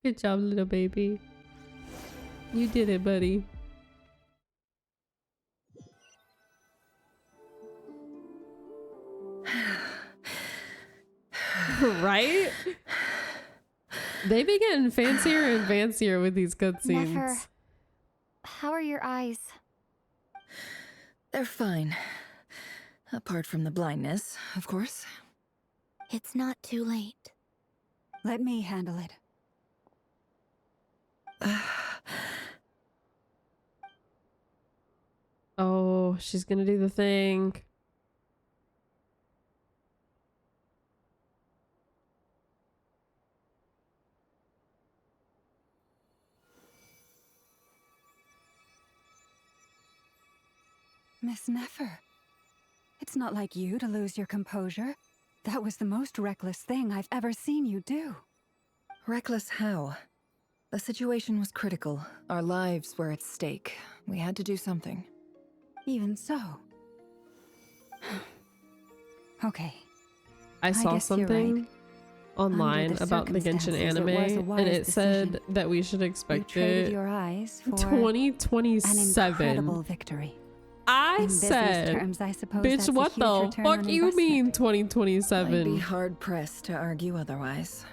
Good job, little baby. You did it, buddy. Right? They be getting fancier and fancier with these cutscenes.
Never. How are your eyes?
They're fine. Apart from the blindness, of course.
It's not too late.
Let me handle it.
Oh, she's gonna do the thing.
Miss Nefer. It's not like you to lose your composure. That was the most reckless thing I've ever seen you do.
Reckless how? The situation was critical. Our lives were at stake. We had to do something.
Even so.
Okay. I saw something online about the Genshin anime, and it said that we should expect it
your eyes for
2027.
An incredible victory.
I said,
terms, I suppose
bitch, what the fuck you mean 2027?
I'd be hard pressed to argue otherwise.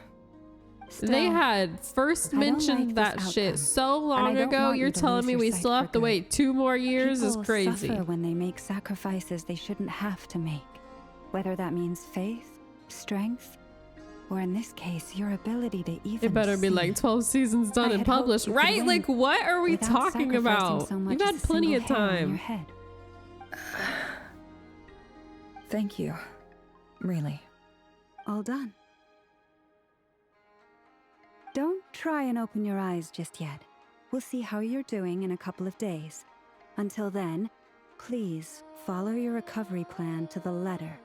They had first mentioned that shit so long ago. You're telling me we still have to wait 2 more years? Is crazy.
Suffer when they make sacrifices they shouldn't have to make. Whether that means faith, strength, or in this case, your ability to even
It better be like 12 seasons done and published, right? Like, what are we talking about? You've had plenty of time.
Thank you. Really.
All done. Don't try and open your eyes just yet. We'll see how you're doing in a couple of days. Until then, please follow your recovery plan to the letter.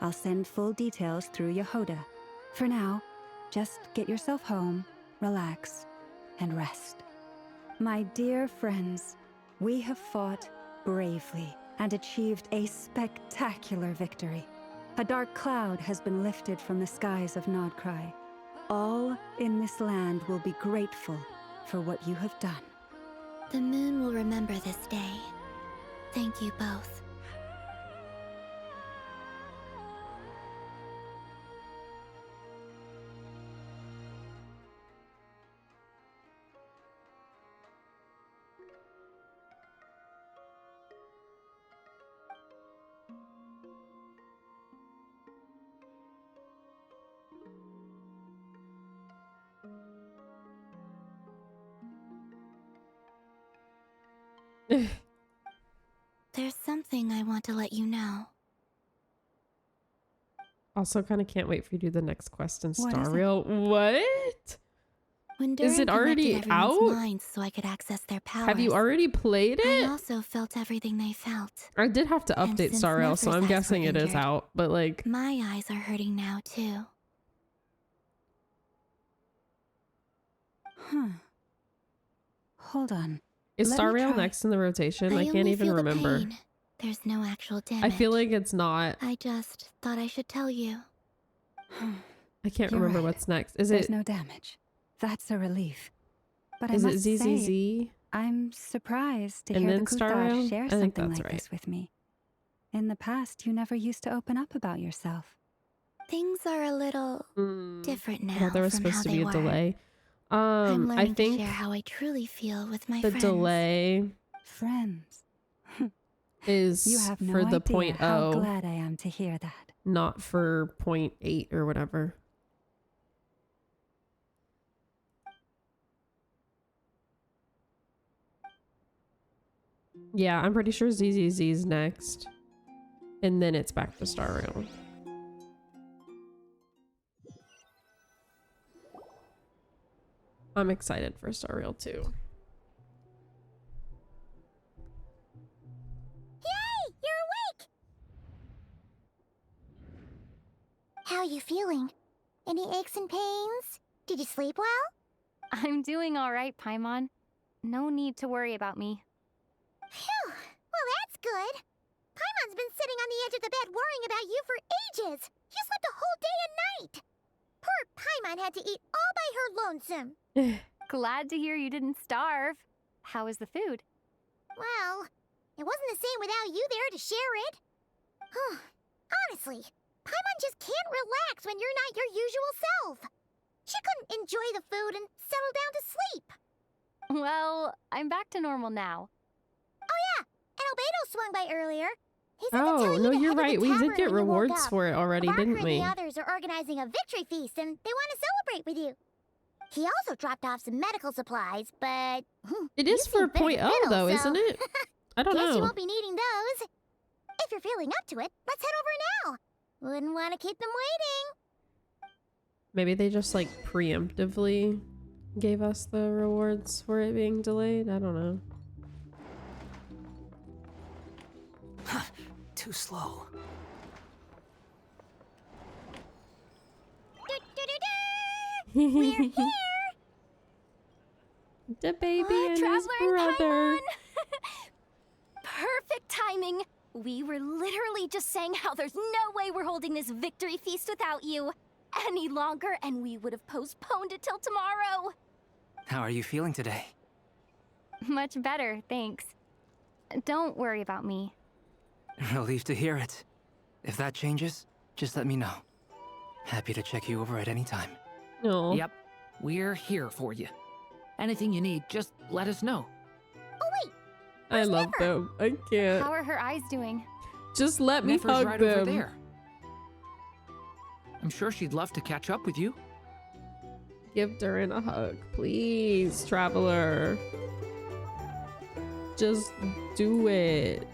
I'll send full details through Yehoda. For now, just get yourself home, relax, and rest. My dear friends, we have fought bravely and achieved a spectacular victory. A dark cloud has been lifted from the skies of Nodkrai. All in this land will be grateful for what you have done.
The moon will remember this day. Thank you both. There's something I want to let you know.
Also, kind of can't wait for you to do the next quest in
What is
Star
it?
Rail. What?
When
Is it
Durin
already
connected everyone's
out?
minds so I could access their powers.
Have you already played
I
it?
also felt everything they felt.
I did have to
And
update
since
Star Rail, so
Nefer's
I'm
eyes
guessing
were
it is
injured,
out. But like,
my eyes are hurting now too.
Huh. Hold on.
is
Let
Star
me
Rail
try.
next in the rotation? I can't
only
even
feel the
remember.
pain. There's no actual damage.
I feel like it's not.
I just thought I should tell you.
I can't
You're
remember
right.
what's next. Is
There's
it?
no damage. That's a relief. But
Is
I
it
must say,
ZZZ?
I'm surprised to
And
hear
then
the
Star
Kuthar
Rail?
share
I think
something
that's
like
right.
this with me. In the past, you never used to open up about yourself.
Things are a little different now
I thought there was
from
supposed
how
to
they
be a
were.
delay.
I'm
I
learning
think
to share how I truly feel with my
the
friends.
delay
Friends.
is
You have no
for the
idea
point
how
oh,
glad I am to hear that.
not for 0.8 or whatever. Yeah, I'm pretty sure ZZZ's next. And then it's back to Star Rail. I'm excited for Star Rail too.
Yay! You're awake! How are you feeling? Any aches and pains? Did you sleep well?
I'm doing all right, Paimon. No need to worry about me.
Phew! Well, that's good. Paimon's been sitting on the edge of the bed worrying about you for ages. You slept a whole day and night. Poor Paimon had to eat all by her lonesome.
Glad to hear you didn't starve. How was the food?
Well, it wasn't the same without you there to share it. Honestly, Paimon just can't relax when you're not your usual self. She couldn't enjoy the food and settle down to sleep.
Well, I'm back to normal now.
Oh yeah, and Albedo swung by earlier. He said to tell
Oh,
you
no,
to
you're
head to
right.
the
We did
tavern
get
when you woke
rewards
up.
for it already,
Barker
didn't
and
we?
the others are organizing a victory feast, and they want to celebrate with you. He also dropped off some medical supplies, but
It is for 0.0 though, isn't it? I don't
Guess you
know.
won't be needing those. If you're feeling up to it, let's head over now. Wouldn't want to keep them waiting.
Maybe they just like preemptively gave us the rewards for it being delayed. I don't know.
Too slow.
We're here.
The baby and his
Traveler and
brother.
Perfect timing. We were literally just saying how there's no way we're holding this victory feast without you any longer, and we would have postponed it till tomorrow.
How are you feeling today?
Much better, thanks. Don't worry about me.
Relieved to hear it. If that changes, just let me know. Happy to check you over at any time.
No.
Yep, we're here for you. Anything you need, just let us know.
Oh wait,
I love them. I can't.
How are her eyes doing?
Just let me
Nefer's
hug
right
them.
over there. I'm sure she'd love to catch up with you.
Give Durin a hug, please, traveler. Just do it.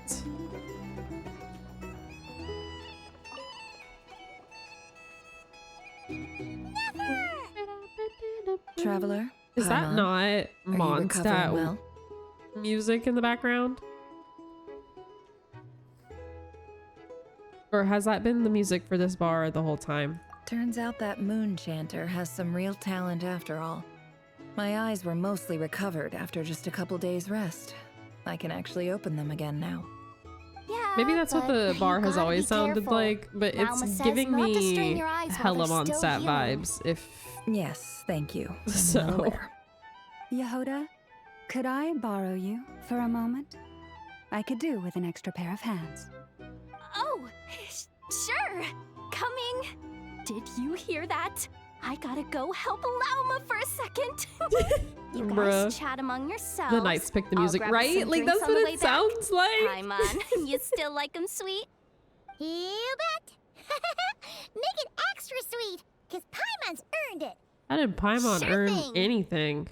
Traveler,
Is that
Paimon,
not
are you recovering
Mondstadt
well?
music in the background? Or has that been the music for this bar the whole time?
Turns out that moon chanter has some real talent after all. My eyes were mostly recovered after just a couple days rest. I can actually open them again now.
Yeah,
Maybe that's what
but
the
you
bar has
gotta
always
be
sounded
careful.
like, but
Malma
it's
says
giving
not to strain
me
your eyes while
hella
they're still
Mondstadt
healing.
vibes. If
Yes, thank you. I'm
So-
well aware.
Yehoda, could I borrow you for a moment? I could do with an extra pair of hands.
Oh, sure. Coming. Did you hear that? I gotta go help Lauma for a second. You guys
Bruh.
chat among yourselves.
the knights pick the
I'll
music,
grab us
right?
some
Like
drinks
that's
on the
what
way
it
back.
sounds like.
Paimon, you still like 'em sweet?
You bet. Make it extra sweet, cause Paimon's earned it.
How did Paimon
Sure
earn
thing.
anything?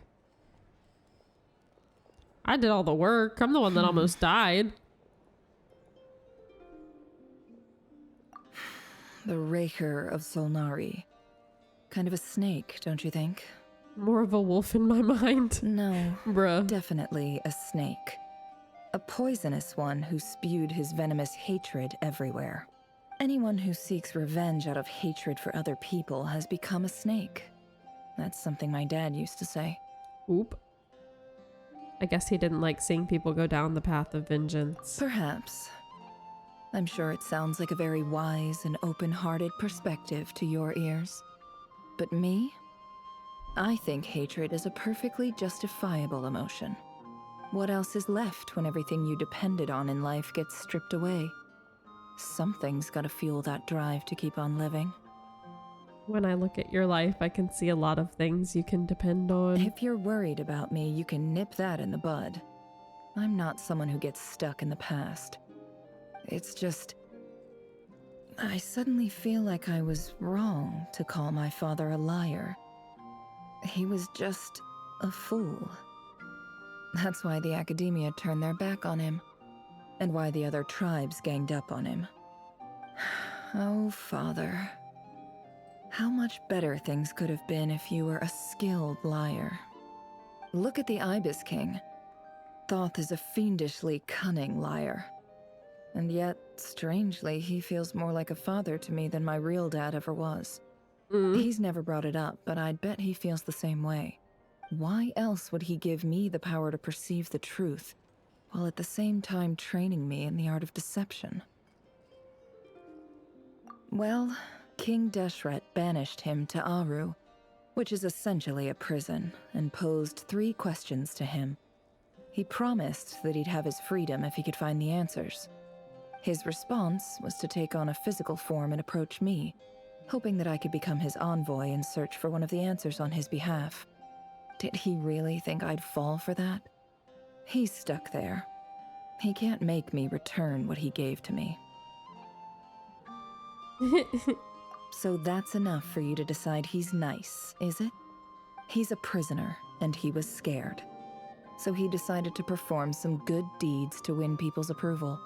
I did all the work. I'm the one that almost died.
The Raker of Solnari. Kind of a snake, don't you think?
More of a wolf in my mind.
No.
Bruh.
Definitely a snake. A poisonous one who spewed his venomous hatred everywhere. Anyone who seeks revenge out of hatred for other people has become a snake. That's something my dad used to say.
Oop. I guess he didn't like seeing people go down the path of vengeance.
Perhaps. I'm sure it sounds like a very wise and open-hearted perspective to your ears. But me? I think hatred is a perfectly justifiable emotion. What else is left when everything you depended on in life gets stripped away? Something's gotta fuel that drive to keep on living.
When I look at your life, I can see a lot of things you can depend on.
If you're worried about me, you can nip that in the bud. I'm not someone who gets stuck in the past. It's just... I suddenly feel like I was wrong to call my father a liar. He was just a fool. That's why the academia turned their back on him, and why the other tribes ganged up on him. Oh, Father. How much better things could have been if you were a skilled liar. Look at the Ibis King. Thoth is a fiendishly cunning liar. And yet, strangely, he feels more like a father to me than my real dad ever was. He's never brought it up, but I'd bet he feels the same way. Why else would he give me the power to perceive the truth, while at the same time training me in the art of deception? Well, King Deshret banished him to Aru, which is essentially a prison, and posed 3 questions to him. He promised that he'd have his freedom if he could find the answers. His response was to take on a physical form and approach me, hoping that I could become his envoy and search for one of the answers on his behalf. Did he really think I'd fall for that? He's stuck there. He can't make me return what he gave to me. So that's enough for you to decide he's nice, is it? He's a prisoner, and he was scared. So he decided to perform some good deeds to win people's approval.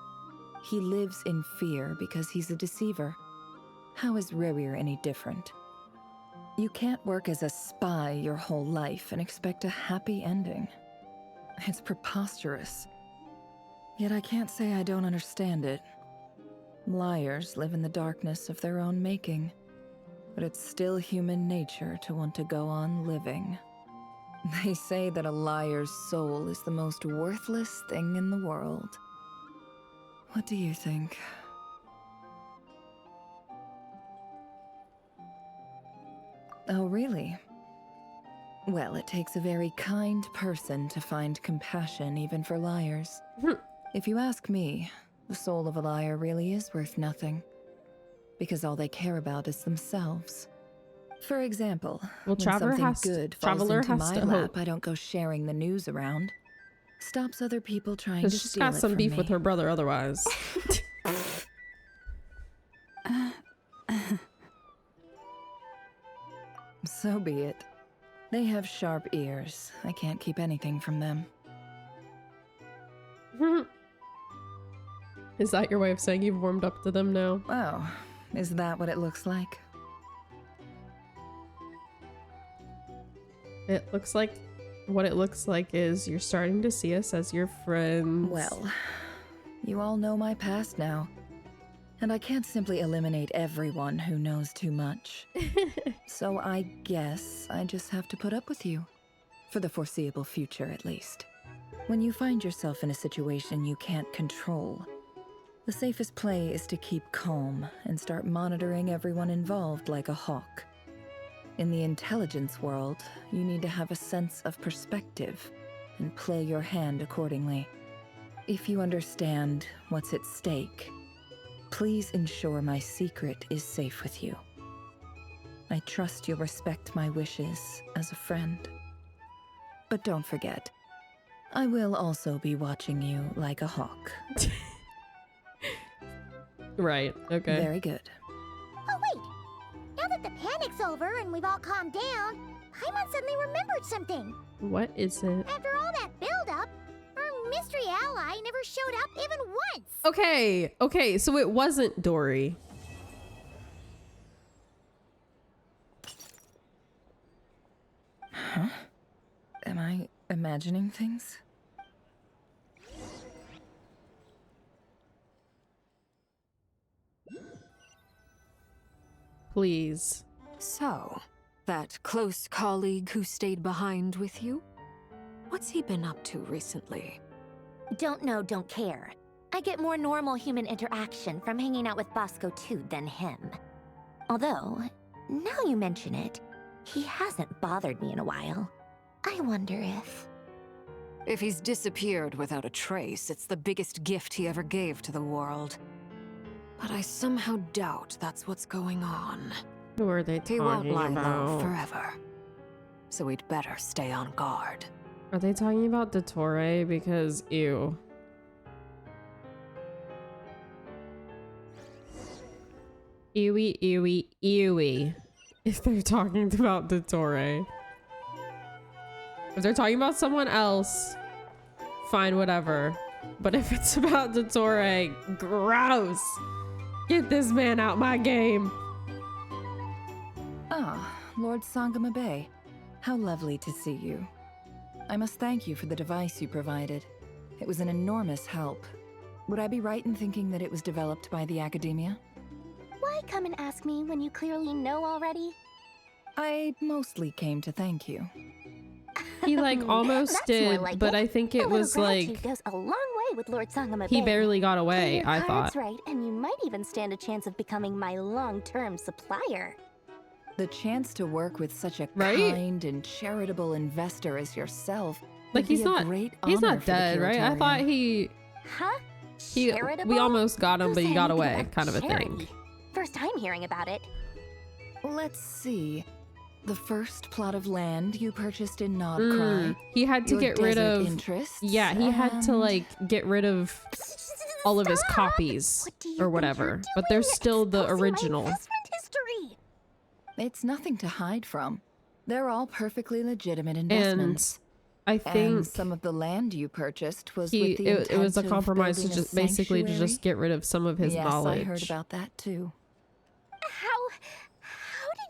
He lives in fear because he's a deceiver. How is Rerir any different? You can't work as a spy your whole life and expect a happy ending. It's preposterous. Yet I can't say I don't understand it. Liars live in the darkness of their own making, but it's still human nature to want to go on living. They say that a liar's soul is the most worthless thing in the world. What do you think? Oh, really? Well, it takes a very kind person to find compassion even for liars. If you ask me, the soul of a liar really is worth nothing, because all they care about is themselves. For example,
well,
when something good falls into my lap, I don't go sharing the news around. Stops other people trying to steal it from me.
She's got some beef with her brother otherwise.
So be it. They have sharp ears. I can't keep anything from them.
Is that your way of saying you've warmed up to them now?
Oh, is that what it looks like?
It looks like... What it looks like is you're starting to see us as your friends.
Well, you all know my past now. And I can't simply eliminate everyone who knows too much. So I guess I just have to put up with you. For the foreseeable future, at least. When you find yourself in a situation you can't control, the safest play is to keep calm and start monitoring everyone involved like a hawk. In the intelligence world, you need to have a sense of perspective and play your hand accordingly. If you understand what's at stake, please ensure my secret is safe with you. I trust you'll respect my wishes as a friend. But don't forget, I will also be watching you like a hawk.
Right, okay.
Very good.
Oh, wait! Now that the panic's over and we've all calmed down, Paimon suddenly remembered something.
What is it?
After all that build-up, mystery ally never showed up even once.
Okay, so it wasn't Dory.
Huh? Am I imagining things?
Please.
So, that close colleague who stayed behind with you? What's he been up to recently?
Don't know, don't care. I get more normal human interaction from hanging out with Bosco 2 than him. Although, now you mention it, he hasn't bothered me in a while. I wonder if...
If he's disappeared without a trace, it's the biggest gift he ever gave to the world. But I somehow doubt that's what's going on.
Who are they
He won't
talking
lie low
about?
forever. So we'd better stay on guard.
Are they talking about Dottore? Because, ew. Ewy. If they're talking about Dottore. If they're talking about someone else, fine, whatever. But if it's about Dottore, gross. Get this man out my game.
Ah, Lord Sangama Bay. How lovely to see you. I must thank you for the device you provided. It was an enormous help. Would I be right in thinking that it was developed by the academia?
Why come and ask me when you clearly know already?
I mostly came to thank you.
He like almost
That's
did,
more like
but
it.
I think
A
it
little
was
gratitude
like
goes a long way with Lord Sangama
he
Bay.
barely got away,
Play your
I
cards
thought.
right, and you might even stand a chance of becoming my long-term supplier.
The chance to work with such a
Right?
kind and charitable investor as yourself
Like
would be
he's
a
not
great
he's
honor
not
for the
dead, right? I thought
Curatorium.
Huh?
we
Charitable?
almost got him,
Who
but he
said
got
anything
away,
about
kind of a
charity?
thing.
First time hearing about it.
Let's see. The first plot of land you purchased in Nod Krai.
He had to
your
get rid
desert
of
interests,
yeah, he had to
and-
like get rid of all of his copies or whatever, but there's still the original.
History.
It's nothing to hide from. They're all perfectly legitimate investments.
I
And
think
some of the land you purchased was
he
with the
it was a
intent of
compromise to
building a
just basically to
sanctuary?
just get rid of some of his
yes,
knowledge
I heard about that too.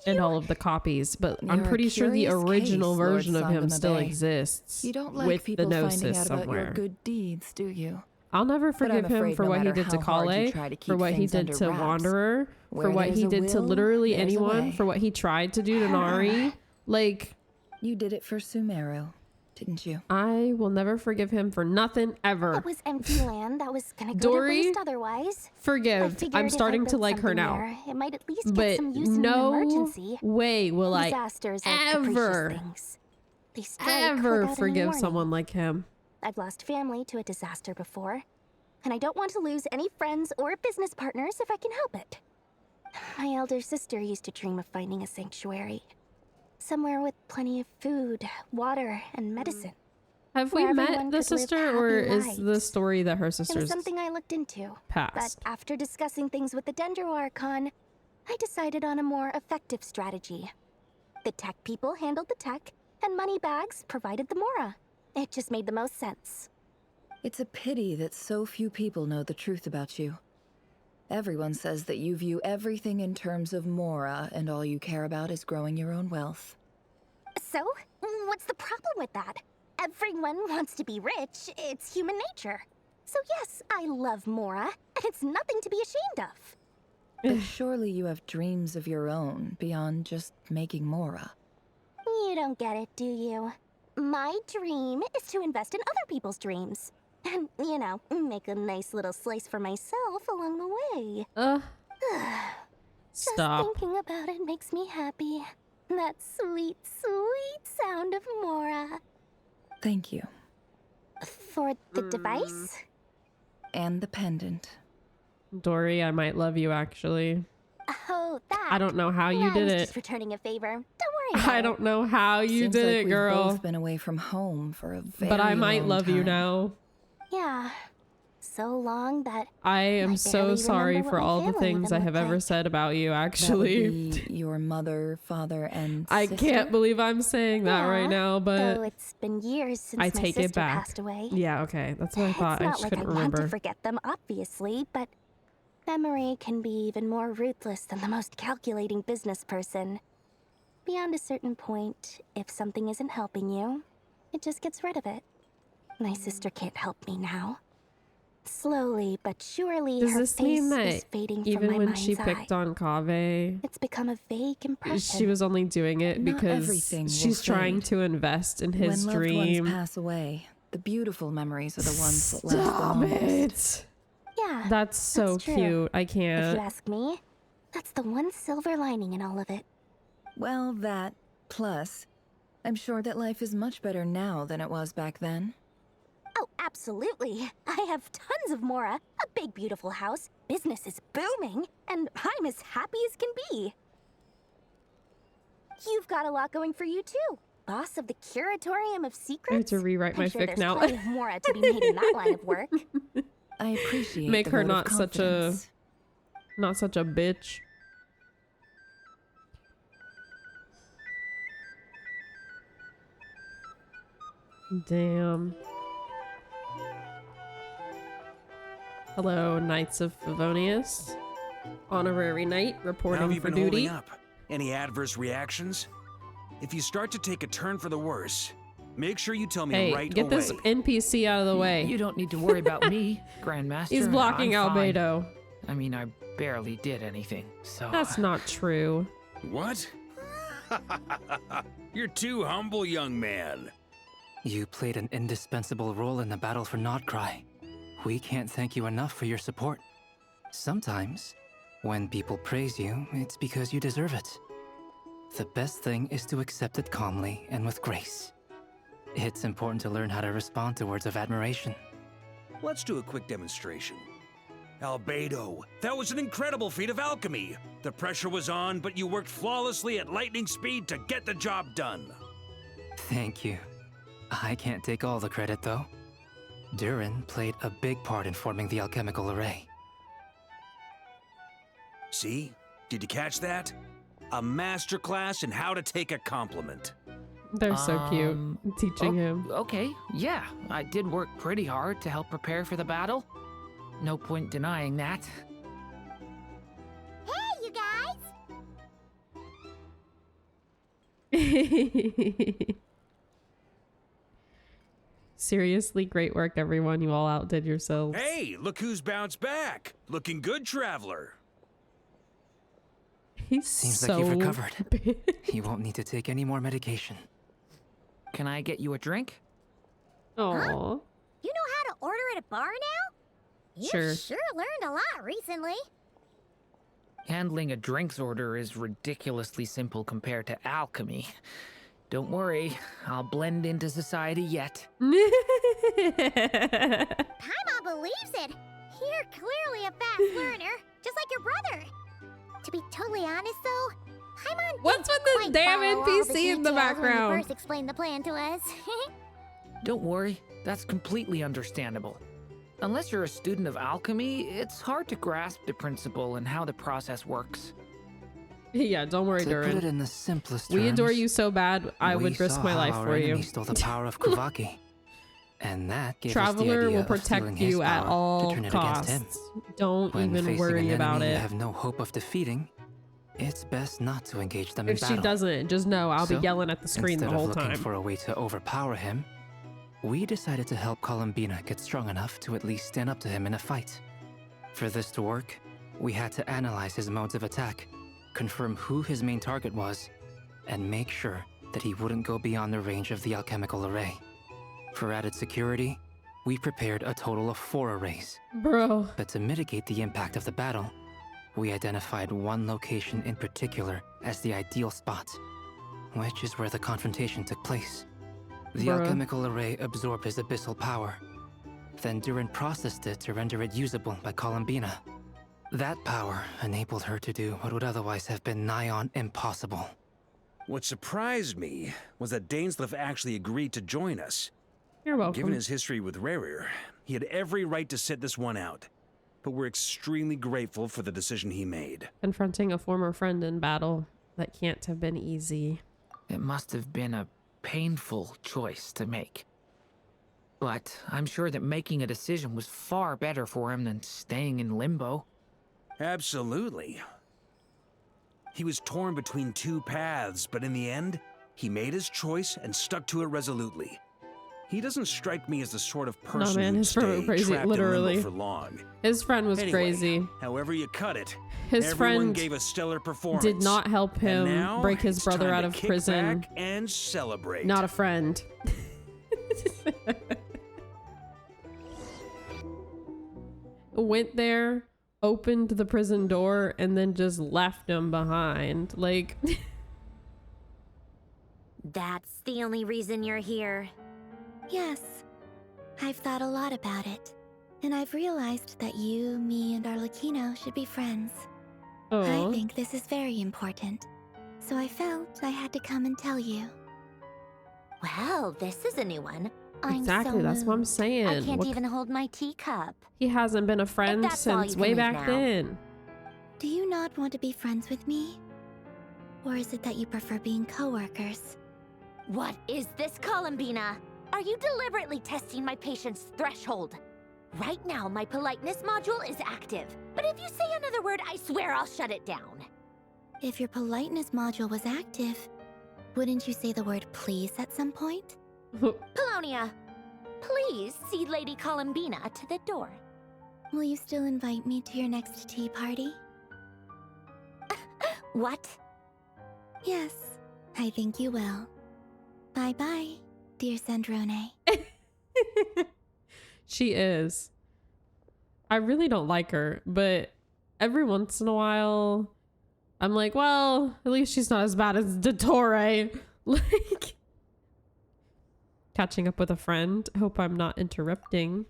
and all of the copies, but I'm
You're a
pretty sure the
curious
original
case, Lord
version of him
Sangama
still
Bay.
exists
You don't like
with the
people finding
gnosis
out about
somewhere.
your good deeds, do you?
I'll never
But I'm
forgive him
afraid
for
no
what he
matter
did to
how hard you
Kale,
try to
for
keep
what he
things
did
under
to
wraps,
Wanderer, for
where
what
there's
he
a
did to
will,
literally
there's a
anyone,
way.
for what he tried to do to Nari. Like,
You did it for Sumeru, didn't you?
I will never forgive him for nothing ever.
It was empty land that was gonna go
Dory,
to waste otherwise. I
Forgive.
figured
I'm
if I
starting to
built
like her
something
now.
there, it might at least get
But
some use in an
no
emergency.
way will I
Disasters are capricious
ever,
things. They strike
ever
without any
forgive
warning.
someone like him.
I've lost family to a disaster before, and I don't want to lose any friends or business partners if I can help it. My elder sister used to dream of finding a sanctuary. Somewhere with plenty of food, water, and medicine.
Have we
where
met
everyone
the
could live
sister, or
happy
is the
lives.
story that her
It was
sister's
something I looked into.
passed?
But after discussing things with the Dendro Archon, I decided on a more effective strategy. The tech people handled the tech, and Moneybags provided the Mora. It just made the most sense.
It's a pity that so few people know the truth about you. Everyone says that you view everything in terms of Mora, and all you care about is growing your own wealth.
So, what's the problem with that? Everyone wants to be rich. It's human nature. So yes, I love Mora, and it's nothing to be ashamed of.
But surely you have dreams of your own beyond just making Mora.
You don't get it, do you? My dream is to invest in other people's dreams. And, you know, make a nice little slice for myself along the way.
Stop.
Just thinking about it makes me happy. That sweet, sweet sound of Mora.
Thank you.
For the device?
And the pendant.
Dory, I might love you actually.
Oh, that.
I don't know how you
I
did
was
it.
just returning a favor. Don't worry about
I don't know how you
Seems
did
like
it,
we've
girl.
both been away from home for a very
But I might
long
love you
time.
now.
Yeah. so long that
I am so
barely
sorry
remember
for
what my
all the
family
things
even
I have
looked
ever
like.
said about you,
That would
actually.
be your mother, father, and
I
sister?
can't believe I'm saying that right
Yeah,
now, but
though it's been years since
I
my
take
sister
it back.
passed away.
Yeah, okay. That's what I thought.
It's
I
not
just
like I
couldn't
want
remember.
to forget them, obviously, but memory can be even more ruthless than the most calculating business person. Beyond a certain point, if something isn't helping you, it just gets rid of it. My sister can't help me now. Slowly but surely,
Does
her
this
face
mean
is
that
fading from
even
my
when
mind's
she
eye.
picked on Kaveh,
It's become a vague impression.
she was only doing it
Not
because
everything will
she's trying
fade.
to invest in his
When loved
dream?
ones pass away, the beautiful memories are the ones that last the
Stop
longest.
it!
Yeah,
That's so
true.
cute. I
If you
can't.
ask me, that's the one silver lining in all of it.
Well, that, plus, I'm sure that life is much better now than it was back then.
Oh, absolutely. I have tons of Mora, a big beautiful house, business is booming, and I'm as happy as can be. You've got a lot going for you too. Boss of the Curatorium of Secrets?
I have to rewrite my
I'm sure
fic
there's
now.
plenty of Mora to be made in that line of work.
I appreciate
Make
the
her
vote of
not such a
confidence.
bitch. Damn. Hello, Knights of Favonius. Honorary knight
How have
reporting
you
for
been
duty.
holding up? Any adverse reactions? If you start to take a turn for the worse, make sure you tell me
Hey,
right
get
away.
this NPC out of the way.
You don't need to worry about me, Grandmaster.
He's blocking
I'm fine.
Albedo.
I mean, I barely did anything, so...
That's not true.
What? You're too humble, young man.
You played an indispensable role in the battle for Krai. We can't thank you enough for your support. Sometimes, when people praise you, it's because you deserve it. The best thing is to accept it calmly and with grace. It's important to learn how to respond to words of admiration.
Let's do a quick demonstration. Albedo, that was an incredible feat of alchemy. The pressure was on, but you worked flawlessly at lightning speed to get the job done.
Thank you. I can't take all the credit, though. Durin played a big part in forming the alchemical array.
See? Did you catch that? A masterclass in how to take a compliment.
They're so cute. Teaching him.
Okay, yeah. I did work pretty hard to help prepare for the battle. No point denying that.
Hey, you guys!
Seriously, great work, everyone. You all outdid yourselves.
Hey, look who's bounced back. Looking good, traveler.
He's
Seems
so
like you've recovered.
big.
You won't need to take any more medication.
Can I get you a drink?
Aw.
You know how to order at a bar now? You've
Sure.
sure learned a lot recently.
Handling a drinks order is ridiculously simple compared to alchemy. Don't worry, I'll blend into society yet.
Paimon believes it. You're clearly a fast learner, just like your brother. To be totally honest, though, Paimon
What's with this
quite
damn
follow all the
NPC in the
details when
background?
you first explained the plan to us.
Don't worry, that's completely understandable. Unless you're a student of alchemy, it's hard to grasp the principle and how the process works.
Yeah, don't worry,
To put it
Durin.
in the simplest
We adore
terms,
you so bad, I
we
would risk
saw
my
how
life
our
for you.
enemy stole the power of Kuvaki. And that gave us the
Traveler
idea
will
of
protect
stealing his
you at
power
all
to turn it against him.
costs. Don't
When
even
facing
worry
an
about
enemy you
it.
have no hope of defeating, it's best not to engage them
If
in
she
battle.
doesn't, just know I'll be
So,
yelling at the screen the
instead
whole
of looking
time.
for a way to overpower him, we decided to help Columbina get strong enough to at least stand up to him in a fight. For this to work, we had to analyze his modes of attack, confirm who his main target was, and make sure that he wouldn't go beyond the range of the alchemical array. For added security, we prepared a total of 4 arrays.
Bro.
But to mitigate the impact of the battle, we identified one location in particular as the ideal spot, which is where the confrontation took place. The
Bruh.
alchemical array absorbed his abyssal power. Then Durin processed it to render it usable by Columbina. That power enabled her to do what would otherwise have been nigh on impossible.
What surprised me was that Dainsleif actually agreed to join us.
You're welcome.
Given his history with Rerir, he had every right to sit this one out. But we're extremely grateful for the decision he made.
Confronting a former friend in battle, that can't have been easy.
It must have been a painful choice to make. But I'm sure that making a decision was far better for him than staying in limbo.
Absolutely. He was torn between two paths, but in the end, he made his choice and stuck to it resolutely. He doesn't strike me as the sort of person
No, man,
who'd
his friend
stay
was crazy,
trapped
literally.
in limbo for long.
His friend was
Anyway,
crazy.
However you cut it,
His
everyone
friend
gave a stellar performance.
did not help
And
him
now
break his
it's
brother
time
out
to
of
kick
prison.
back and celebrate.
Not a friend. Went there, opened the prison door, and then just left him behind. Like,
That's the only reason you're here.
Yes. I've thought a lot about it. And I've realized that you, me, and Arlecchino should be friends.
Aw.
I think this is very important. So I felt I had to come and tell you.
Well, this is a new one. I'm
exactly,
so
that's what I'm
moved.
saying.
I can't
What-
even hold my teacup.
He hasn't been a friend
that's all,
since
you can
way
leave
back
now.
then.
Do you not want to be friends with me? Or is it that you prefer being coworkers?
What is this, Columbina? Are you deliberately testing my patience threshold? Right now, my politeness module is active. But if you say another word, I swear I'll shut it down.
If your politeness module was active, wouldn't you say the word please at some point?
Polonia, please see Lady Columbina to the door.
Will you still invite me to your next tea party?
What?
Yes, I think you will. Bye-bye, dear Sandrone.
She is. I really don't like her, but every once in a while, I'm like, well, at least she's not as bad as Dottore. Like, catching up with a friend. Hope I'm not interrupting.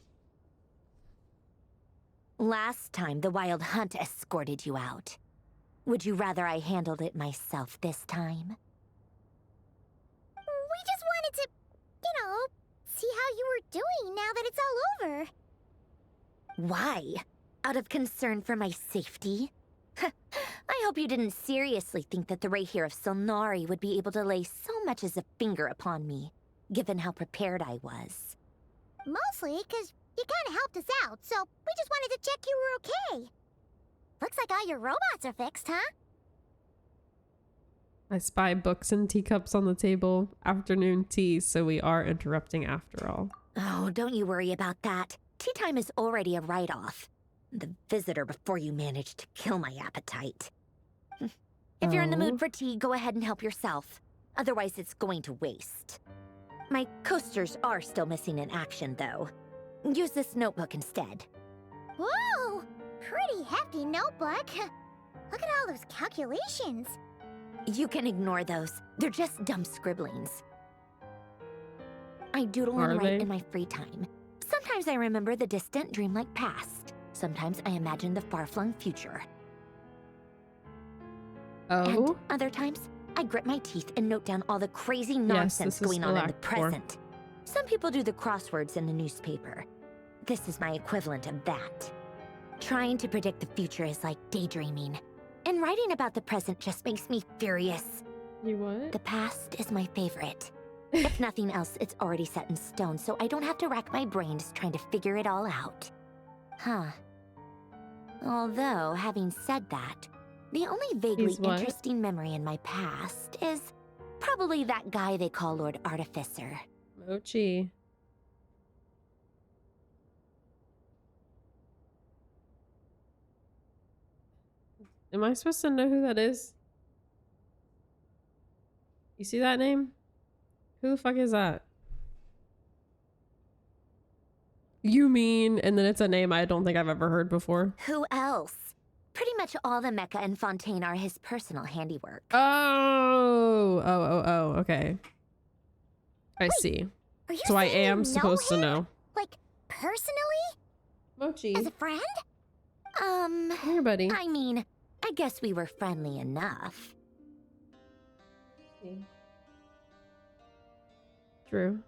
Last time, the Wild Hunt escorted you out. Would you rather I handled it myself this time?
We just wanted to, see how you were doing now that it's all over.
Why? Out of concern for my safety? I hope you didn't seriously think that the Rayhir of Solnari would be able to lay so much as a finger upon me, given how prepared I was.
Mostly because you kind of helped us out, so we just wanted to check you were okay. Looks like all your robots are fixed, huh?
I spy books and teacups on the table. Afternoon tea, so we are interrupting after all.
Oh, don't you worry about that. Tea time is already a write-off. The visitor before you managed to kill my appetite. If you're in the
Oh.
mood for tea, go ahead and help yourself. Otherwise, it's going to waste. My coasters are still missing in action, though. Use this notebook instead.
Whoa! Pretty hefty notebook. Look at all those calculations.
You can ignore those. They're just dumb scribblings. I doodle
Are
and write
they?
in my free time. Sometimes I remember the distant, dreamlike past. Sometimes I imagine the far-flung future.
Oh?
And other times, I grit my teeth and note down all the crazy nonsense
this is
going on in the
Act 4.
present. Some people do the crosswords in the newspaper. This is my equivalent of that. Trying to predict the future is like daydreaming. And writing about the present just makes me furious.
You what?
The past is my favorite. If nothing else, it's already set in stone, so I don't have to rack my brains trying to figure it all out. Huh. Although, having said that, the only vaguely
He's what?
interesting memory in my past is probably that guy they call Lord Artificer.
Mochi. Am I supposed to know who that is? You see that name? Who the fuck is that? You mean, and then it's a name I don't think I've ever heard before.
Who else? Pretty much all the mecha and Fontaine are his personal handiwork.
Oh, okay. I see.
Are you
So I
saying you
am supposed to
him?
know.
Like, personally?
Mochi.
As a friend?
Here, buddy.
I mean, I guess we were friendly enough.
True.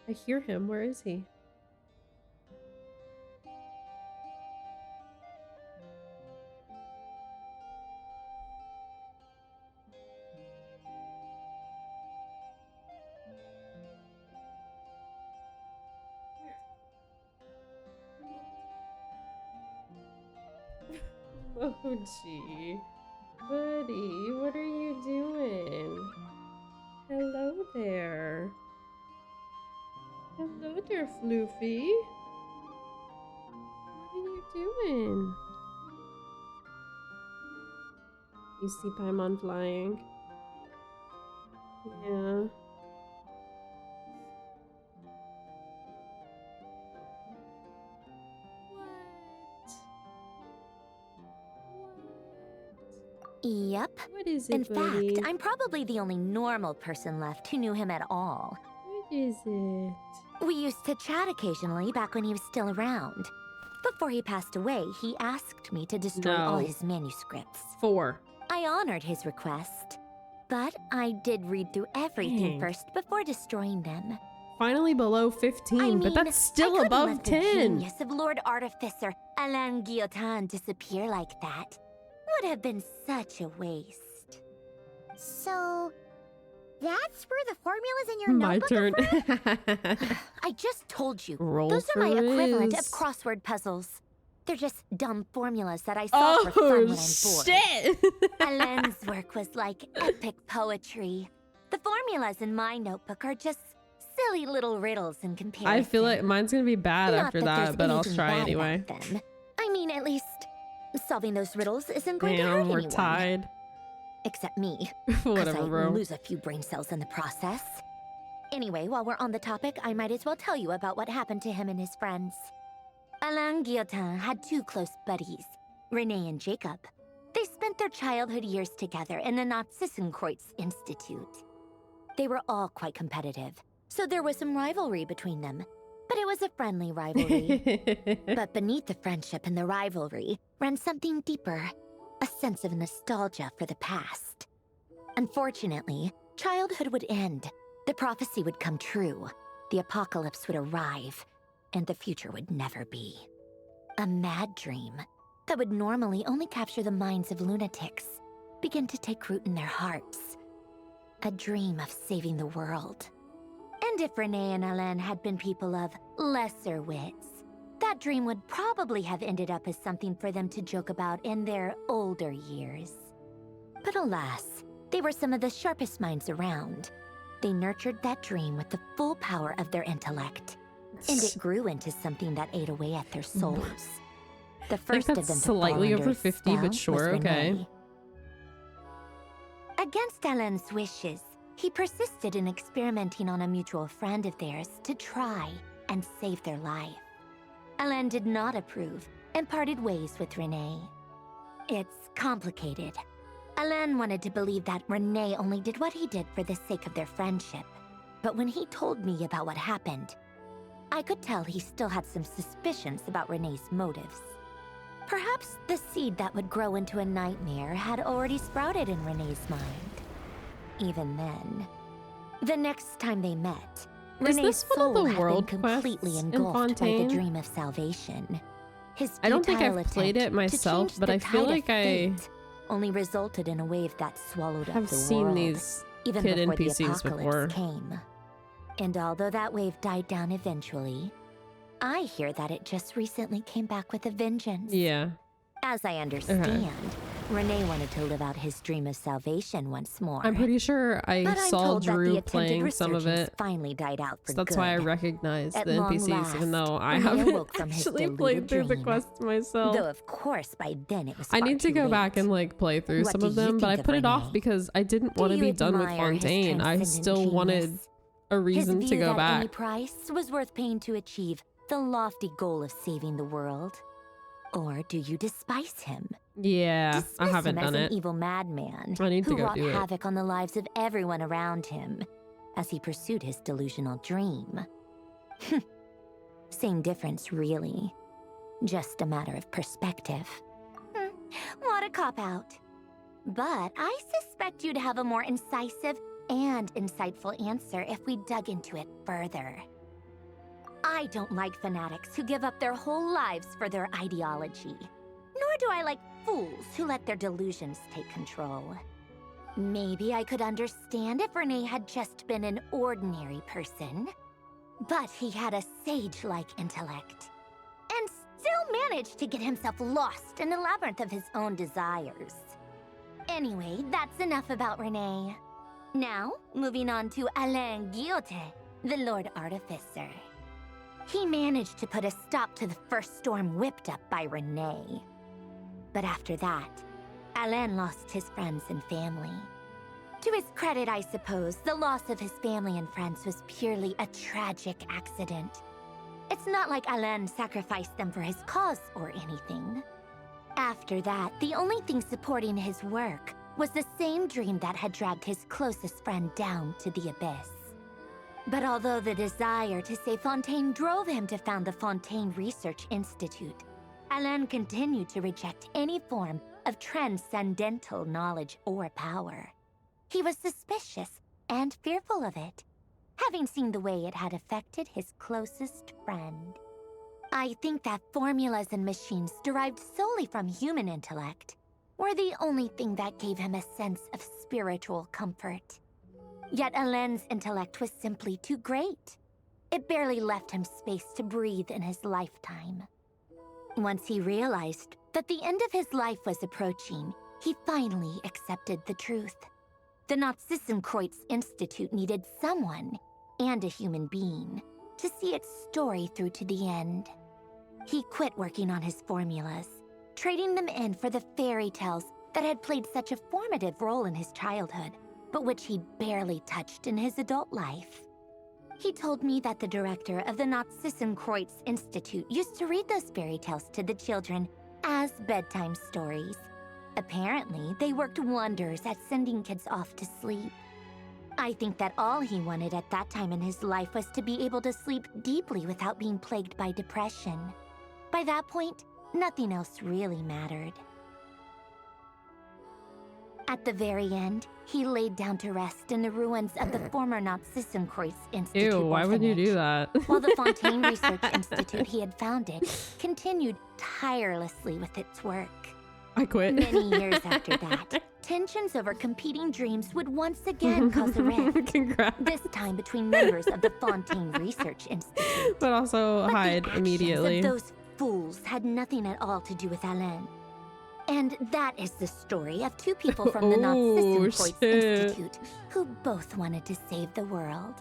I hear him. Where is he? Moji. Buddy, what are you doing? Hello there. Hello there, Floofy. What are you doing? You see Paimon flying? Yeah.
Yep.
What is it,
In
buddy?
fact, I'm probably the only normal person left who knew him at all.
What is it?
We used to chat occasionally back when he was still around. Before he passed away, he asked me to destroy all his manuscripts.
4.
I honored his request, but I did read through everything first before destroying them.
Finally below 15,
I mean,
but that's still
I couldn't
above
let
10.
The genius of Lord Artificer Alain Guillotin disappear like that. Would have been such a waste.
So, that's where the formula's in your
My
notebook
turn.
I just told you.
Roll
Those are
for
my equivalent of
Riz.
crossword puzzles. They're just dumb formulas that I solve for fun when I'm bored.
Shit!
Alain's work was like epic poetry. The formulas in my notebook are just silly little riddles in comparison.
I feel like mine's gonna be bad
Not
after
that
that,
there's
but I'll
anything
try
bad
anyway.
about them. I mean, at least solving those riddles isn't going to hurt
Damn, we're
anyone.
tied.
Except me.
Whatever,
'cause I
bro.
lose a few brain cells in the process. Anyway, while we're on the topic, I might as well tell you about what happened to him and his friends. Alain Guillotin had 2 close buddies, Renee and Jacob. They spent their childhood years together in the Nazissenkreuz Institute. They were all quite competitive, so there was some rivalry between them. But it was a friendly rivalry. But beneath the friendship and the rivalry ran something deeper, a sense of nostalgia for the past. Unfortunately, childhood would end, the prophecy would come true, the apocalypse would arrive, and the future would never be. A mad dream that would normally only capture the minds of lunatics began to take root in their hearts. A dream of saving the world. And if Renee and Alain had been people of lesser wits, that dream would probably have ended up as something for them to joke about in their older years. But alas, they were some of the sharpest minds around. They nurtured that dream with the full power of their intellect, and it grew into something that ate away at their souls. The first of them to
slightly
fall under
over
its
50,
spell
but sure,
was
okay.
Renee. Against Alain's wishes, he persisted in experimenting on a mutual friend of theirs to try and save their life. Alain did not approve and parted ways with Renee. It's complicated. Alain wanted to believe that Renee only did what he did for the sake of their friendship. But when he told me about what happened, I could tell he still had some suspicions about Renee's motives. Perhaps the seed that would grow into a nightmare had already sprouted in Renee's mind. Even then, the next time they met,
Is
Renee's
this one of
soul
the
had
world
been completely
quests in
engulfed by the
Fontaine?
dream of salvation. His
I don't think
futile
I've played
attempt
it myself,
to
but
change
I
the
feel
tide of
like I
fate only resulted in a wave that swallowed up
have
the
seen
world,
these
even
kid
before the
NPCs
apocalypse
before.
came. And although that wave died down eventually, I hear that it just recently came back with a vengeance.
Yeah.
As I understand, Renee wanted to live out his dream of salvation once more.
I'm pretty sure I
But I'm
saw
told that the
Drew
attempted
playing some of
resurgence
it.
finally died out for
So that's
good.
why I recognize
At
the
long
NPCs, even though I
last, Renee
haven't
awoke from his
actually
deluded
played through the
dream.
quests myself.
Though of course by then it was
I
far
need to
too
go
late.
back and like play through
What
some
do
of
you
them, but I
think of
put it off
Renee?
because I didn't
Do
want to
you
be done with
admire his
Fontaine. I
transcendent
still
genius?
wanted a reason
His
to
view
go
that any
back.
price was worth paying to achieve the lofty goal of saving the world? Or do you despise him?
Yeah, I
Dismiss
haven't
him as
done
an
it.
evil madman
I need to
who
go
wrought
do it.
havoc on the lives of everyone around him as he pursued his delusional dream. Same difference, really. Just a matter of perspective. What a cop-out. But I suspect you'd have a more incisive and insightful answer if we dug into it further. I don't like fanatics who give up their whole lives for their ideology. Nor do I like fools who let their delusions take control. Maybe I could understand if Renee had just been an ordinary person. But he had a sage-like intellect. And still managed to get himself lost in a labyrinth of his own desires. Anyway, that's enough about Renee. Now, moving on to Alain Guillotin, the Lord Artificer. He managed to put a stop to the first storm whipped up by Renee. But after that, Alain lost his friends and family. To his credit, I suppose, the loss of his family and friends was purely a tragic accident. It's not like Alain sacrificed them for his cause or anything. After that, the only thing supporting his work was the same dream that had dragged his closest friend down to the abyss. But although the desire to save Fontaine drove him to found the Fontaine Research Institute, Alain continued to reject any form of transcendental knowledge or power. He was suspicious and fearful of it, having seen the way it had affected his closest friend. I think that formulas and machines derived solely from human intellect were the only thing that gave him a sense of spiritual comfort. Yet Alain's intellect was simply too great. It barely left him space to breathe in his lifetime. Once he realized that the end of his life was approaching, he finally accepted the truth. The Nazissenkreuz Institute needed someone, and a human being, to see its story through to the end. He quit working on his formulas, trading them in for the fairy tales that had played such a formative role in his childhood, but which he barely touched in his adult life. He told me that the director of the Nazissenkreuz Institute used to read those fairy tales to the children as bedtime stories. Apparently, they worked wonders at sending kids off to sleep. I think that all he wanted at that time in his life was to be able to sleep deeply without being plagued by depression. By that point, nothing else really mattered. At the very end, he laid down to rest in the ruins of the former Nazissenkreuz Institute.
Ew, why would you do that?
While the Fontaine Research Institute he had founded continued tirelessly with its work.
I quit.
Many years after that, tensions over competing dreams would once again cause a rift.
Congrats.
This time between members of the Fontaine Research Institute.
But also
But
hide
the actions
immediately.
of those fools had nothing at all to do with Alain. And that is the story of two people from the Nazissenkreuz Institute who both wanted to save the world.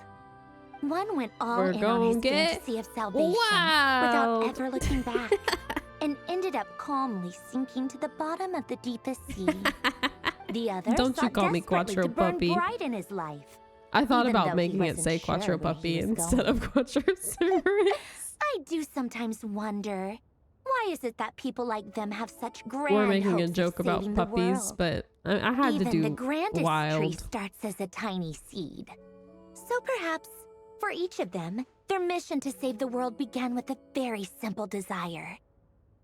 One went all
We're
in on his
gonna get
fantasy of salvation
wild.
without ever looking back, and ended up calmly sinking to the bottom of the deepest sea. The other
Don't you
sought
call me
desperately
Quattro
to burn
Puppy.
bright in his life.
I thought
even
about
though he
making it
wasn't
say
sure
Quattro
where he
Puppy
was
instead
going.
of Quattro Cerberus.
I do sometimes wonder, why is it that people like them have such grand
We're making a
hopes of
joke about
saving the
puppies,
world?
but I had
Even
to do
the grandest tree
wild.
starts as a tiny seed. So perhaps, for each of them, their mission to save the world began with a very simple desire.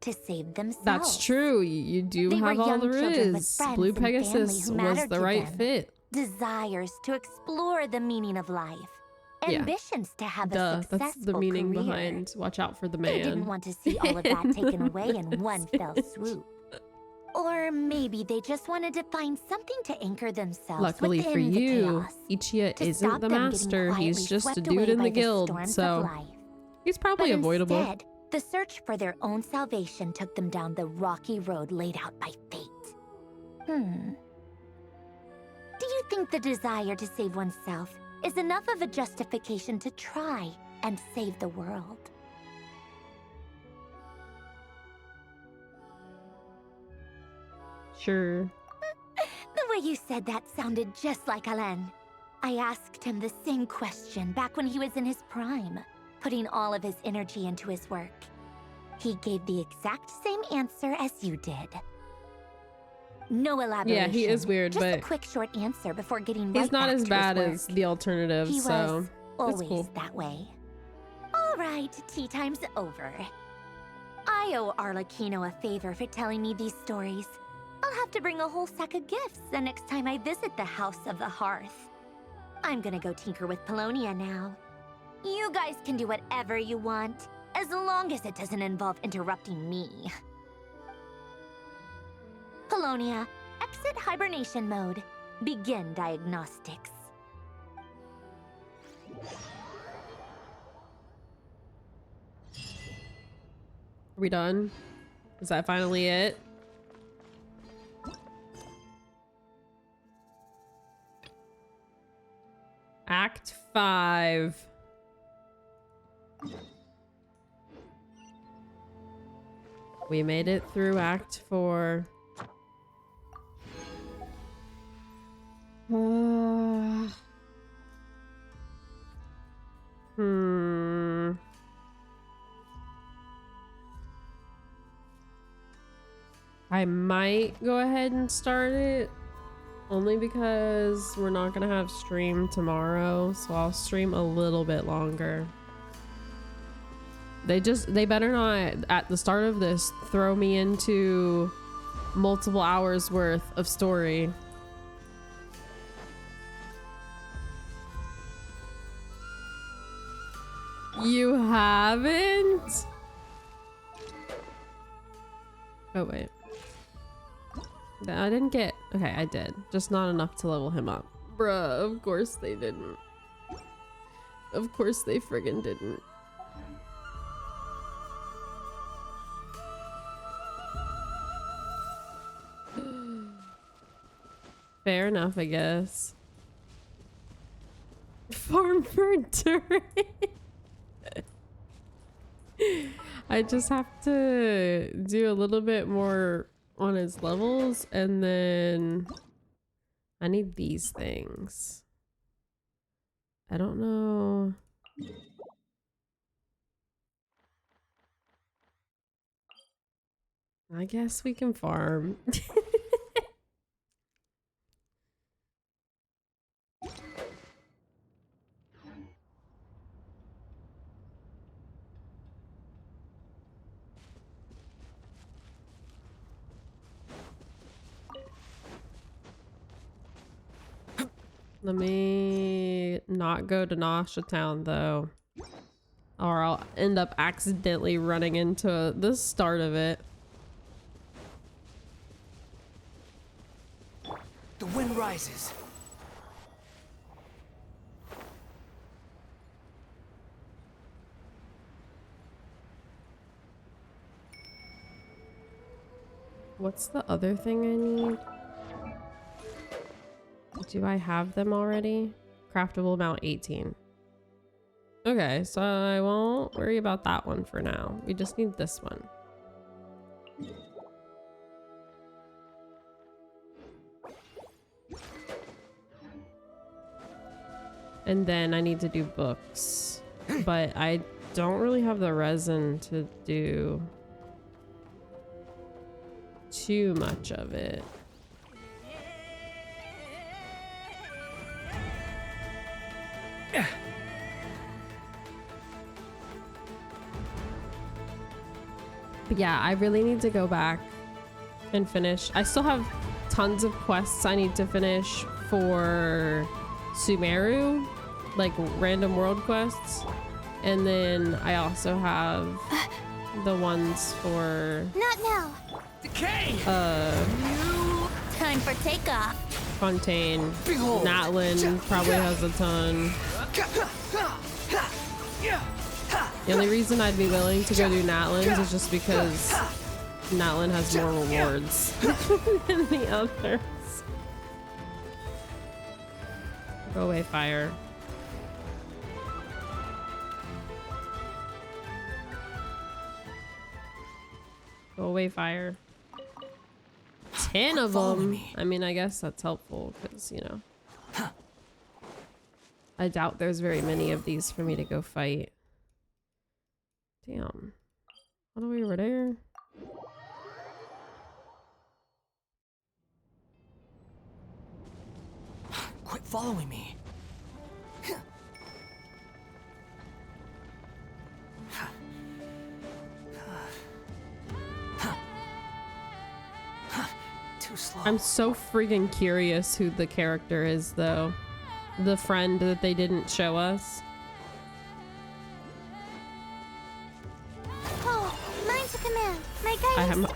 To save themselves.
That's true. You do
They were
have all
young
there
children with
is.
friends
Blue
and family
Pegasus
who
was
mattered
the
to
right
them.
fit.
Desires to explore the meaning of life.
Yeah.
Ambitions to have a
Duh,
successful
that's the meaning
career.
behind watch out for the
They didn't
man.
want to see all of that taken away in one fell swoop. Or maybe they just wanted to find something to anchor themselves
Luckily for
within the
you,
chaos,
Ichiya
to
isn't
stop
the
them getting
master. He's
quietly
just a
swept
dude
away
in
by
the
the
guild,
storms of
so
life.
he's probably
But
avoidable.
instead, the search for their own salvation took them down the rocky road laid out by fate. Do you think the desire to save oneself is enough of a justification to try and save the world?
Sure.
The way you said that sounded just like Alain. I asked him the same question back when he was in his prime, putting all of his energy into his work. He gave the exact same answer as you did. No elaboration.
Yeah, he is weird,
just
but
a quick short answer before getting
he's
right
not
back
as
to
bad
his
as
work.
the alternative,
He
so
was
it's
always
cool.
that way. All right, tea time's over. I owe Arlecchino a favor for telling me these stories. I'll have to bring a whole sack of gifts the next time I visit the House of the Hearth. I'm gonna go tinker with Polonia now. You guys can do whatever you want, as long as it doesn't involve interrupting me. Colonia, exit hibernation mode. Begin diagnostics.
Are we done? Is that finally it? Act 5. We made it through Act 4. I might go ahead and start it, only because we're not gonna have stream tomorrow, so I'll stream a little bit longer. They better not at the start of this throw me into multiple hours worth of story. You haven't? Oh wait. I didn't get... Okay, I did. Just not enough to level him up. Bruh, of course they didn't. Of course they friggin' didn't. Fair enough, I guess. Farm for dirt. I just have to do a little bit more on his levels, and then I need these things. I don't know. I guess we can farm. Let me not go to Nasha Town though, or I'll end up accidentally running into the start of it.
The wind rises.
What's the other thing I need? Do I have them already? Craftable amount 18. Okay, so I won't worry about that one for now. We just need this one. And then I need to do books. But I don't really have the resin to do too much of it. But yeah, I really need to go back and finish. I still have tons of quests I need to finish for Sumeru, like random world quests. And then I also have the ones for
Not now.
Decay.
Time for takeoff.
Fontaine.
Behold.
Natlin probably has a ton. The only reason I'd be willing to go do Natlin's is just because Natlin has more rewards than the others. Go away, fire. Go away, fire. 10 of them. I mean, I guess that's helpful because, you know, I doubt there's very many of these for me to go fight. Damn. What are we over there?
Quit following me. Too slow.
I'm so freaking curious who the character is, though. The friend that they didn't show us.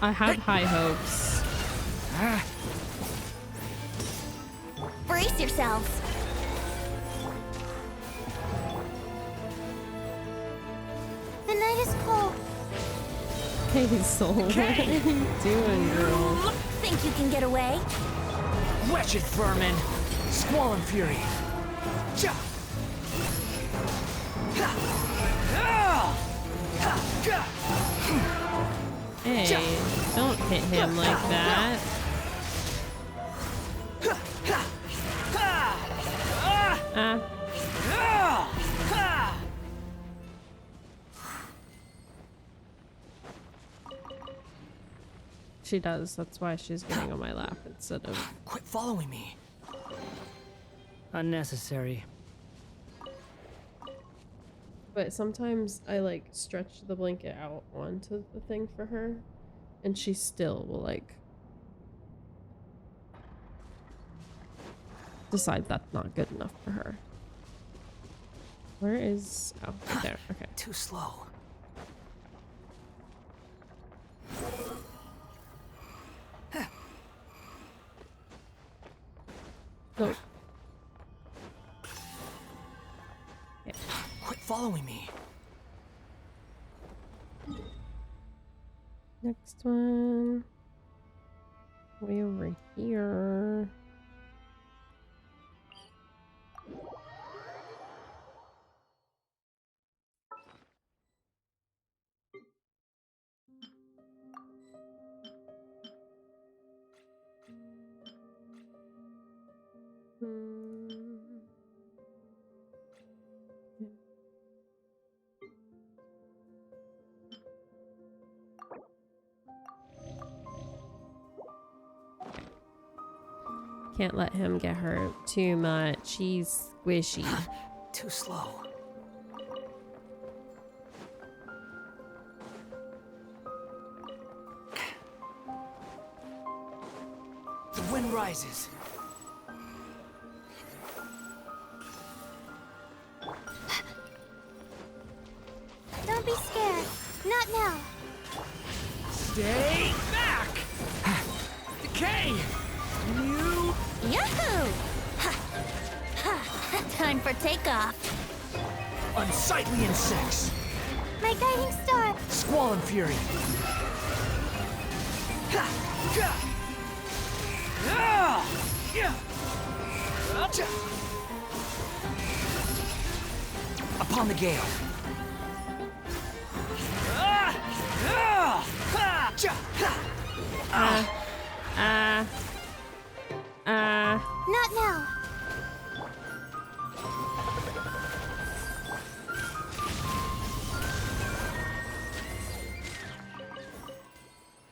I had high hopes.
Brace yourselves. The night is cold.
Hey, Soul. What are you doing, girl?
Think you can get away?
Wretched vermin! Squall and fury!
Hey, don't hit him like that. She does. That's why she's getting on my lap instead of...
Quit following me. Unnecessary.
But sometimes I like stretch the blanket out onto the thing for her, and she still will like decide that's not good enough for her. Where is... oh, right there. Okay.
Too slow.
Nope.
Quit following me.
Next one. Way over here. Can't let him get hurt too much. He's squishy.
Too slow. The wind rises.
Don't be scared. Not now.
Stay back! Decay! You...
Yahoo! Time for takeoff.
Unsightly insects!
My guiding star.
Squall and fury! Upon the gale!
Not now.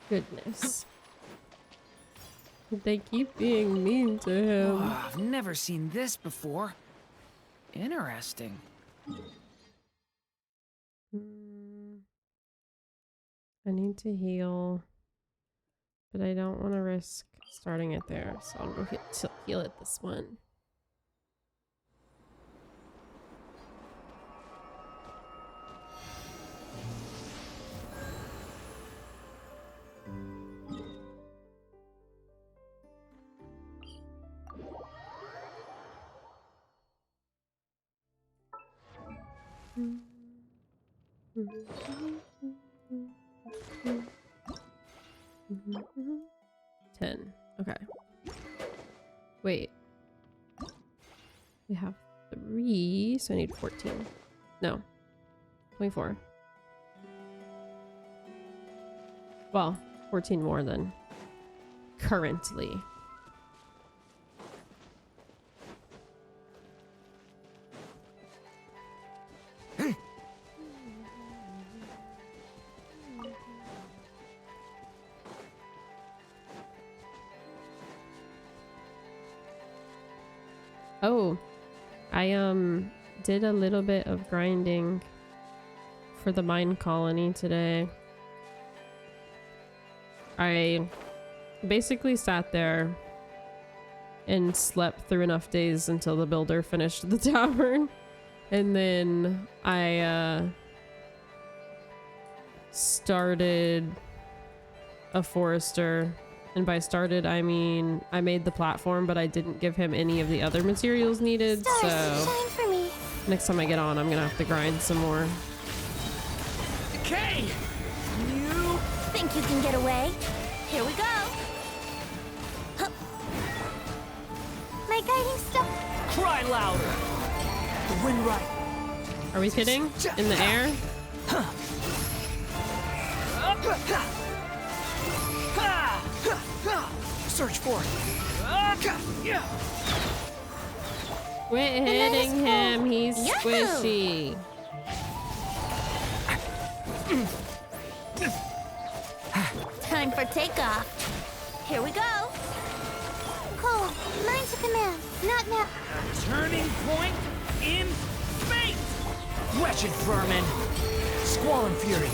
Goodness. They keep being mean to him.
Oh, I've never seen this before. Interesting.
I need to heal, but I don't want to risk starting it there, so I'll go heal it this one. $10. Okay. Wait. We have 3, so I need 14. No. 24. Well, 14 more than currently. Oh, I did a little bit of grinding for the mine colony today. I basically sat there and slept through enough days until the builder finished the tavern, and then I started a forester. And by started, I mean I made the platform, but I didn't give him any of the other materials needed.
Stars,
So
shine for me.
next time I get on, I'm gonna have to grind some more.
Okay! You
think you can get away? Here we go. Huh. My guiding star.
Cry louder! The wind right.
Are we kidding? In the air?
Search for it.
Quit hitting him. He's
Yahoo!
squishy.
Time for takeoff. Here we go. Cole, mine's a command, not now.
Turning point in fate! Wretched vermin! Squall and fury!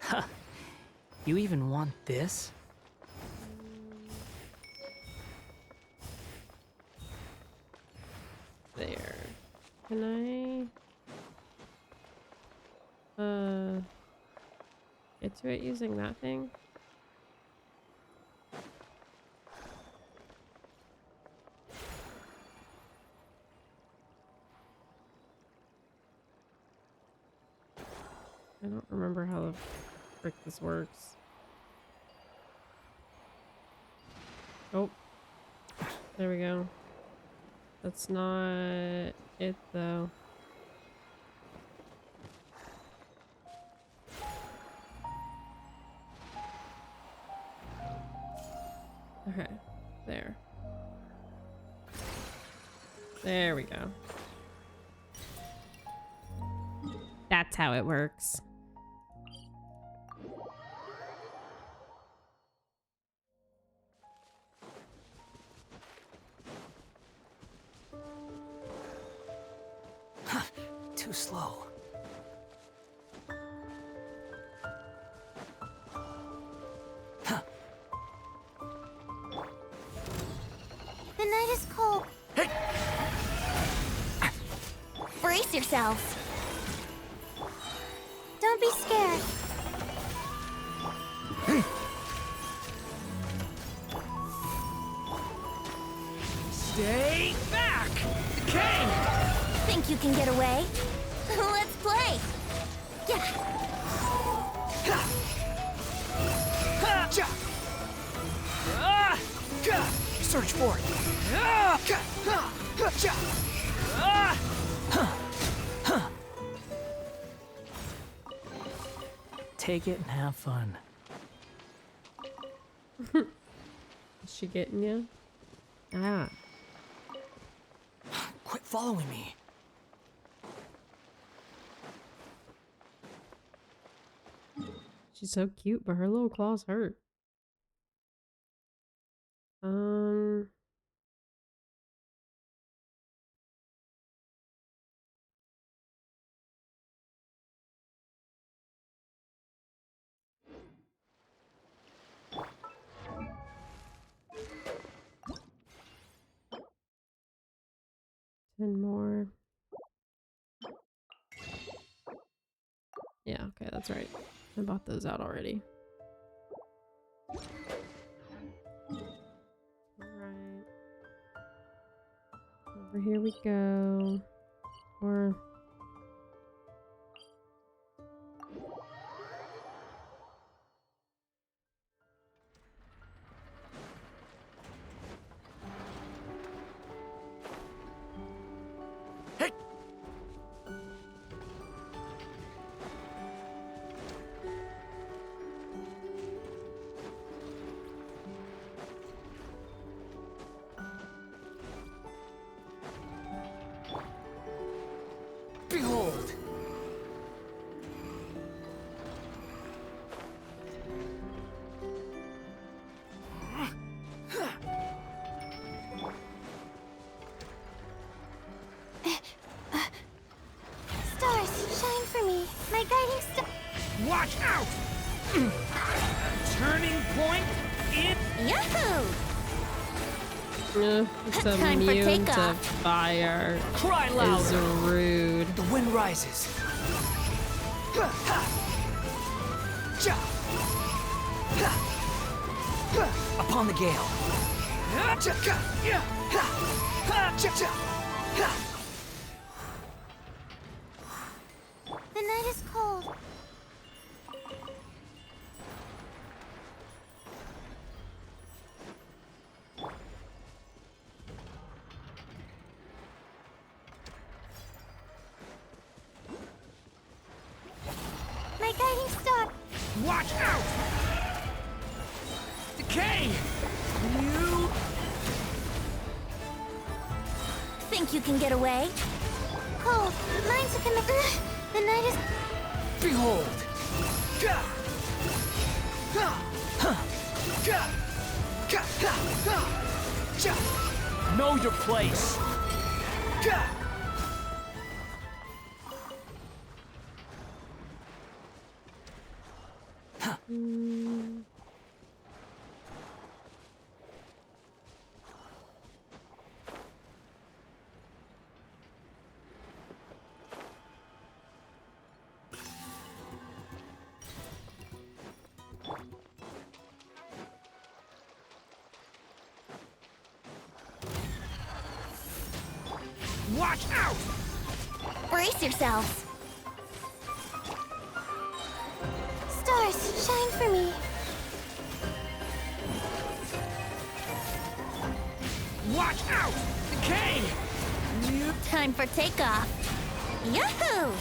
Huh. You even want this?
There. Can I get to it using that thing? I don't remember how the frick this works. Oh, there we go. That's not it though. Okay, there. There we go. That's how it works.
Too slow.
The night is cold.
Hey!
Brace yourselves. Don't be scared.
Stay back! King!
Think you can get away? Let's play. Yeah.
Search for it. Take it and have fun.
Is she getting you? Ah.
Quit following me.
She's so cute, but her little claws hurt. Ten more. Yeah, okay, that's right. I bought those out already. Alright. Over here we go. Or...
Behold!
Stars, shine for me. My guiding star.
Watch out! Turning point in
Yahoo!
It's
Time for
immune to
takeoff.
fire.
Cry
Is
louder.
rude.
The wind rises.
Upon the gale.
The night is cold. My guiding star.
Watch out! Decay! You...
Think you can get away? Cold. Mine's a the night is...
Behold! Know your place! Watch out!
Brace yourselves. Stars, shine for me.
Watch out! Decay!
Time for takeoff. Yahoo!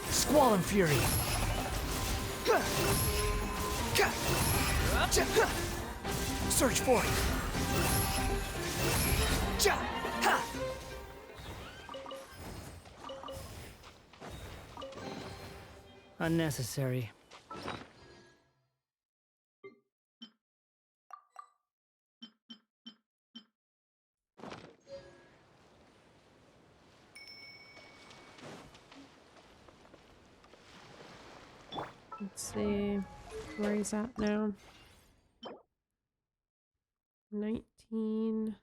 Squall and Fury! Search for it!
Unnecessary.
Let's see where he's at now. 19.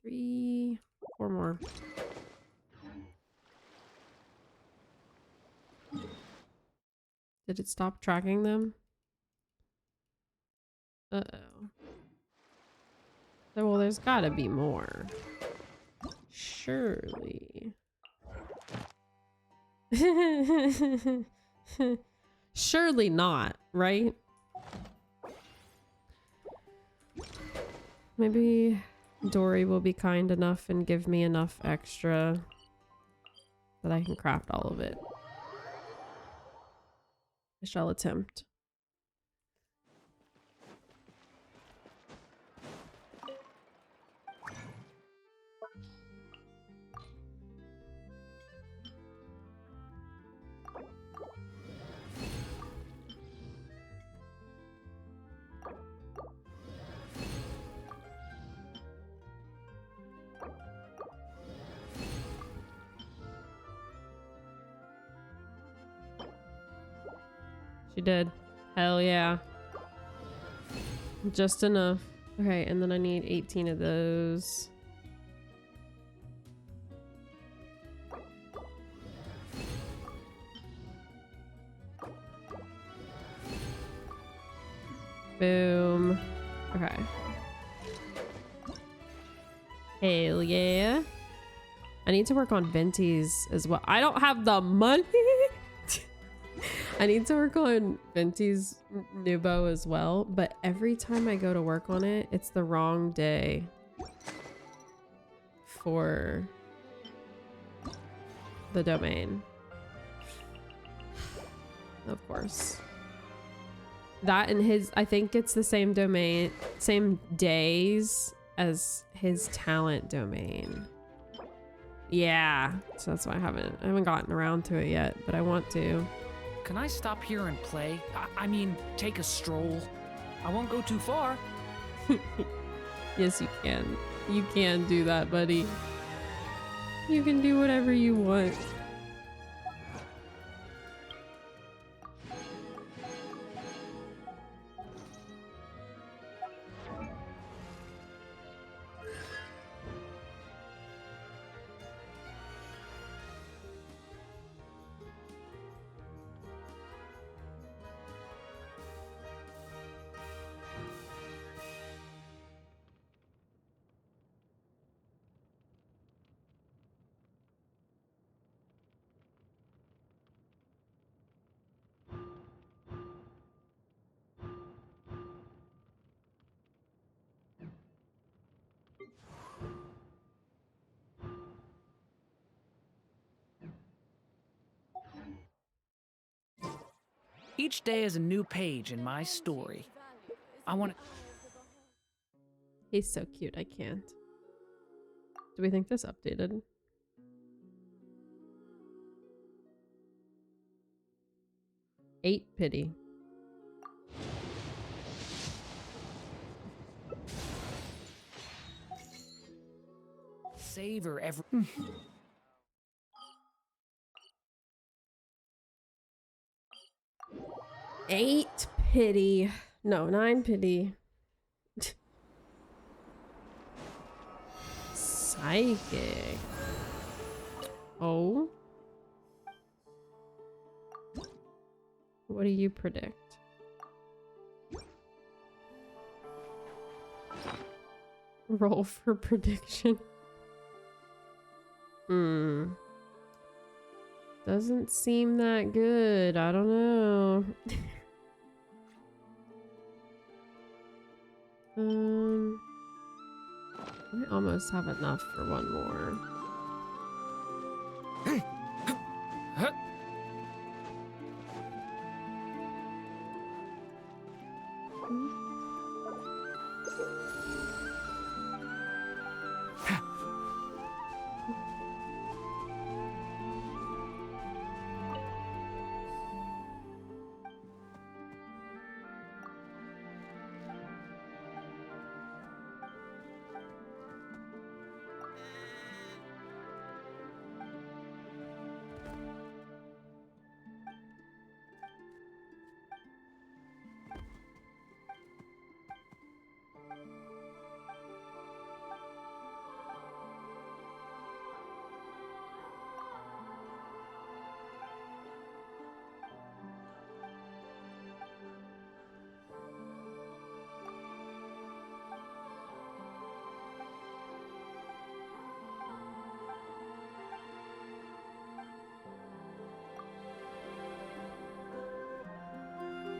3. 4 more. Did it stop tracking them? Uh-oh. Well, there's gotta be more. Surely. Surely not, right? Maybe Dory will be kind enough and give me enough extra that I can craft all of it. I shall attempt. She did. Hell yeah. Just enough. Okay, and then I need 18 of those. Boom. Okay. Hell yeah. I need to work on Venti's as well. I don't have the money. I need to work on Venti's new bow as well, but every time I go to work on it, it's the wrong day for the domain. Of course. That and his, I think it's the same domain, same days as his talent domain. Yeah, so that's why I haven't gotten around to it yet, but I want to.
Can I stop here and play? I mean, take a stroll. I won't go too far.
Yes, you can. You can do that, buddy. You can do whatever you want.
Each day is a new page in my story. I want to...
He's so cute, I can't. Do we think this updated? Eight pity.
Savor every...
8 pity. No, 9 pity. Psychic. Oh. What do you predict? Roll for prediction. Doesn't seem that good. I don't know. I almost have enough for one more.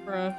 Bruh.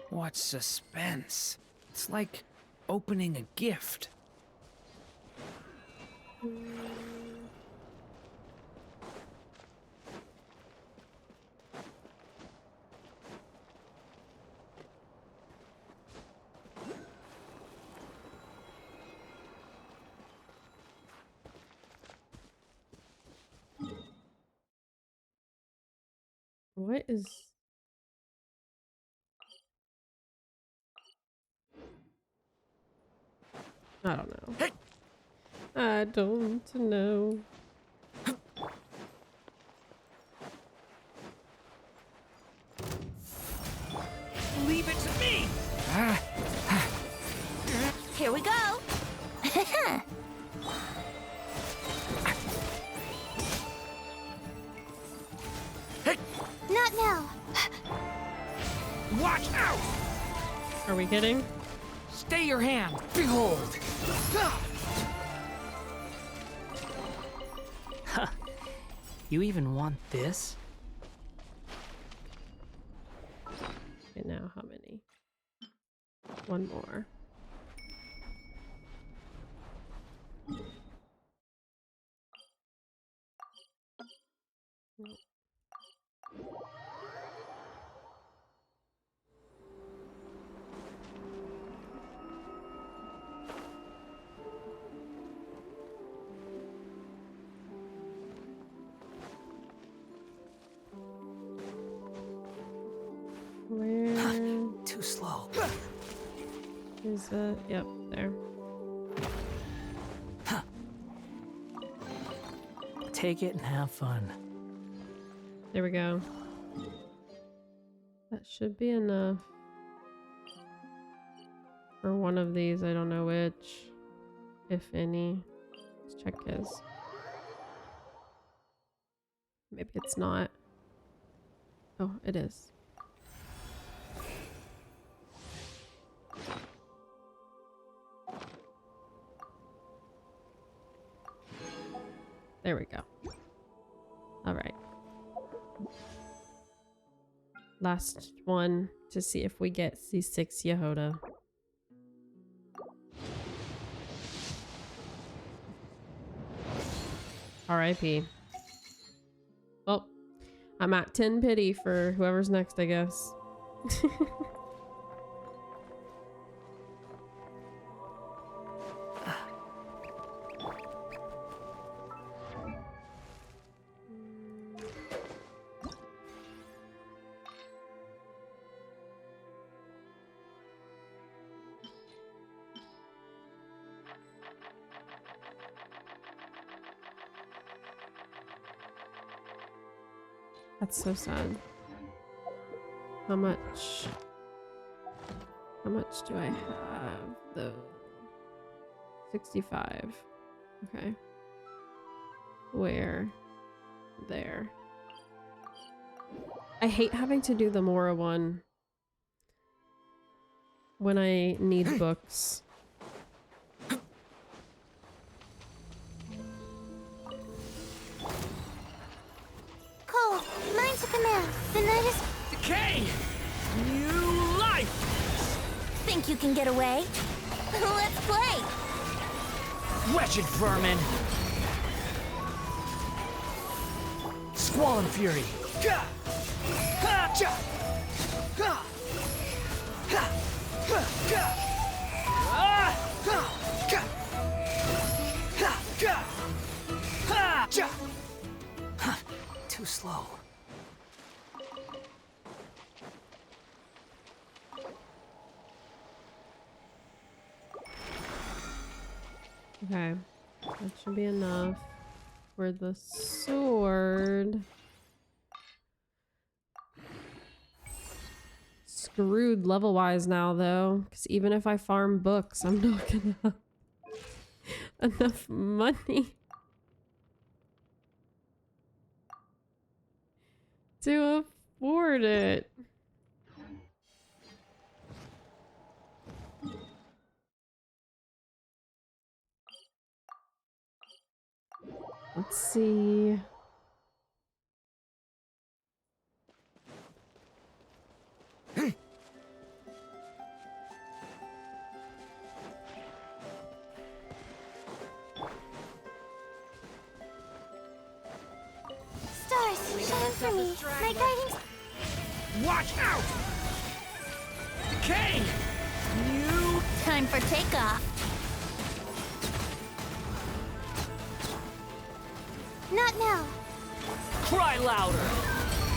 What suspense. It's like opening a gift.
What is... I don't know. I don't know.
Leave it to me!
Here we go. Not now.
Watch out!
Are we kidding?
Stay your hand! Behold!
Huh. You even want this?
Okay, now how many? One more.
slow.
Is it? Yep, there.
Take it and have fun.
There we go. That should be enough. For one of these, I don't know which, if any. Let's check his. Maybe it's not. Oh, it is. There we go. All right. Last one to see if we get C6 Yehoda. R.I.P. Well, I'm at 10 pity for whoever's next, I guess. That's so sad. How much do I have though? 65. Okay. Where? There. I hate having to do the Mora one when I need books.
Cole, mine's a command. The night is...
Decay! New life!
Think you can get away? Let's play!
Wretched vermin! Squall and fury!
Too slow.
Okay. That should be enough for the sword. Screwed level-wise now, though. Because even if I farm books, I'm not gonna have enough money to afford it. Let's see.
Stars, shine for me. My guiding...
Watch out! Decay! New...
Time for takeoff. Not now.
Cry louder!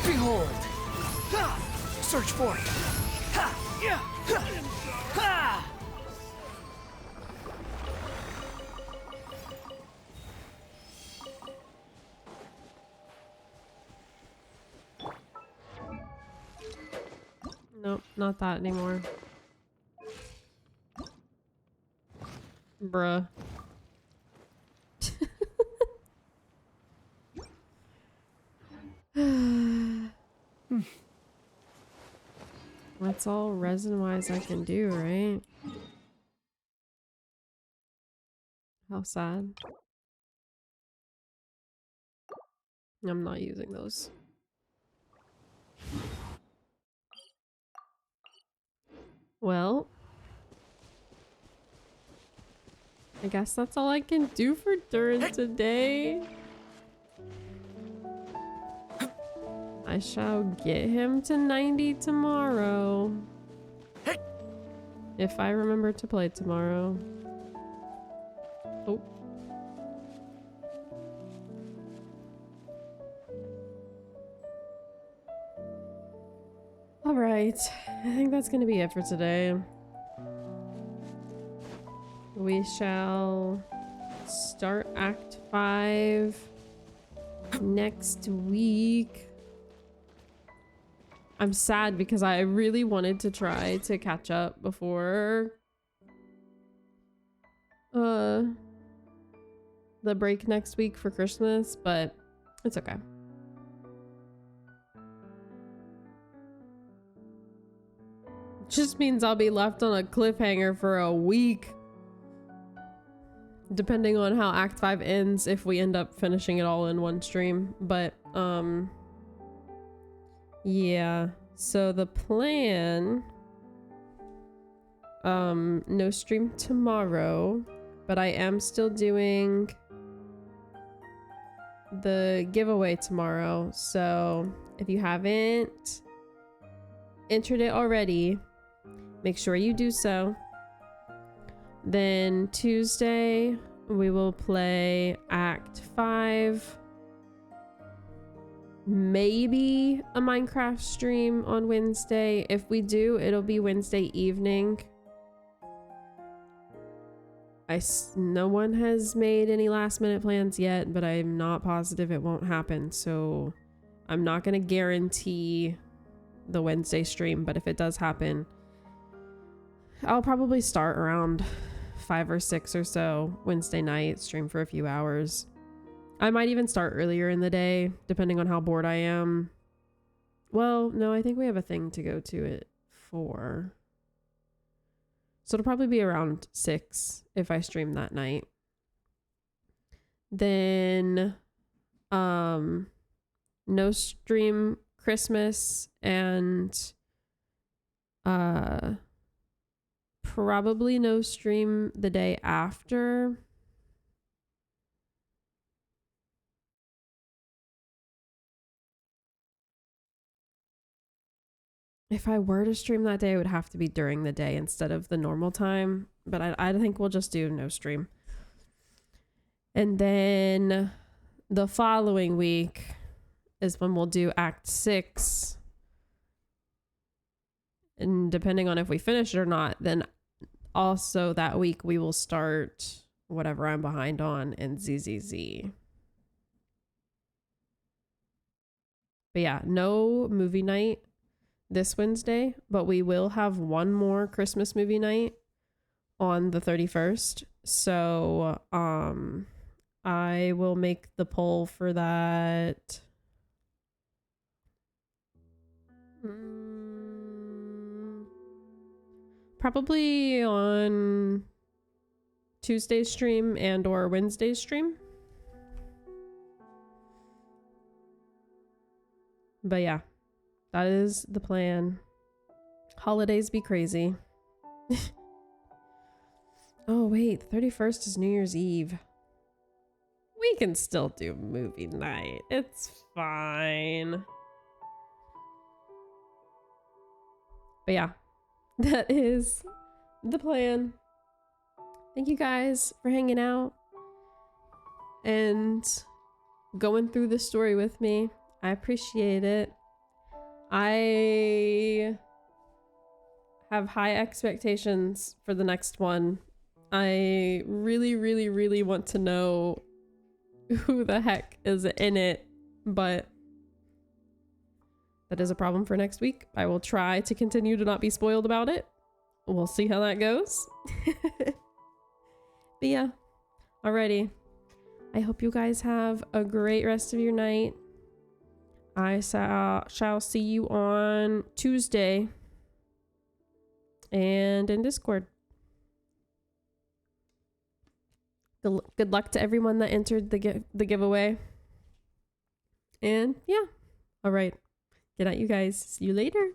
Behold! Search for it!
Nope, not that anymore. Bruh. That's all resin-wise I can do, right? How sad. I'm not using those. Well, I guess that's all I can do for Durin today. I shall get him to 90 tomorrow. If I remember to play tomorrow. Oh. All right, I think that's gonna be it for today. We shall start Act 5 next week. I'm sad because I really wanted to try to catch up before the break next week for Christmas, but it's okay. Just means I'll be left on a cliffhanger for a week, depending on how Act 5 ends, if we end up finishing it all in one stream. But yeah, so the plan, no stream tomorrow, but I am still doing the giveaway tomorrow. So if you haven't entered it already, make sure you do so. Then Tuesday we will play Act 5, maybe a Minecraft stream on Wednesday. If we do, it'll be Wednesday evening. No one has made any last minute plans yet, but I'm not positive it won't happen, so I'm not gonna guarantee the Wednesday stream, but if it does happen, I'll probably start around 5 or 6 or so Wednesday night, stream for a few hours. I might even start earlier in the day, depending on how bored I am. Well, no, I think we have a thing to go to at 4. So it'll probably be around 6 if I stream that night. Then, no stream Christmas, and probably no stream the day after. If I were to stream that day, it would have to be during the day instead of the normal time. But I think we'll just do no stream. And then the following week is when we'll do Act 6. And depending on if we finish it or not, then also that week we will start whatever I'm behind on in ZZZ. But yeah, no movie night this Wednesday, but we will have one more Christmas movie night on the 31st. So I will make the poll for that. Probably on Tuesday's stream and or Wednesday's stream. But yeah, that is the plan. Holidays be crazy. Oh wait, 31st is New Year's Eve. We can still do movie night. It's fine. But yeah, that is the plan. Thank you guys for hanging out and going through the story with me. I appreciate it. I have high expectations for the next one. I really, really, really want to know who the heck is in it, but that is a problem for next week. I will try to continue to not be spoiled about it. We'll see how that goes. But yeah, alrighty. I hope you guys have a great rest of your night. I shall see you on Tuesday and in Discord. Good luck to everyone that entered the giveaway. And yeah, all right. Good night, you guys. See you later.